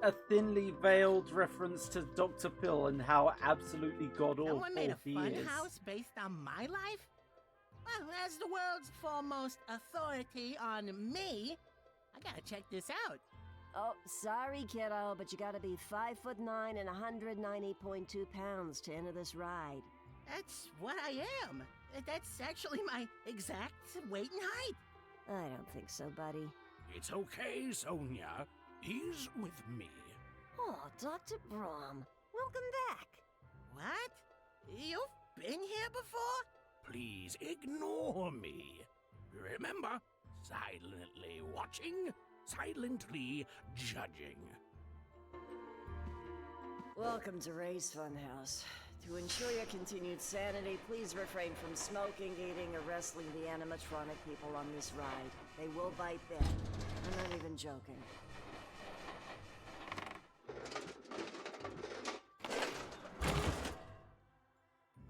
a thinly veiled reference to Dr. Phil and how absolutely god-awful Someone made a he fun is. house based on my life? Well, as the world's foremost authority on me, I gotta check this out. Oh, sorry, kiddo, but you gotta be 5'9" and 190.2 pounds to enter this ride. That's what I am. That's actually my exact weight and height. I don't think so, buddy. It's okay, Sonia. He's with me. Oh, Dr. Brom, welcome back. What? You've been here before? Please ignore me. Remember, silently watching, silently judging. Welcome to Ray's Funhouse. To ensure your continued sanity, please refrain from smoking, eating, or wrestling the animatronic people on this ride. They will bite back. I'm not even joking.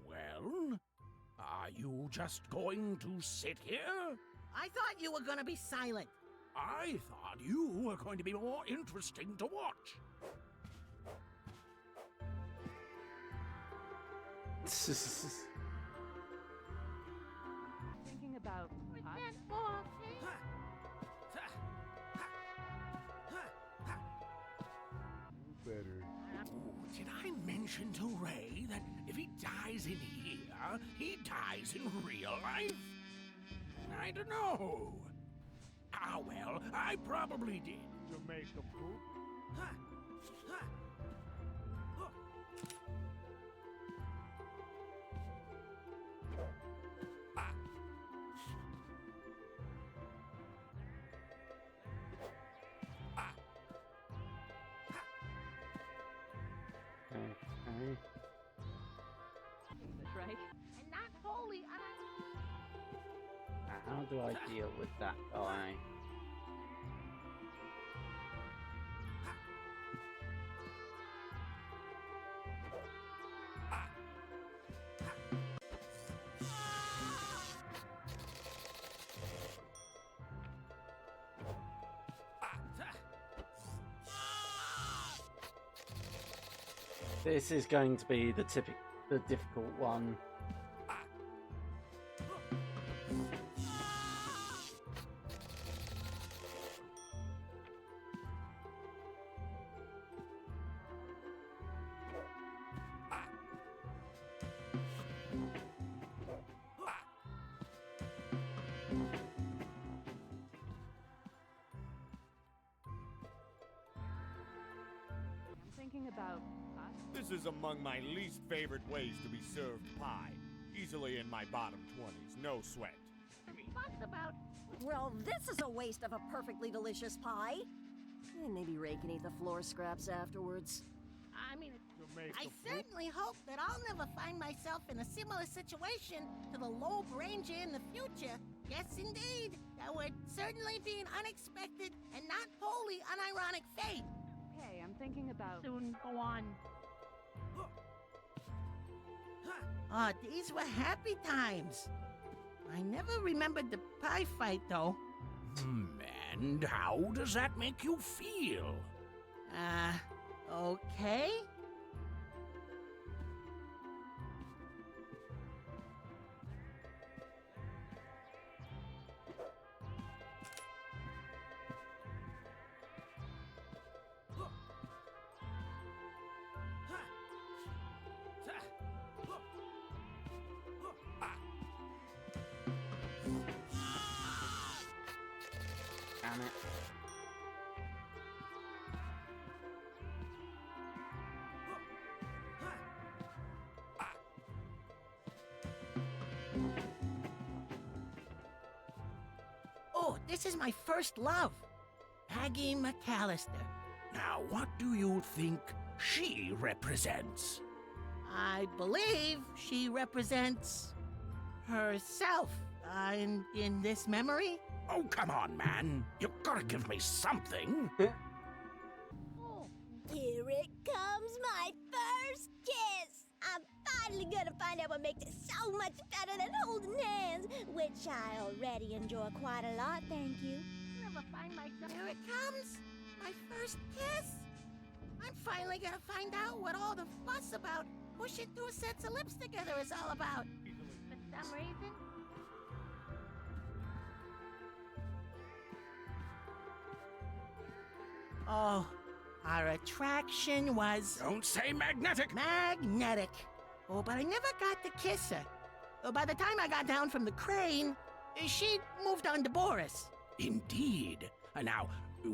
Well, are you just going to sit here? I thought you were gonna be silent. I thought you were going to be more interesting to watch. Thinking about Better. Did I mention to Ray that if he dies in here, he dies in real life? I don't know. Ah, well, I probably did. Jamaica poop. Okay. That's right. And not wholly How do I deal with that guy? This is going to be the difficult one. I'm thinking about This is among my least favorite ways to be served pie. Easily in my bottom 20s, no sweat. Talked about. Well, this is a waste of a perfectly delicious pie. And maybe Ray can eat the floor scraps afterwards. I mean, Jamaica I poop. certainly hope that I'll never find myself in a similar situation to the Lobe Ranger in the future. Yes, indeed. That would certainly be an unexpected and not wholly unironic fate. Okay, I'm thinking about Soon go on. Ah, these were happy times. I never remembered the pie fight, though. And how does that make you feel? Okay? Damn it. Oh, this is my first love. Aggie McAllister. Now, what do you think she represents? I believe she represents herself in this memory. Oh, come on, man. You gotta give me something. Here it comes, my first kiss. finally gonna find out what makes it so much better than holding hands, which I already enjoy quite a lot, thank you. Never find myself. Here it comes. My first kiss. I'm finally gonna find out what all the fuss about pushing 2 sets of lips together is all about. For some reason. Oh, our attraction was... Don't say magnetic! Magnetic. Oh, but I never got to kiss her. By the time I got down from the crane, she moved on to Boris. Indeed. Now,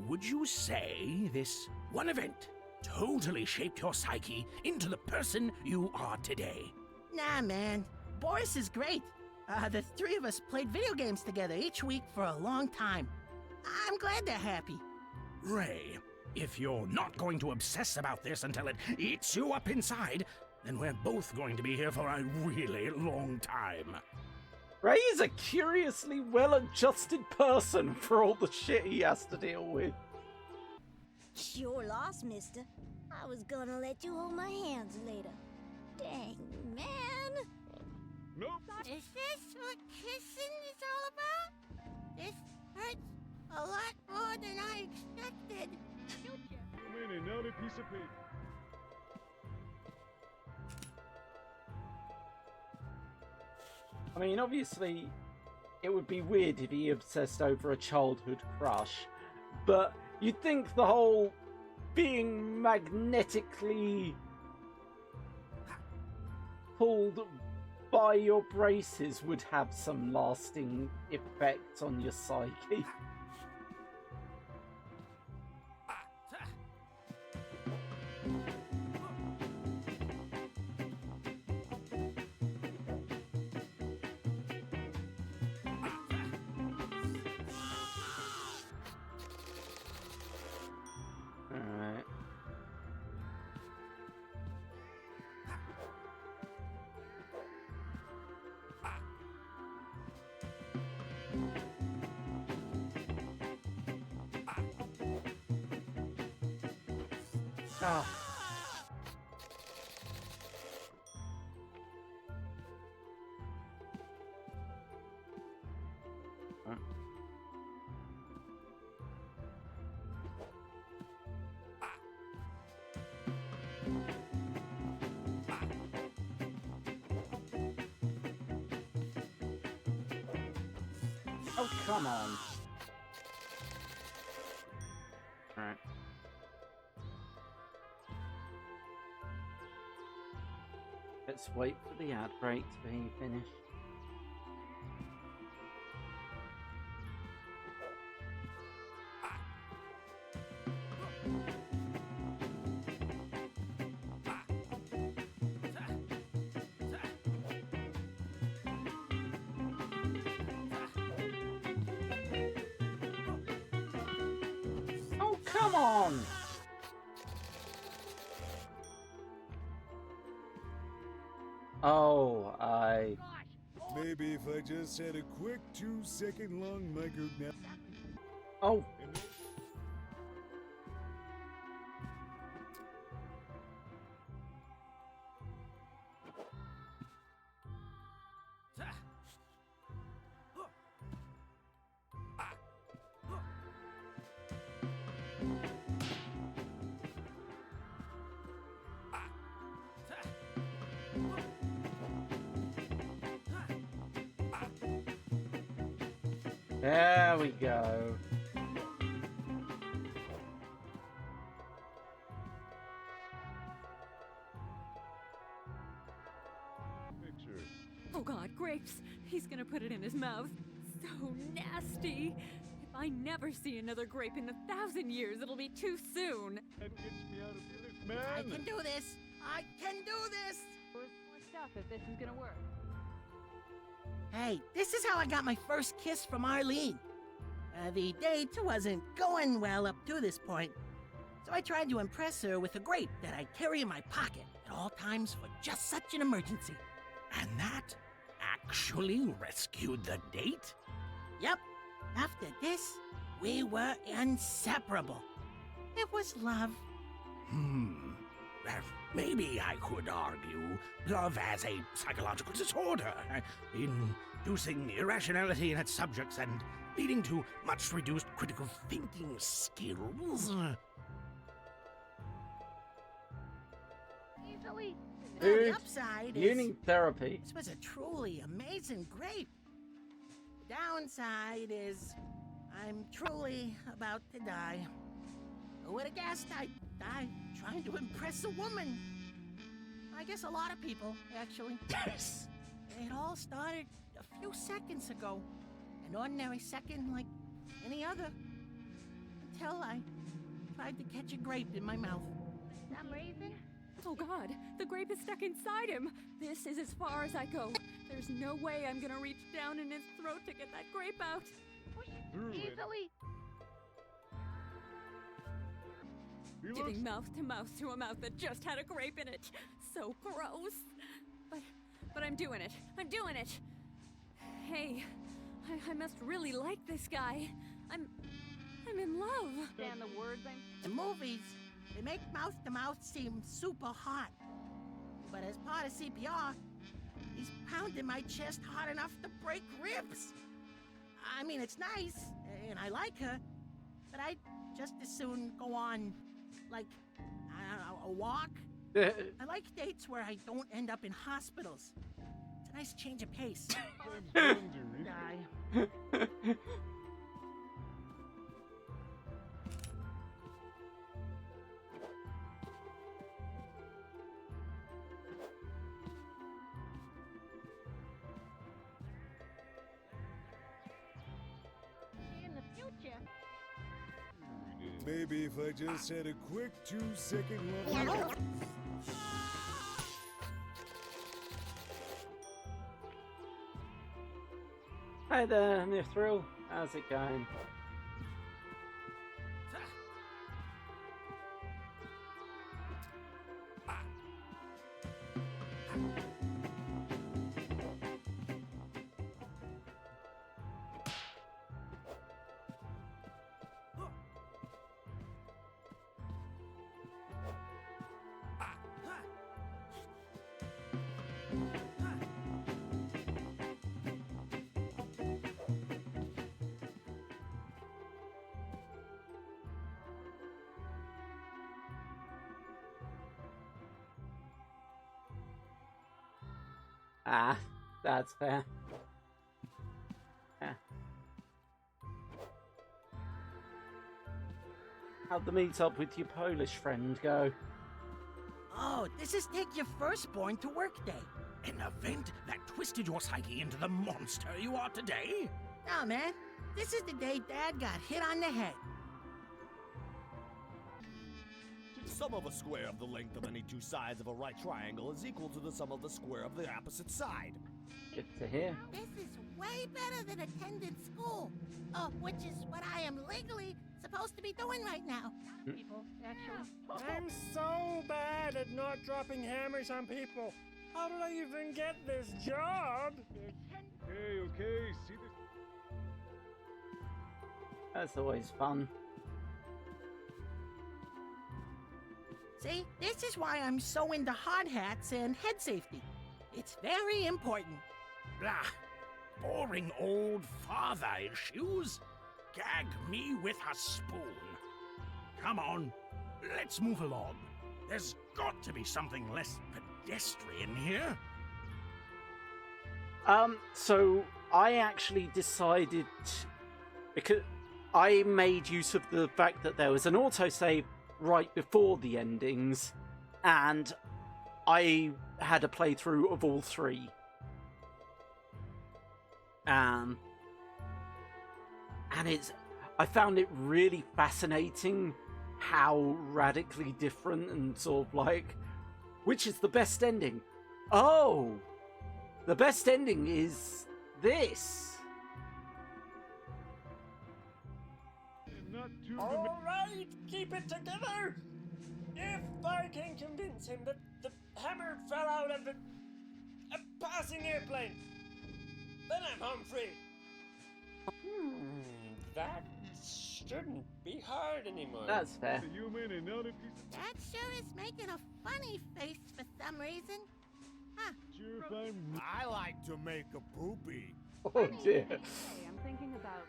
would you say this one event totally shaped your psyche into the person you are today? Nah, man. Boris is great. The 3 of us played video games together each week for a long time. I'm glad they're happy. Ray, if you're not going to obsess about this until it eats you up inside, then we're both going to be here for a really long time. Ray is a curiously well-adjusted person for all the shit he has to deal with. Sure lost, mister. I was gonna let you hold my hands later. Dang, man. Nope. Is this what kissing is all about? This hurts a lot more than I expected. Come in, another piece of paper. I mean, obviously, it would be weird if he obsessed over a childhood crush, but you'd think the whole being magnetically pulled by your braces would have some lasting effect on your psyche. Alright. Ah. Oh, come on. Alright. Let's wait for the ad break to be finished. Oh, come on! Oh, Maybe if I just had a quick 2-second long micro nap. Oh. There we go. Oh god, grapes! He's gonna put it in his mouth. So nasty! If I never see another grape in 1,000 years, it'll be too soon. That gets me out of this, man. I can do this! I can do this! More stuff if this is gonna work. Hey, this is how I got my first kiss from Arlene. The date wasn't going well up to this point, so I tried to impress her with a grape that I carry in my pocket at all times for just such an emergency. And that actually rescued the date? Yep. After this, we were inseparable. It was love. Maybe I could argue love as a psychological disorder, inducing irrationality in its subjects and leading to much reduced critical thinking skills. Easily. Dude, The upside you is need therapy. this was a truly amazing grape. The downside is I'm truly about to die. Who would have guessed I'd die trying to impress a woman? I guess a lot of people, actually. Yes. It all started a few seconds ago. An ordinary second like any other. Until I tried to catch a grape in my mouth. For some reason, Oh god, the grape is stuck inside him. This is as far as I go. There's no way I'm gonna reach down in his throat to get that grape out. push it easily. Giving mouth to a mouth that just had a grape in it. So gross. But I'm doing it. I'm doing it. Hey, I must really like this guy. I'm in love. And the words The movies, they make mouth-to-mouth seem super hot. But as part of CPR, he's pounding my chest hard enough to break ribs. I mean, it's nice, and I like her, but I'd just as soon go on, like, I don't know, a walk. I like dates where I don't end up in hospitals. It's a nice change of pace. Die. In the future. Maybe if I just had a quick 2-second level. Hi there, Mithril. How's it going? Ah, that's fair. Yeah. How'd the meet up with your Polish friend go? Oh, this is Take Your Firstborn to Work Day. An event that twisted your psyche into the monster you are today? No, man. This is the day Dad got hit on the head. Sum of a square of the length of any two sides of a right triangle is equal to the sum of the square of the opposite side. Good to hear. This is way better than attending school. Which is what I am legally supposed to be doing right now. People, actually. I'm so bad at not dropping hammers on people. How did I even get this job? Okay, see this. That's always fun. See, this is why I'm so into hard hats and head safety. It's very important. Blah. Boring old father issues? Gag me with a spoon. Come on, let's move along. There's got to be something less pedestrian here. So I actually decided, because I made use of the fact that there was an autosave right before the endings, and I had a playthrough of all three. And I found it really fascinating how radically different and sort of like, which is the best ending? Oh, the best ending is this. All right, keep it together. If I can convince him that the hammer fell out of a passing airplane, then I'm home free. That shouldn't be hard anymore. That's fair. A human and not a piece of... That sure is making a funny face for some reason. Huh. Sure, if I'm... I like to make a poopy. Oh dear. Hey, I'm thinking about.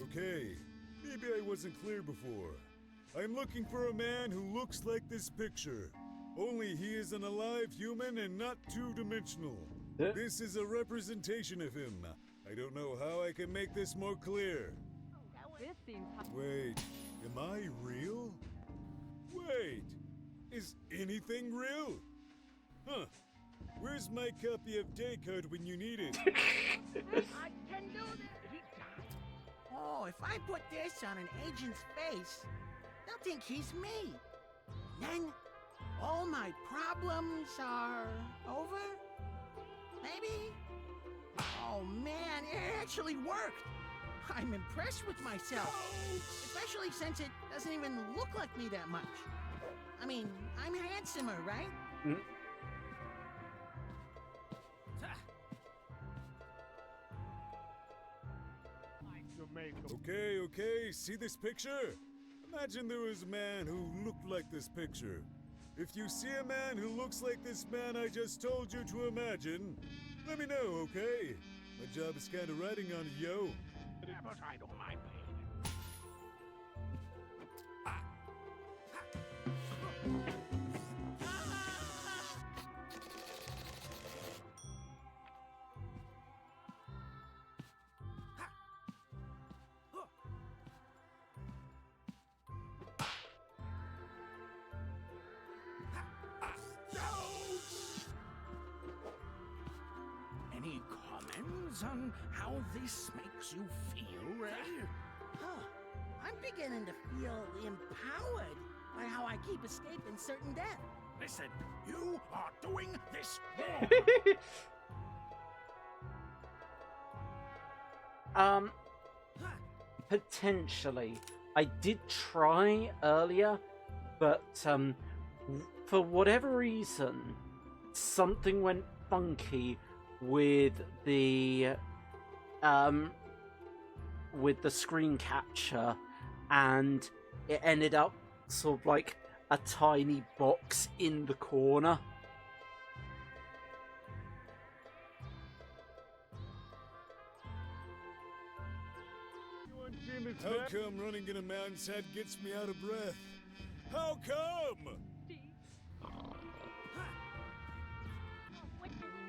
Okay, maybe I wasn't clear before. I'm looking for a man who looks like this picture. Only he is an alive human and not two-dimensional. This is a representation of him. I don't know how I can make this more clear. This seems. Wait, am I real? Wait, is anything real? Huh. Where's my copy of Descartes when you need it? I can do this. Oh, if I put this on an agent's face, they'll think he's me. Then all my problems are over? Maybe? Oh man, it actually worked. I'm impressed with myself, especially since it doesn't even look like me that much. I mean, I'm handsomer, right? Mm. Okay, see this picture? Imagine there was a man who looked like this picture. If you see a man who looks like this man I just told you to imagine, let me know, okay? My job is kind of riding on it, yo. Yeah, but I don't mind paying. Any comments on how this makes you feel, Ray? Huh. I'm beginning to feel empowered by how I keep escaping certain death. Listen, you are doing this wrong. Potentially. I did try earlier, but for whatever reason, something went funky with the screen capture, and it ended up sort of like a tiny box in the corner. How come running in a man's head gets me out of breath? How come?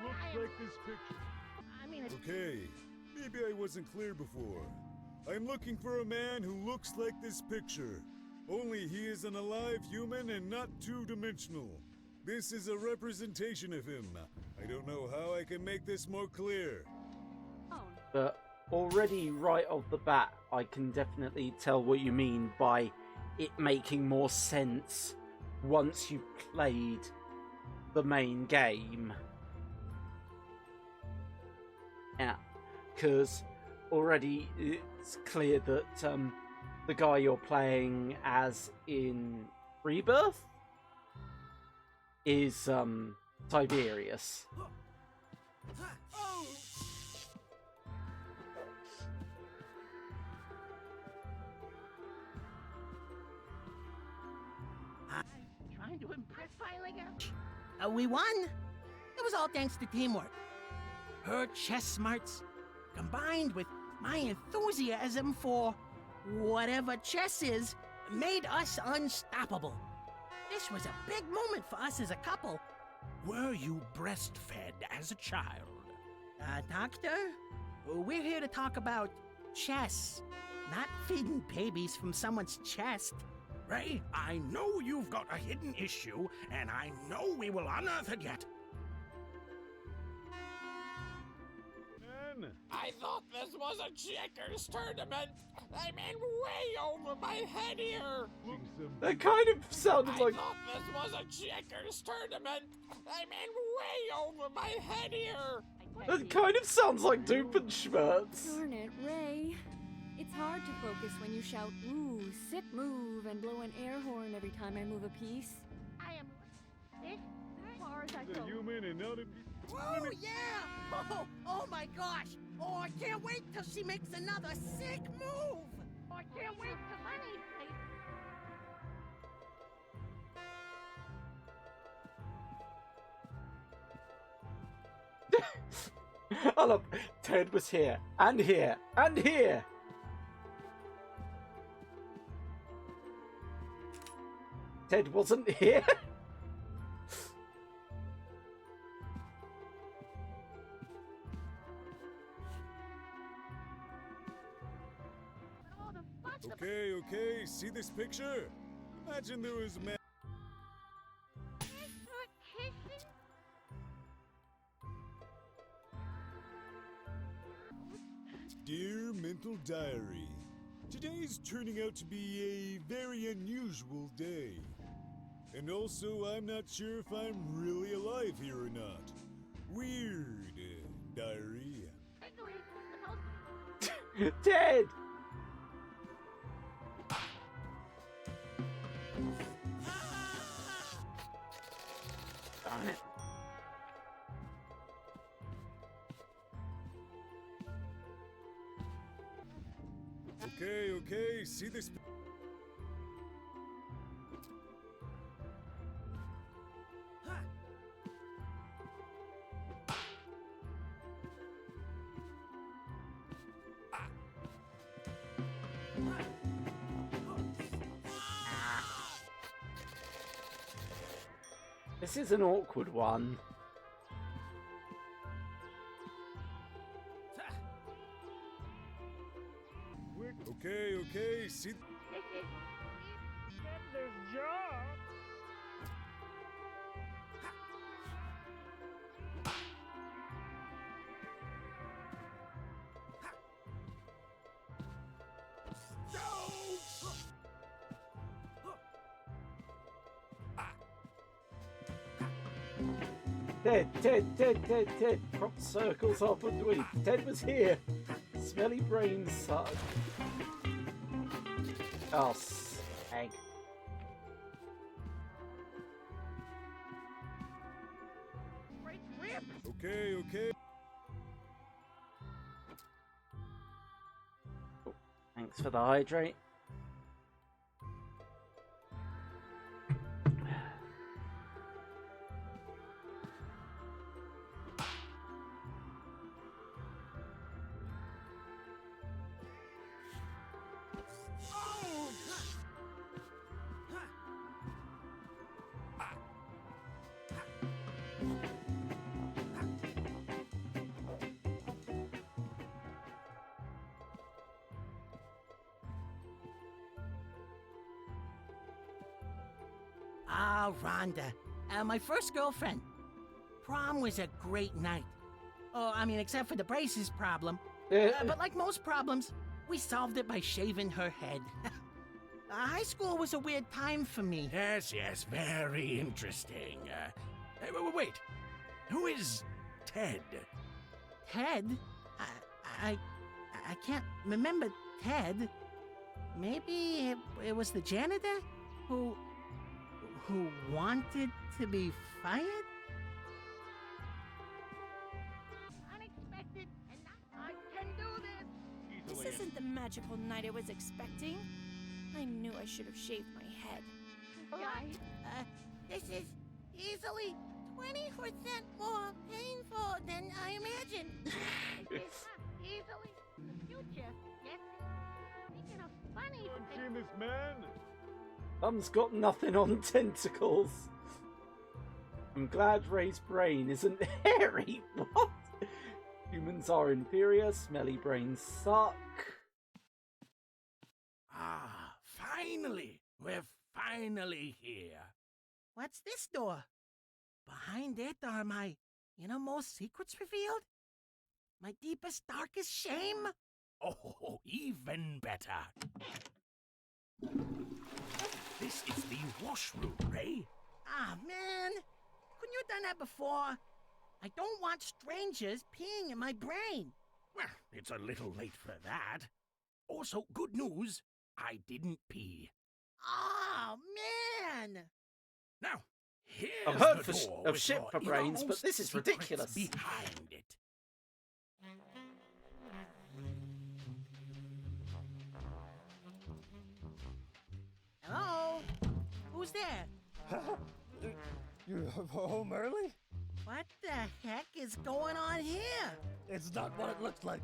Looks like this picture. I mean, it's... Okay, maybe I wasn't clear before. I'm looking for a man who looks like this picture. Only he is an alive human and not two-dimensional. This is a representation of him. I don't know how I can make this more clear. But already right off the bat, I can definitely tell what you mean by it making more sense once you've played the main game. Yeah, because already it's clear that the guy you're playing as in Rebirth is Tiberius. Trying to impress finally, girl. We won. It was all thanks to teamwork. Her chess smarts, combined with my enthusiasm for whatever chess is, made us unstoppable. This was a big moment for us as a couple. Were you breastfed as a child? Doctor? We're here to talk about chess, not feeding babies from someone's chest. Ray, I know you've got a hidden issue, and I know we will unearth it yet. I thought this was a checkers tournament. I'm in way over my head here. That kind of sounded like... I thought this was a checkers tournament. I'm in way over my head here. That kind of sounds like Doofenshmirtz. Darn it, Ray. It It's hard to focus when you shout, ooh, sick move, and blow an air horn every time I move a piece. I am this far as I He's a go. human and not a... Oh, yeah! Oh my gosh! Oh, I can't wait till she makes another sick move! Oh, I can't wait to funny. Oh look, Ted was here, and here, and here! Ted wasn't here? Okay, see this picture? Imagine there was a man... Dear Mental Diary, today's turning out to be a very unusual day. And also, I'm not sure if I'm really alive here or not. Weird, diary. Ted! Darn it. Okay, see this... This is an awkward one. Okay, see... This job. Ted. Crop circles up and dweeb. Ted was here. Smelly brains suck. Oh, egg. Okay. Oh, thanks for the hydrate. Ah, Rhonda. My first girlfriend. Prom was a great night. Oh, I mean, except for the braces problem. But like most problems, we solved it by shaving her head. High school was a weird time for me. Yes, very interesting. Wait. Who is Ted? Ted? I can't remember Ted. Maybe it was the janitor who wanted to be fired? Unexpected, and I can do this. This isn't the magical night I was expecting. I knew I should have shaved my head. Right. This is easily 20% more painful than I imagined. It's not easily the future. Yes. Speaking of funny Seen this man? Mum's got nothing on tentacles. I'm glad Ray's brain isn't hairy. What? Humans are inferior, smelly brains suck. Ah, finally! We're finally here. What's this door? Behind it are my innermost secrets revealed? My deepest, darkest shame? Oh, even better. This is the washroom, Ray. Ah, man. Couldn't you have done that before? I don't want strangers peeing in my brain. Well, it's a little late for that. Also, good news, I didn't pee. Oh, man! Now, here's I've heard the door of with shit your for brains, but innermost this is secrets ridiculous. behind it. Hello? Who's there? You're home early? What the heck is going on here? It's not what it looks like.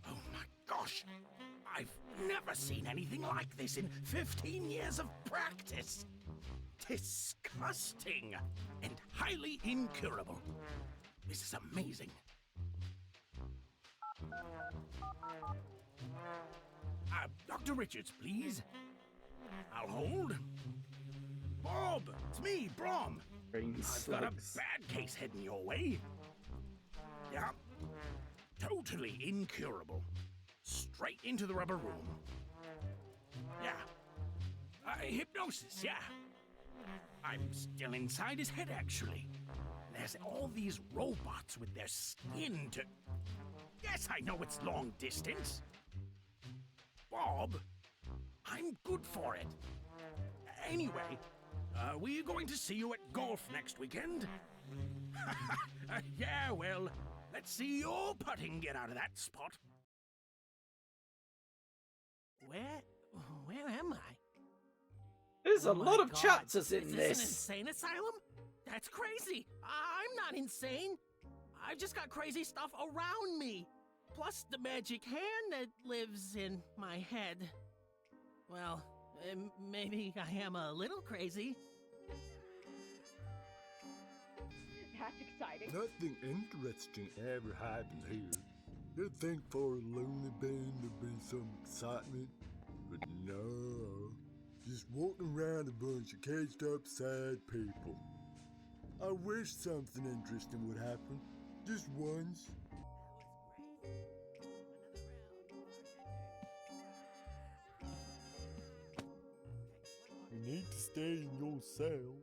Oh my gosh! I've never seen anything like this in 15 years of practice. Disgusting and highly incurable. This is amazing. Dr. Richards, please. I'll hold. Bob, it's me, Brom. I've got a bad case heading your way. Yeah. Totally incurable. Straight into the rubber room. Yeah. Hypnosis, yeah. I'm still inside his head, actually. There's all these robots with their skin to... Yes, I know it's long distance. Bob, I'm good for it. Anyway, we're going to see you at golf next weekend. Yeah, well, let's see your putting get out of that spot. Where am I? There's a my lot of God. chapters in Is this. an insane asylum? That's crazy. I'm not insane. I've just got crazy stuff around me. Plus the magic hand that lives in my head. Well, maybe I am a little crazy. That's exciting. Nothing interesting ever happens here. You'd think for a lonely band there'd be some excitement, but no. Just walking around a bunch of caged up sad people. I wish something interesting would happen. Just once. You need to stay in your cell.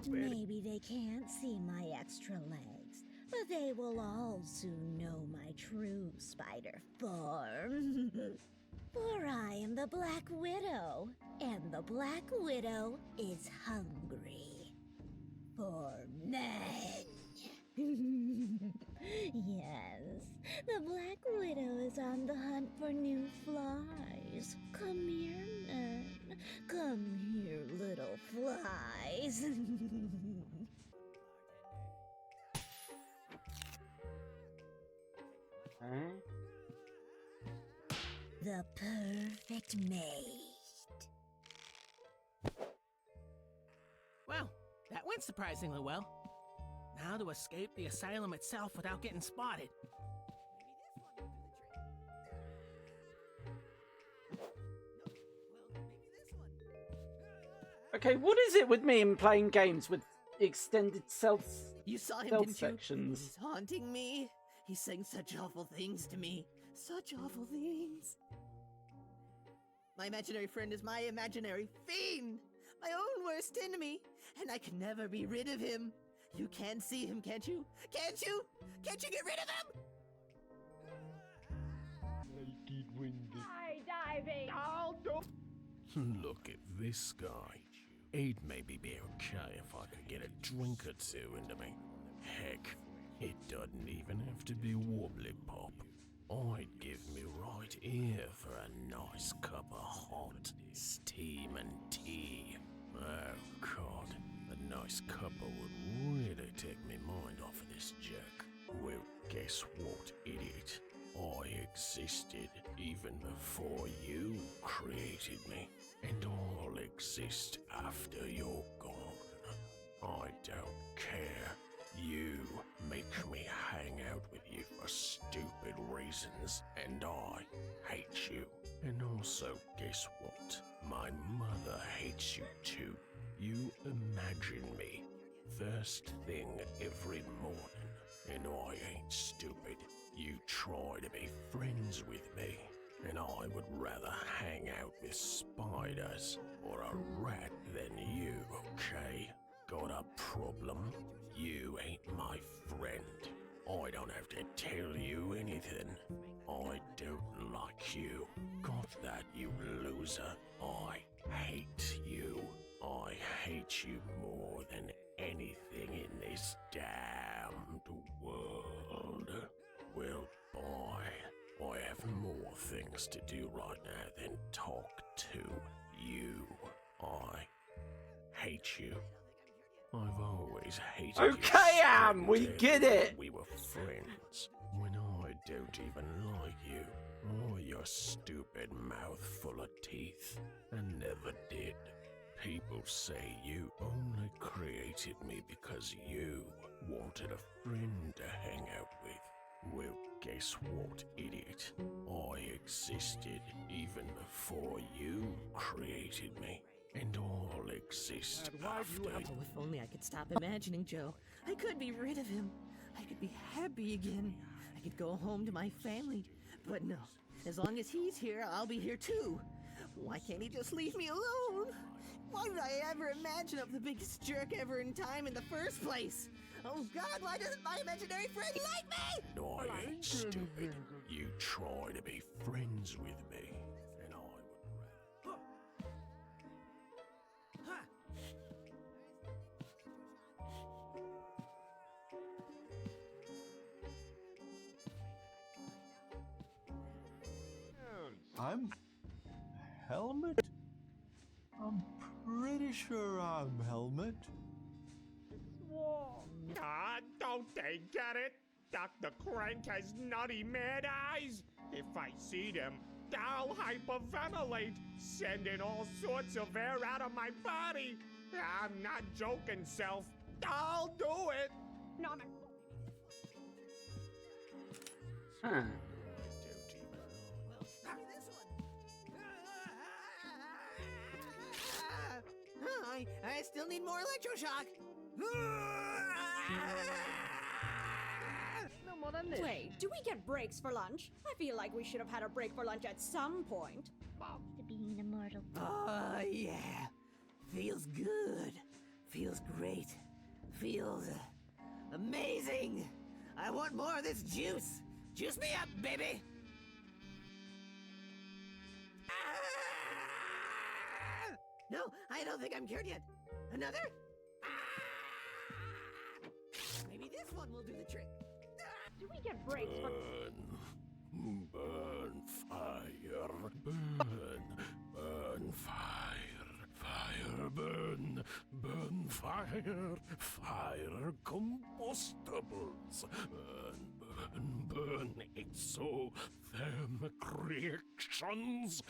Maybe they can't see my extra legs, but they will all soon know my true spider form. For I am the Black Widow, and the Black Widow is hungry for men. Yes, the Black Widow is on the hunt for new flies. Come here, men. Come here, little flies. The perfect mate. Well, that went surprisingly well. Now to escape the asylum itself without getting spotted. Okay, what is it with me and playing games with extended You saw him, stealth didn't you? sections? He's haunting me. He's saying such awful things to me. Such awful things. My imaginary friend is my imaginary fiend. My own worst enemy. And I can never be rid of him. You can see him, can't you? Can't you? Can't you get rid of him? Skydiving. Oh, Look at this guy. He'd maybe be okay if I could get a drink or two into me. Heck, it doesn't even have to be wobbly pop. I'd give me right here for a nice cup of hot, steaming tea. Oh God, a nice cuppa would really take me mind off of this jerk. Well, guess what, idiot? I existed even before you created me, and I'll exist after you're gone. I don't care. You make me hang out with you for stupid reasons, and I hate you. And also, guess what? My mother hates you too. You imagine me first thing every morning, and I ain't stupid. You try to be friends with me, and I would rather hang out with spiders or a rat than you, okay? Got a problem? You ain't my friend. I don't have to tell you anything. I don't like you. Got that, you loser? I hate you. I hate you more than anything in this damned world. Well, boy, I have more things to do right now than talk to you. I hate you. I've always hated you. Okay, we get it. We were friends when I don't even like you or your stupid mouth full of teeth. I never did. People say you only created me because you wanted a friend to hang out with. Well, guess what, idiot? I existed even before you created me. And I'll exist after. Oh, if only I could stop imagining Joe. I could be rid of him. I could be happy again. I could go home to my family. But no, as long as he's here, I'll be here too. Why can't he just leave me alone? Why would I ever imagine I'm the biggest jerk ever in time in the first place? Oh God, why doesn't my imaginary friend like me? No, I ain't stupid. You try to be friends with me, and I would I'm Helmet? I'm pretty sure I'm Helmet. Ah, don't they get it? Dr. Crank has nutty mad eyes. If I see them, I'll hyperventilate, sending all sorts of air out of my body. I'm not joking, Self. I'll do it. No, Huh. I still need more electroshock. no more than this. Wait, do we get breaks for lunch? I feel like we should have had a break for lunch at some point. To being immortal. Oh, yeah. Feels good. Feels great. Feels amazing. I want more of this juice. Juice me up, baby. No, I don't think I'm cured yet. Another? Maybe this one will do the trick. Do we get breaks for... burn fire, burn fire, fire, burn fire, combustibles, burn exothermic reactions,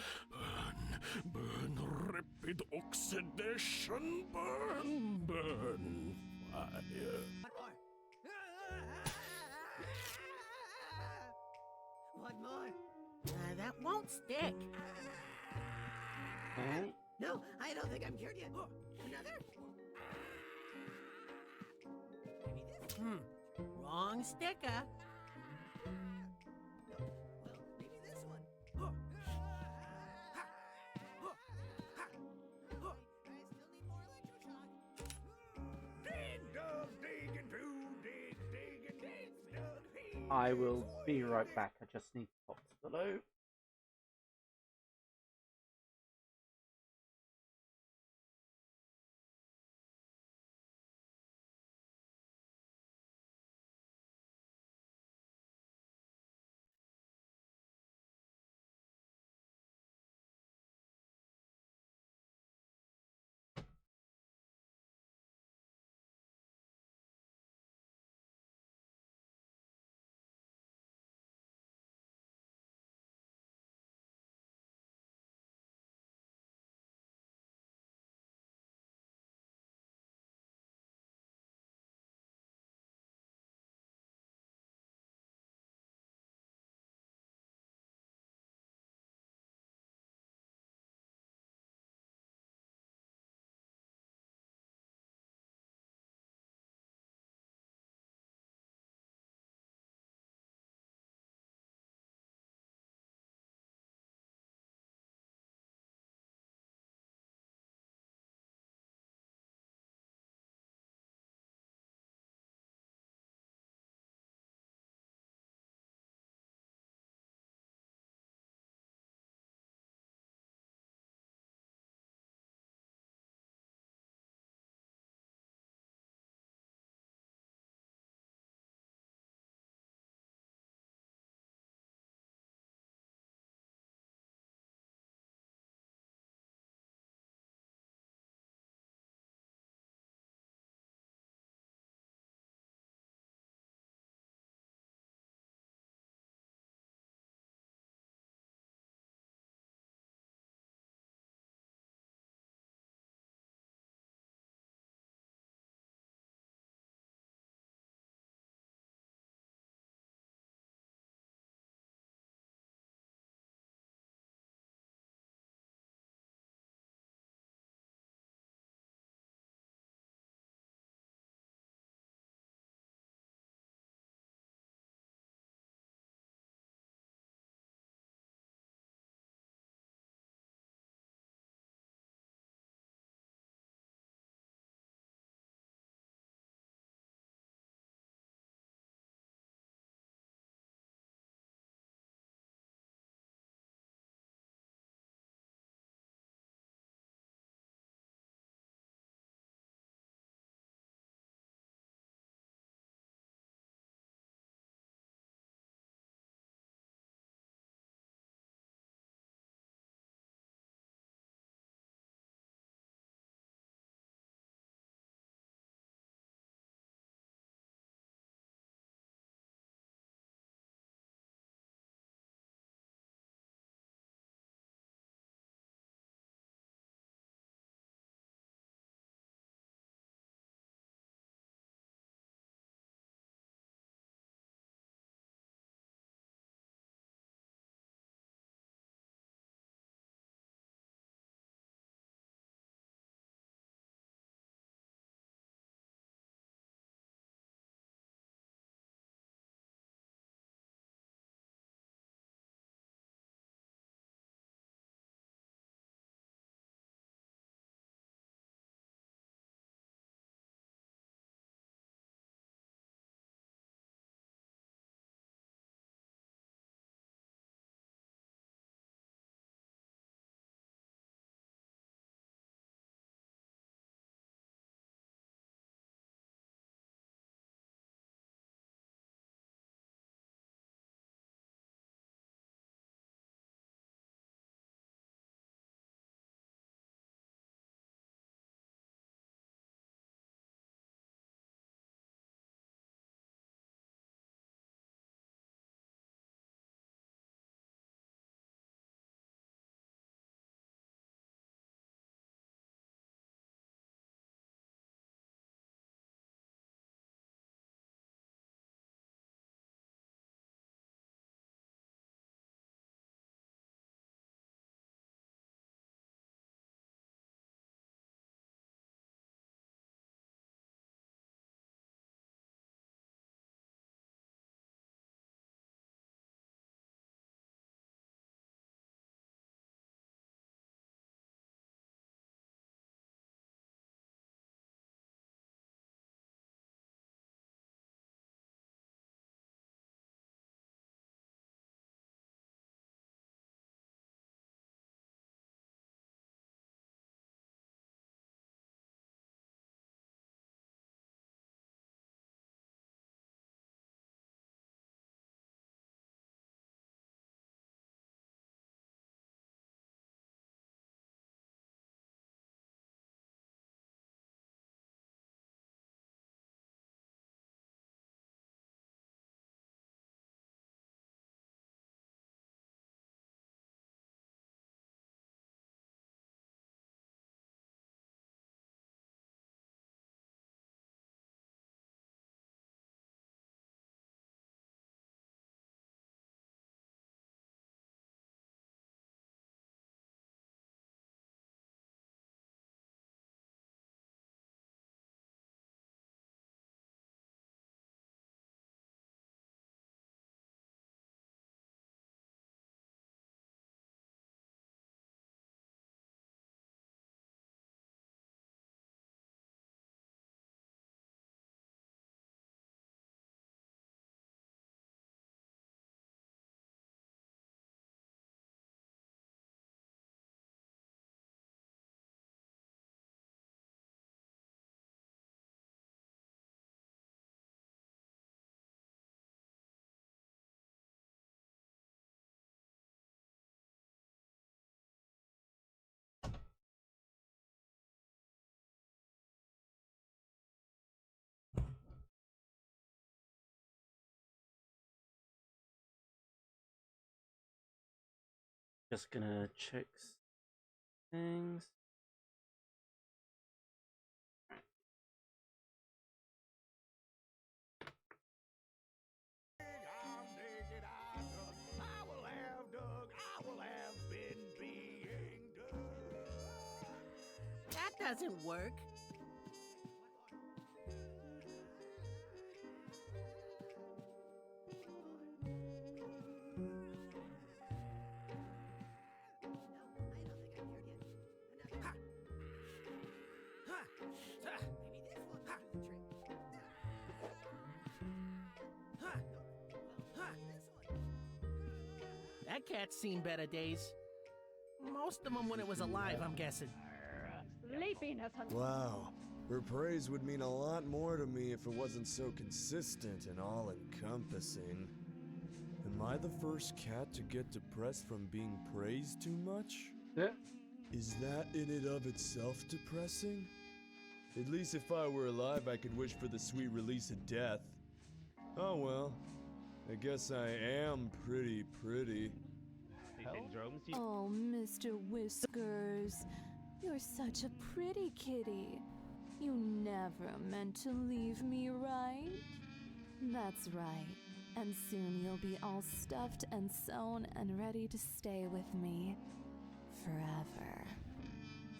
burn rapid oxidation, burn fire. One more. That won't stick. No, I don't think I'm cured yet. Another? Maybe this. Wrong sticker. Well, maybe this one. I still need more electroshock. Dig, dug, dig, and do, dig, and dig, dug, dig. I will be right back. I just need to pop to the loop. Just gonna check things. That doesn't work. That cat's seen better days. Most of them when it was alive, I'm guessing. Sleepiness. Wow. Her praise would mean a lot more to me if it wasn't so consistent and all-encompassing. Am I the first cat to get depressed from being praised too much? Yeah. Is that in and of itself depressing? At least if I were alive, I could wish for the sweet release of death. Oh well. I guess I am pretty. Oh, Mr. Whiskers, you're such a pretty kitty. You never meant to leave me, right? That's right. And soon you'll be all stuffed and sewn and ready to stay with me forever.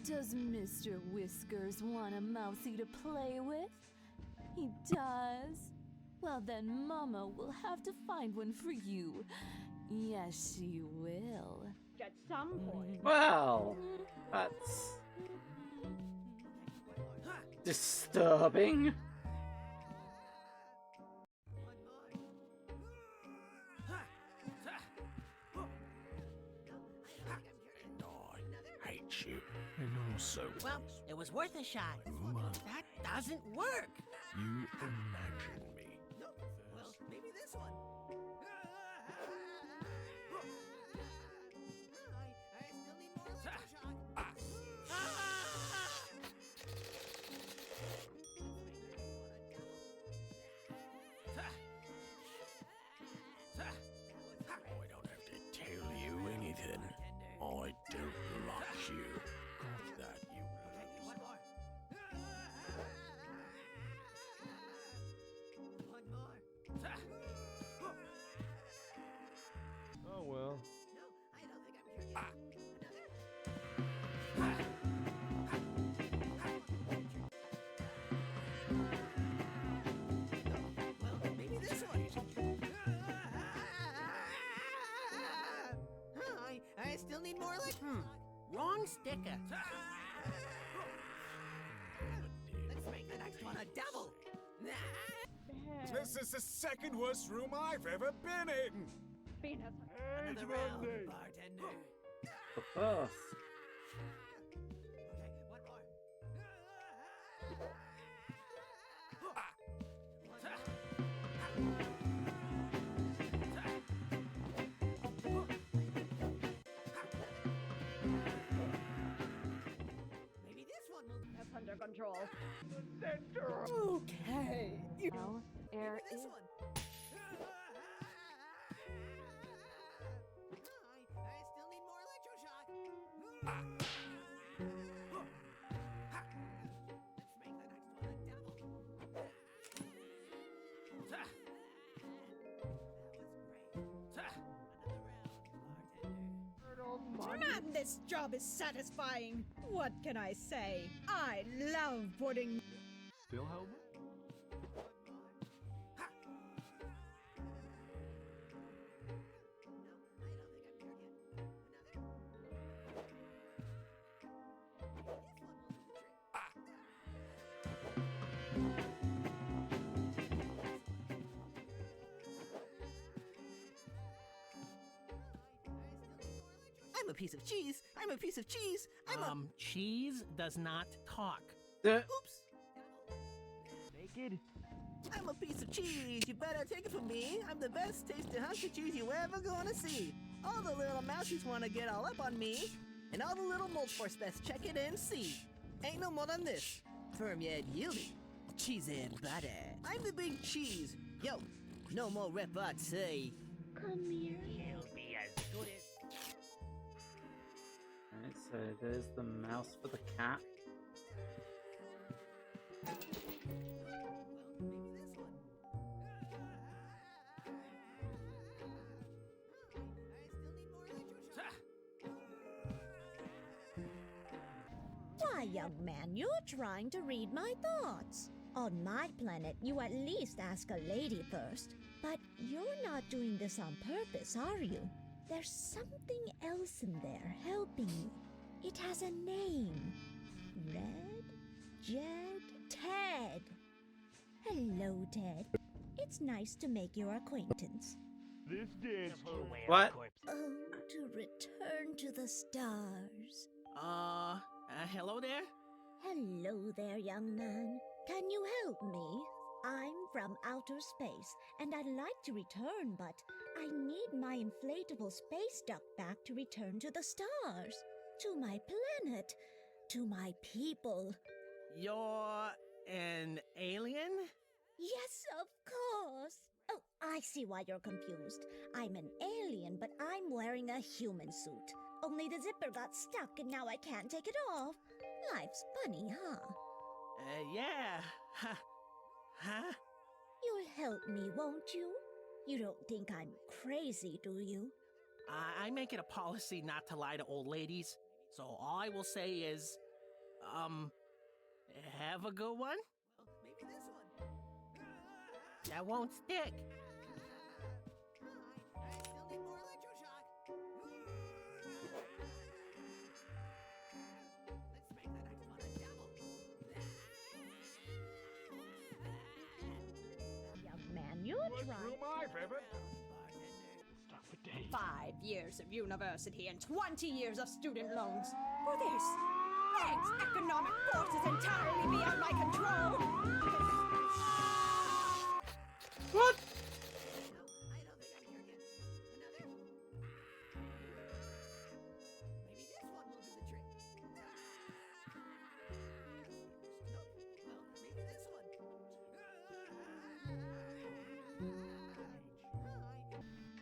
Does Mr. Whiskers want a mousey to play with? He does? Well then Mama will have to find one for you. Yes, she will. At some point. Wow, that's disturbing. I hate you. And also, Well, it was worth a shot. That doesn't work. you imagine me. Well, maybe this one. I still need more electroshock. I don't have to tell you anything. I don't like you. Got that, you lose. One more. One more. Oh well. No, I don't think I'm here yet. Well, maybe this one. I still need more wrong sticker. Let's make the next one a double. This is the second worst room I've ever been in. Venus. Another round, bartender. The first. Okay, one more. Maybe this one will. That's under control. Okay. Well, air This is one. I still need more electroshock. Let's make the next one a double. That was great. Another round, bartender. Man, this job is satisfying. What can I say? I love putting. Still Helmet? I'm a piece of cheese. I'm a piece of cheese. Cheese does not talk. Oops. Naked. I'm a piece of cheese. You better take it from me. I'm the best tasting hunk of cheese you ever gonna see. All the little mousies wanna get all up on me. And all the little mold force best check it and see. Ain't no more than this. Firm yet yielding. Cheese and butter. I'm the big cheese. Yo, no more repartee. Come here. He'll be as good as... there's the mouse for the cat. Why, young man, you're trying to read my thoughts. On my planet, you at least ask a lady first. But you're not doing this on purpose, are you? There's something else in there helping you. It has a name. Red? Jed? Ted. Hello, Ted. It's nice to make your acquaintance. This dance What? Oh, to return to the stars. Hello there? Hello there, young man. Can you help me? I'm from outer space, and I'd like to return, but I need my inflatable space duck back to return to the stars, to my planet, to my people. You're an alien? Yes, of course. Oh, I see why you're confused. I'm an alien, but I'm wearing a human suit. Only the zipper got stuck and now I can't take it off. Life's funny, huh? Yeah. Huh? You'll help me, won't you? You don't think I'm crazy, do you? I make it a policy not to lie to old ladies. So all I will say is, have a good one? Maybe this one. That won't stick. Young man, you're trying. my favorite. 5 years of university and 20 years of student loans. For this, thanks, economic forces entirely beyond my control. What?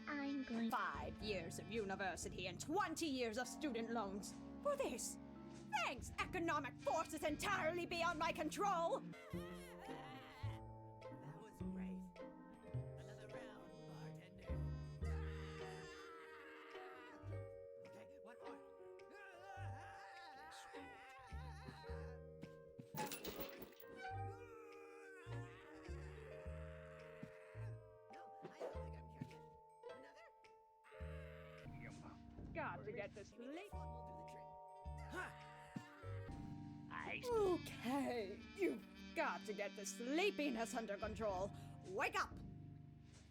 I'm going. 5 years of university and 20 years of student loans. For this, thanks, economic forces entirely beyond my control. Got to get this late. Okay, you've got to get the sleepiness under control. Wake up!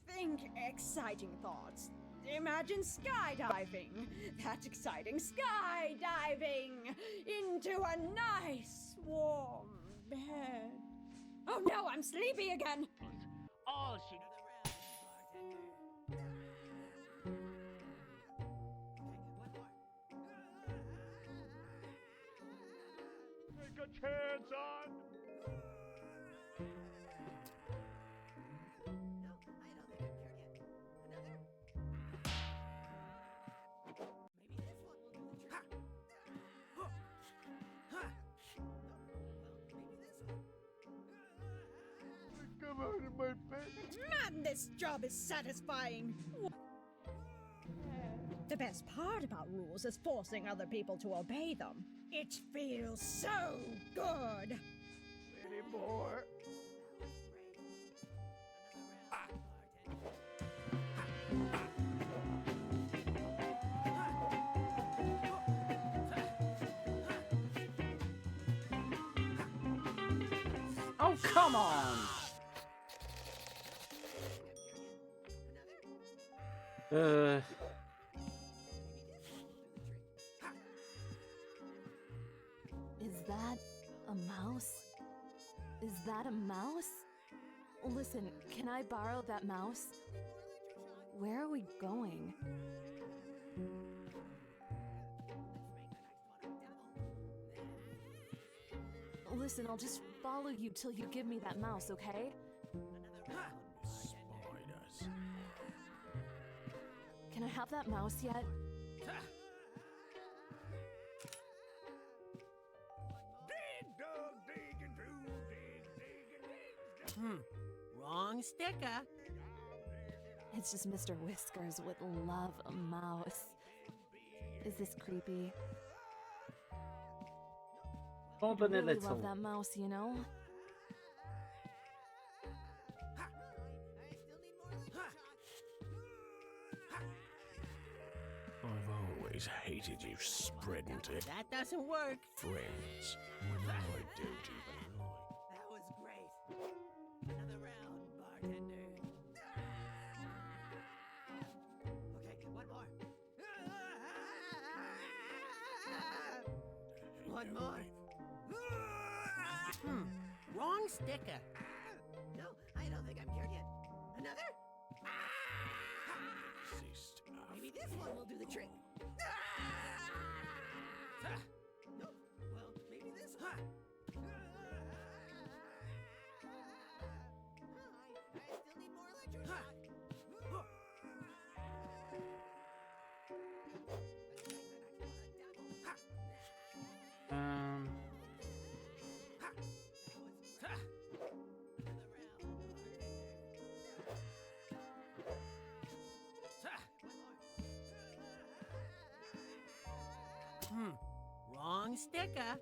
Think exciting thoughts. Imagine skydiving. That's exciting. Skydiving into a nice warm bed. Oh no, I'm sleepy again. All she Take a chance on. Come out of my face. Man, this job is satisfying. The best part about rules is forcing other people to obey them. It feels so good. Any more? Oh, come on! Is that a mouse? Is that a mouse? Listen, can I borrow that mouse? Where are we going? Listen, I'll just follow you till you give me that mouse, okay? Spiders. Can I have that mouse yet? Wrong sticker. It's just Mr. Whiskers would love a mouse. Is this creepy? More than a really little. love that mouse, you know? I've always hated you spreading to That doesn't work. friends when I don't even like. That was great. Another round, bartender. Okay, one more. One more. Wrong sticker. No, I don't think I'm cured yet. Another? Maybe this one will do the trick. Nope. Well, maybe this one. I still need more electroshock. Wrong sticker.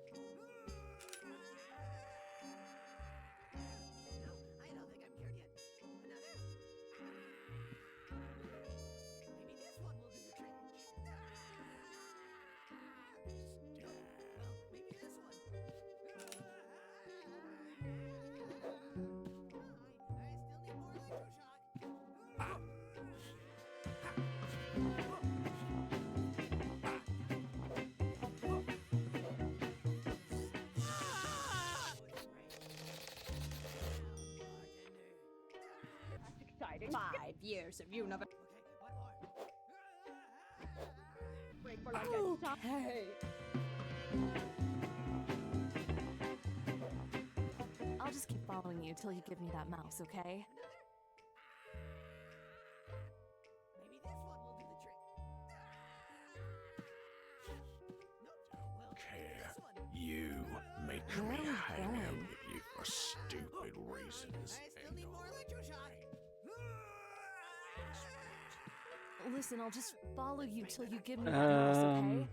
Exciting. 5 years of universe. Break for like a stop. Hey. I'll just keep following you till you give me that mouse, okay? Care. You make me hang out with you for stupid reasons. Listen, I'll just follow you till you give me that mouse, okay?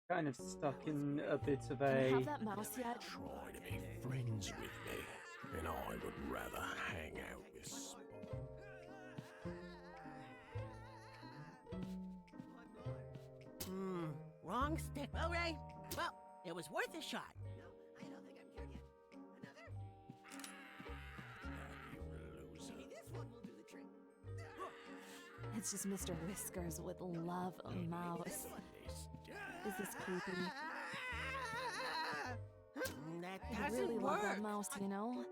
Kind of stuck in a bit of Can I a. have that mouse yet? Try to be friends with me, and I would rather hang out with. Wrong stick. All right. Well, it was worth a shot. It's just Mr. Whiskers would love a mouse. Is this creepy? That I doesn't really work. love that mouse, you know?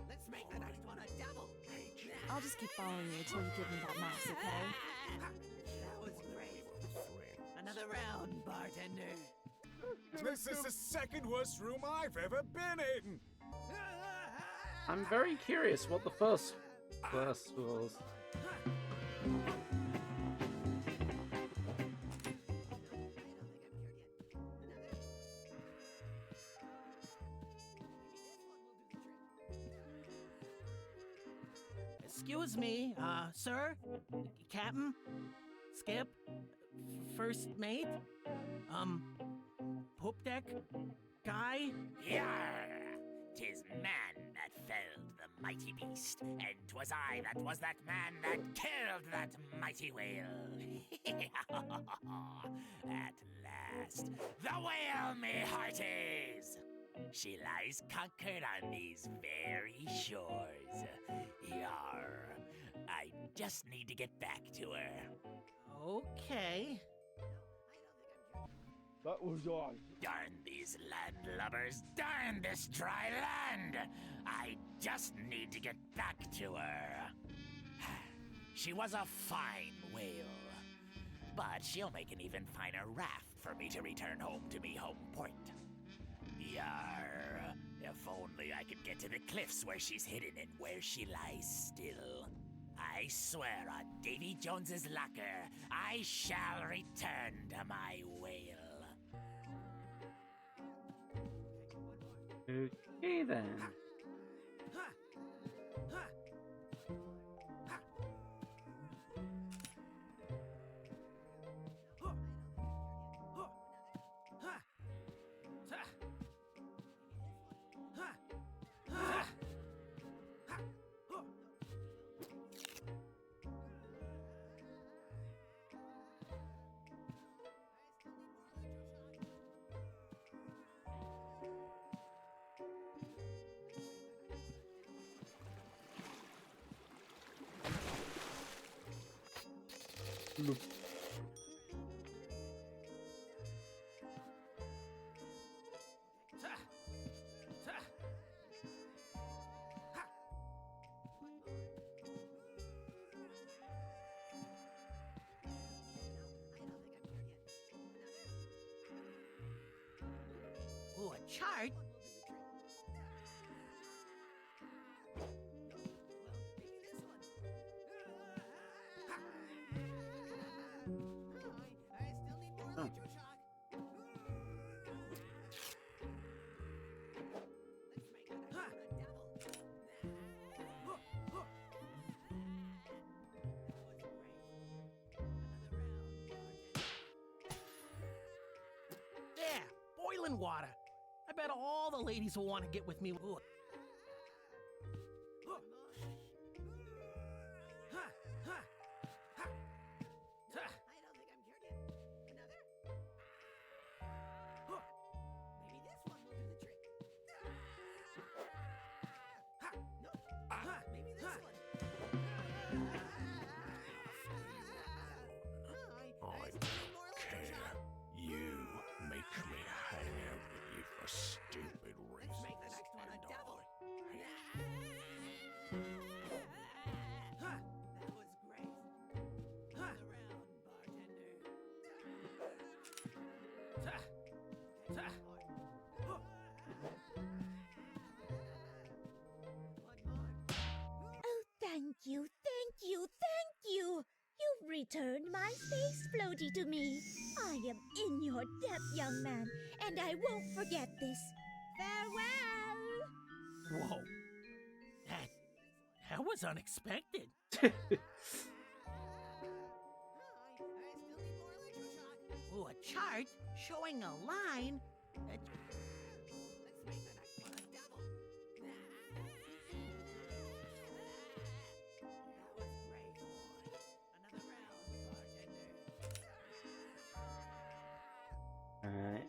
Let's make the next one a double. I'll just keep following you till you give me that mouse, okay? That was great. Another round, bartender. This is the second worst room I've ever been in. I'm very curious what the first was. Excuse me, sir, Captain, Skip, First Mate, Poop Deck, Guy. Yarr! 'Tis man that felled the mighty beast, and 'twas I that was that man that killed that mighty whale. At last, the whale, me hearties! She lies conquered on these very shores. Yarr! I just need to get back to her. Okay. That was I. Darn these landlubbers! Darn this dry land! I just need to get back to her. She was a fine whale, but she'll make an even finer raft for me to return home to me home port. Yarr! If only I could get to the cliffs where she's hidden and where she lies still. I swear on Davy Jones's locker, I shall return to my whale. Okay then. Ooh, a chart? Oh. There, boiling water. I bet all the ladies will want to get with me. Ooh. I don't care. You make me hang out with you for stupid reasons. Oh, thank you, thank you, thank you! You've returned my space floaty to me. I am in your debt, young man, and I won't forget this. Farewell! Whoa. That was unexpected. Ooh, a chart showing a line. Alright.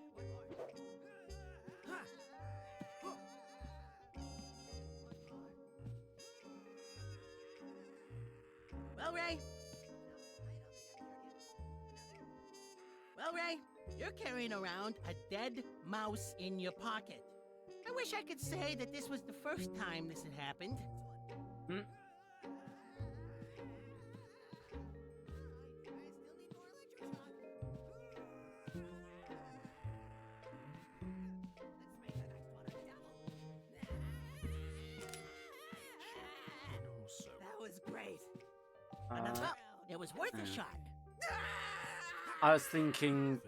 Well, Ray. Well, Ray, you're carrying around a dead mouse in your pocket. I wish I could say that this was the first time this had happened. Hmm. That was great. Well, it was worth a shot. I was thinking,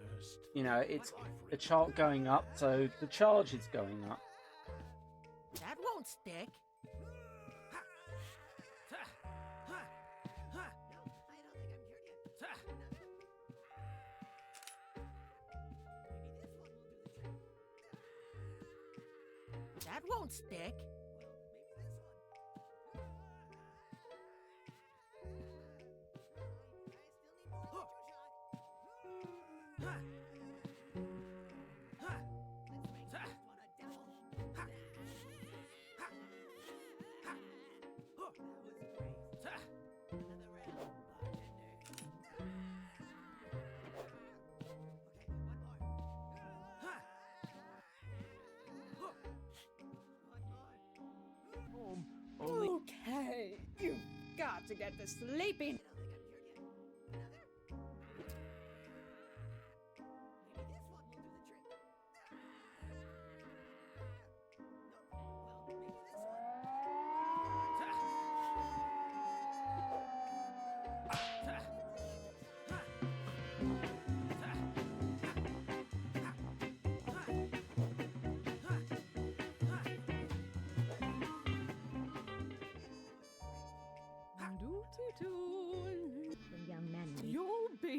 you know, it's a chart going up, so the charge is going up. That won't stick. That won't stick. Okay, you've got to get to sleeping.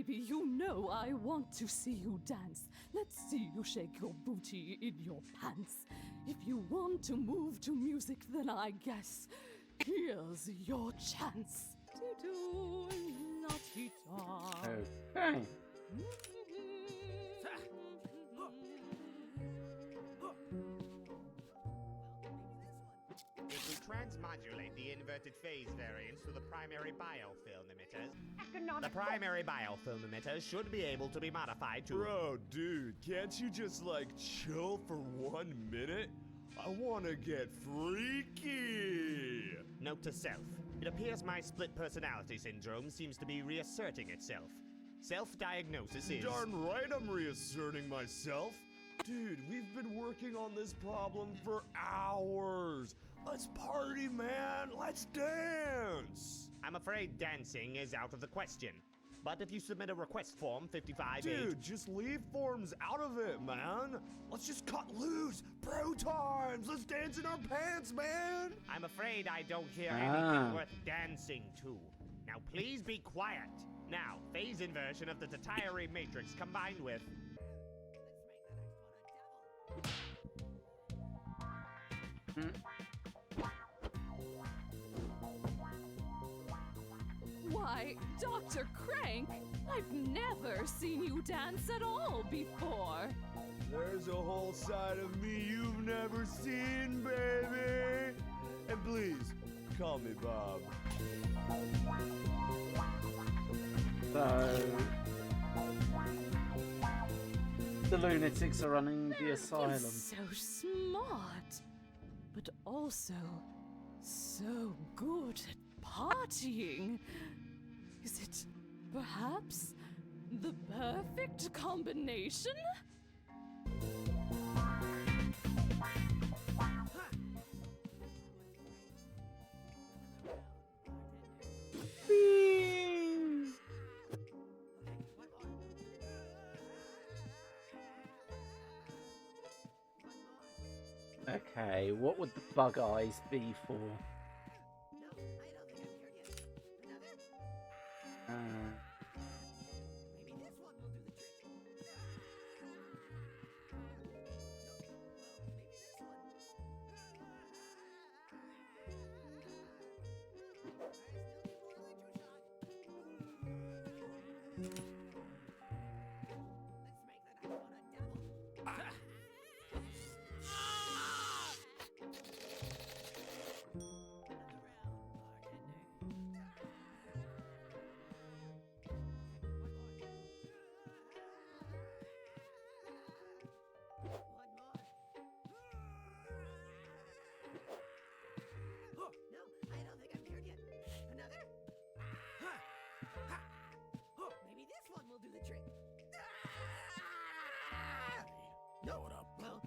baby, you know I want to see you dance. Let's see you shake your booty in your pants. If you want to move to music, then I guess here's your chance. Okay. If we transmodulate the inverted phase variance to the primary biofilm emitters, the primary biofilm emitters should be able to be modified to... Bro, dude, can't you just, like, chill for 1 minute? I wanna get freaky! Note to self. It appears my split personality syndrome seems to be reasserting itself. Self-diagnosis is... Darn right I'm reasserting myself! Dude, we've been working on this problem for hours! Let's party, man! Let's dance! I'm afraid dancing is out of the question. But if you submit a request form 55... Dude, just leave forms out of it, man! Let's just cut loose! Bro times! Let's dance in our pants, man! I'm afraid I don't hear anything worth dancing to. Now please be quiet. Now, phase inversion of the Tatayari matrix combined with... Why, Dr. Crank, I've never seen you dance at all before. There's a whole side of me you've never seen, baby! And please, call me Bob. So... the lunatics are running the asylum. You're so smart, but also so good at partying. Is it perhaps the perfect combination? Okay, what would the bug eyes be for?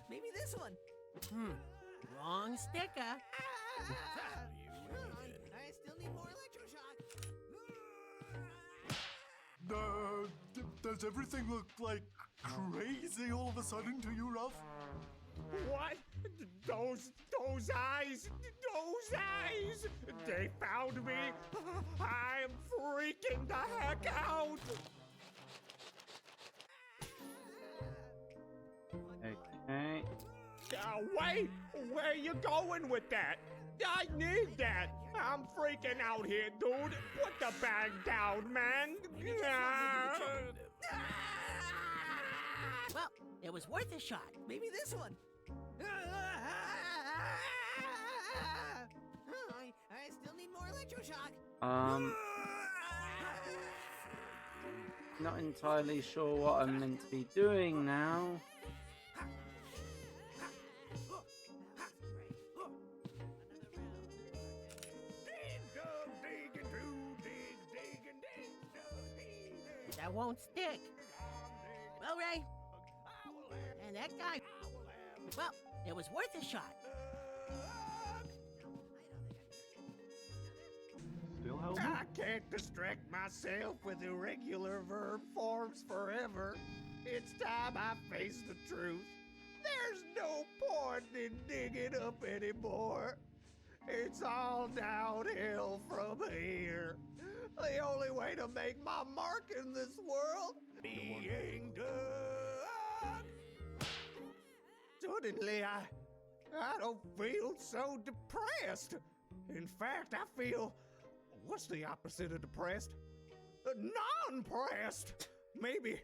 Maybe this one. Wrong sticker. I still need more electroshock. Does everything look like crazy all of a sudden to you, Ruff? What? Those eyes! Those eyes! They found me! I'm freaking the heck out! Okay. Wait! Where you going with that? I need that! I'm freaking out here, dude! Put the bag down, man! Well, it was worth a shot. Maybe this one. I still need more electroshock. Not entirely sure what I'm meant to be doing now. That won't stick. Well, Ray. And that guy. Well, it was worth a shot. Still help me? I can't distract myself with irregular verb forms forever. It's time I face the truth. There's no point in digging up anymore. It's all downhill from here. The only way to make my mark in this world being done. Suddenly, I don't feel so depressed. In fact, I feel, what's the opposite of depressed? Non-pressed. Maybe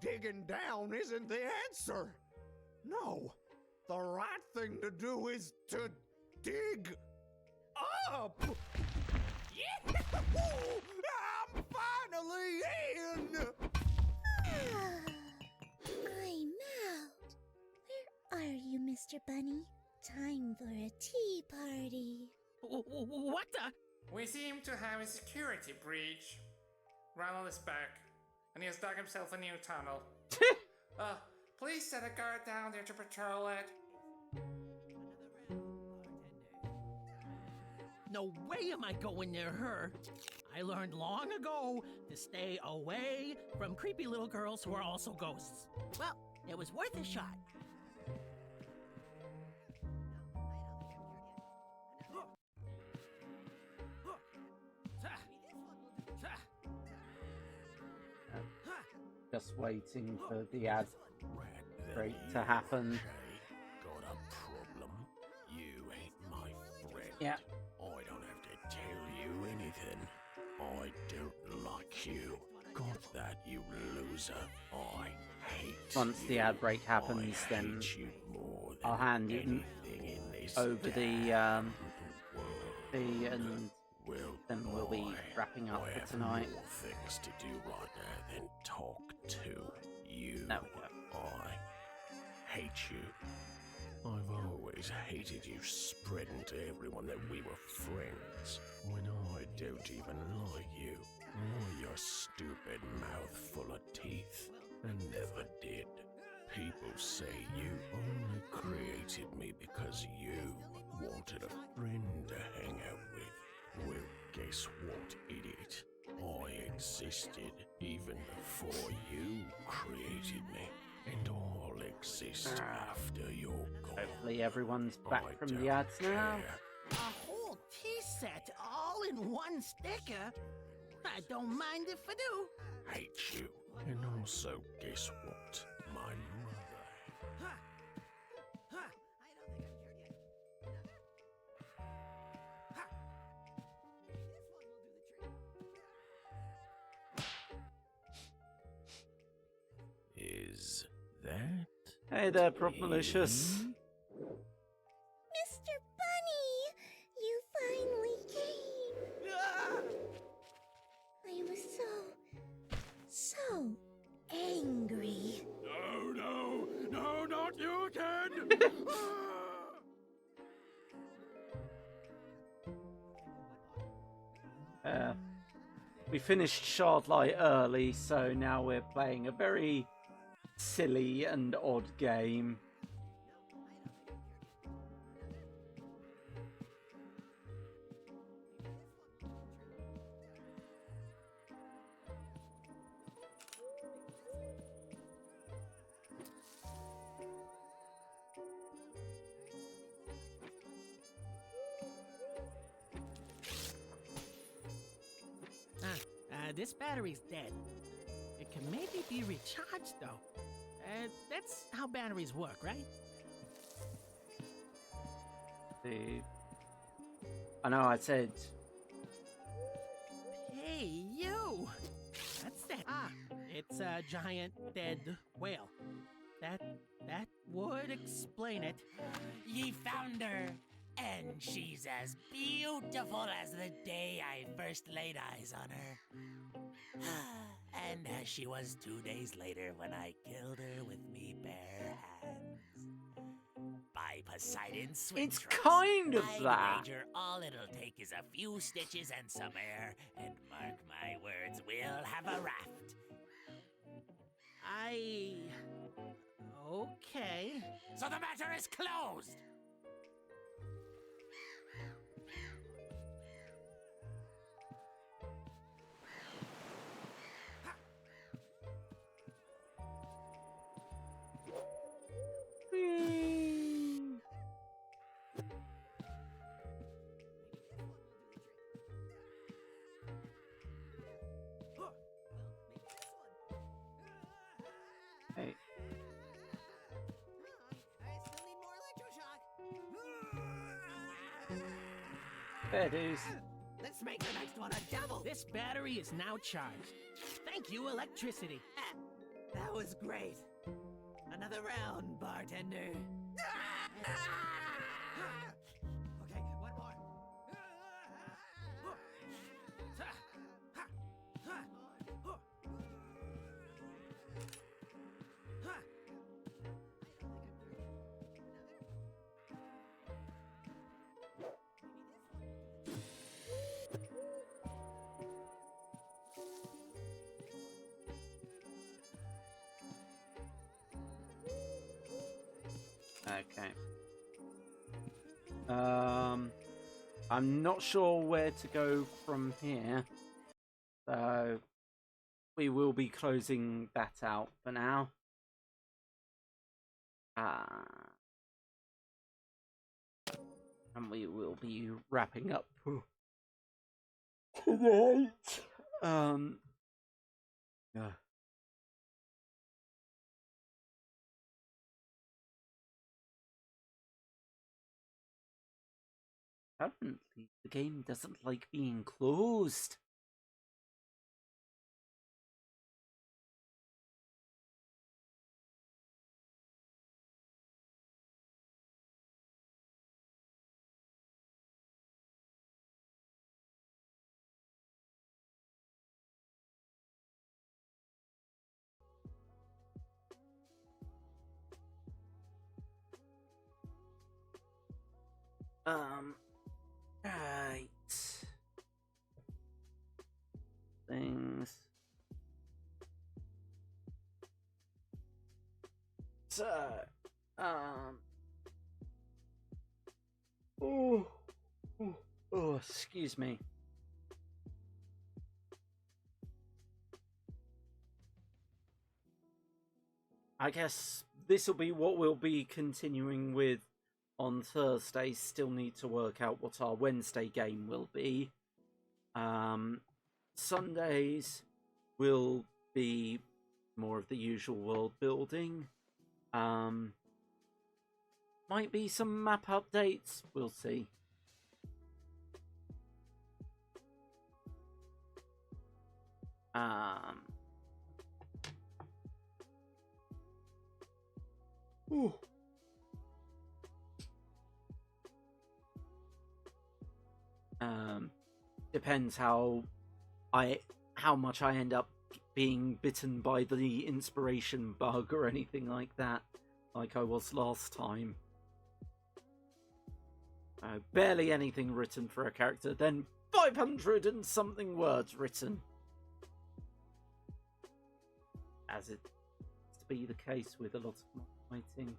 digging down isn't the answer. No, the right thing to do is to dig up. Yeah! I'm finally in. I'm out. Where are you, Mr. Bunny? Time for a tea party. What the? We seem to have a security breach. Ronald is back, and he has dug himself a new tunnel. Please set a guard down there to patrol it. No way am I going near her. I learned long ago to stay away from creepy little girls who are also ghosts. Well, it was worth a shot. Just waiting for the ad break to happen. Got a problem? You ain't my friend. Yeah. I don't have to tell you anything. I don't like you. Got that, you loser? I hate Once the ad break happens, then I'll hand it over the fee, and then we'll be wrapping up for tonight. More things to do right now than talk to you. There we go. I hate you. I've always hated you spreading to everyone that we were friends, when I don't even like you, or your stupid mouth full of teeth. I never did. People say you only created me because you wanted a friend to hang out with. Well, guess what, idiot? I existed even before you created me, and I'll exist after you're gone. Hopefully everyone's back from the ads now. A whole tea set all in one sticker? I don't mind if I do. Hate you. And also, guess what? My mother. Is that? Hey there, Propmalicious. Mr. Bunny! You finally came! I was so angry. No, not you again! We finished Shardlight early, so now we're playing a very silly and odd game. This battery's dead. It can maybe be recharged, though. That's how batteries work, right? I know I said... Hey, you! That's that. It's a giant dead whale. That would explain it. Ye found her, and she's as beautiful as the day I first laid eyes on her. And as she was 2 days later when I killed her with me bare hands. By Poseidon's swim It's trunks, kind of I'd that. wager all it'll take is a few stitches and some air, and mark my words, we'll have a raft. Okay. So the matter is closed! Fair dues. Let's make the next one a double. This battery is now charged. Thank you, electricity. That was great. Another round, bartender. Okay, one more. Okay. I'm not sure where to go from here, so we will be closing that out for now. And we will be wrapping up tonight. Yeah. Apparently, the game doesn't like being closed. Right. Things. So, oh, excuse me. I guess this will be what we'll be continuing with on Thursday. Still need to work out what our Wednesday game will be. Sundays will be more of the usual world building. Might be some map updates. We'll see. Ooh. Depends how much I end up being bitten by the inspiration bug or anything like that, like I was last time. Barely anything written for a character, then 500 and something words written. As it is to be the case with a lot of my writing.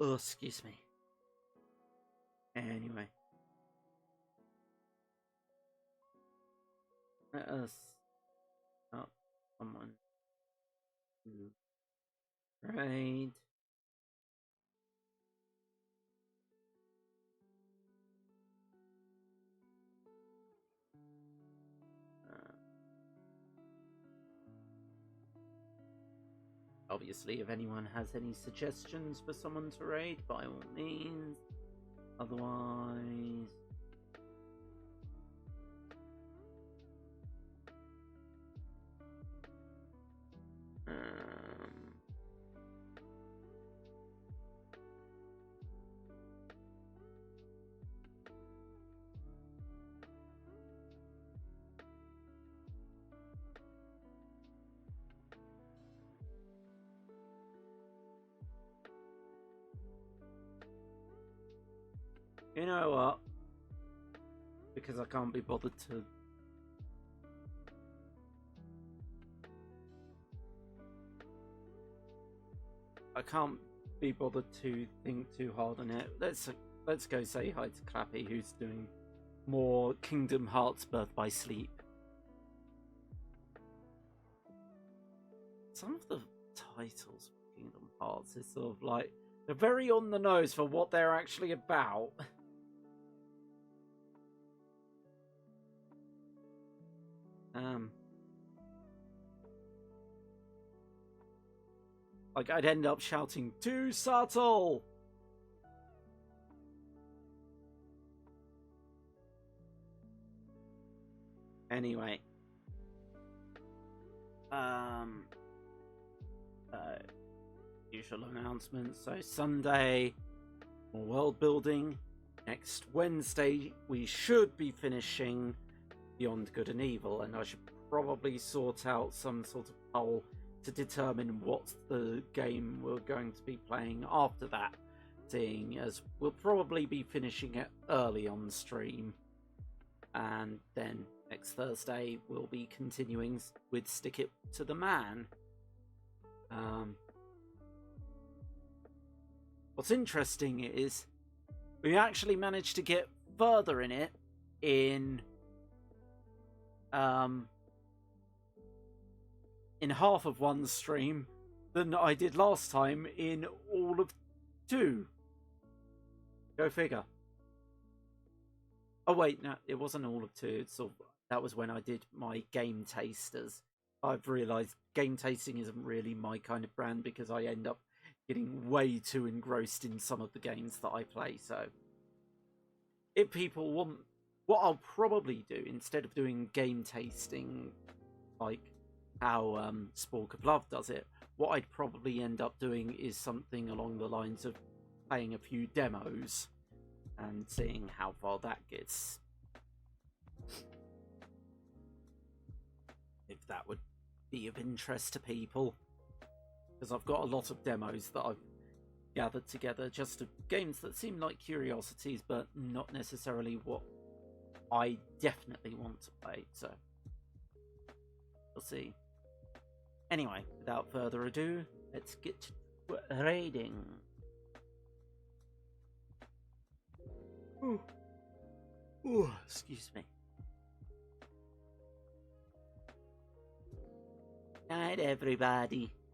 Oh, excuse me. Anyway. Let us start someone to raid. Obviously, if anyone has any suggestions for someone to raid, by all means. Otherwise... You know what? Because I can't be bothered to... I can't be bothered to think too hard on it. Let's go say hi to Clappy, who's doing more Kingdom Hearts Birth by Sleep. Some of the titles for Kingdom Hearts is sort of like... They're very on the nose for what they're actually about. Like, I'd end up shouting, "Too subtle!" Anyway. Usual announcements. So Sunday, more world building. Next Wednesday, we should be finishing Beyond Good and Evil, and I should probably sort out some sort of poll to determine what the game we're going to be playing after that, seeing as we'll probably be finishing it early on stream. And then next Thursday, we'll be continuing with Stick It to the Man. What's interesting is we actually managed to get further in it in half of one stream than I did last time in all of 2. Go figure. Oh wait, no, it wasn't all of 2. That was when I did my game tasters. I've realised game tasting isn't really my kind of brand because I end up getting way too engrossed in some of the games that I play. So if people want, what I'll probably do instead of doing game tasting like how Spork of Love does it, what I'd probably end up doing is something along the lines of playing a few demos and seeing how far that gets. If that would be of interest to people. Because I've got a lot of demos that I've gathered together just of games that seem like curiosities, but not necessarily what I definitely want to play, so we'll see. Anyway, without further ado, let's get to raiding. Ooh, excuse me. Night, everybody.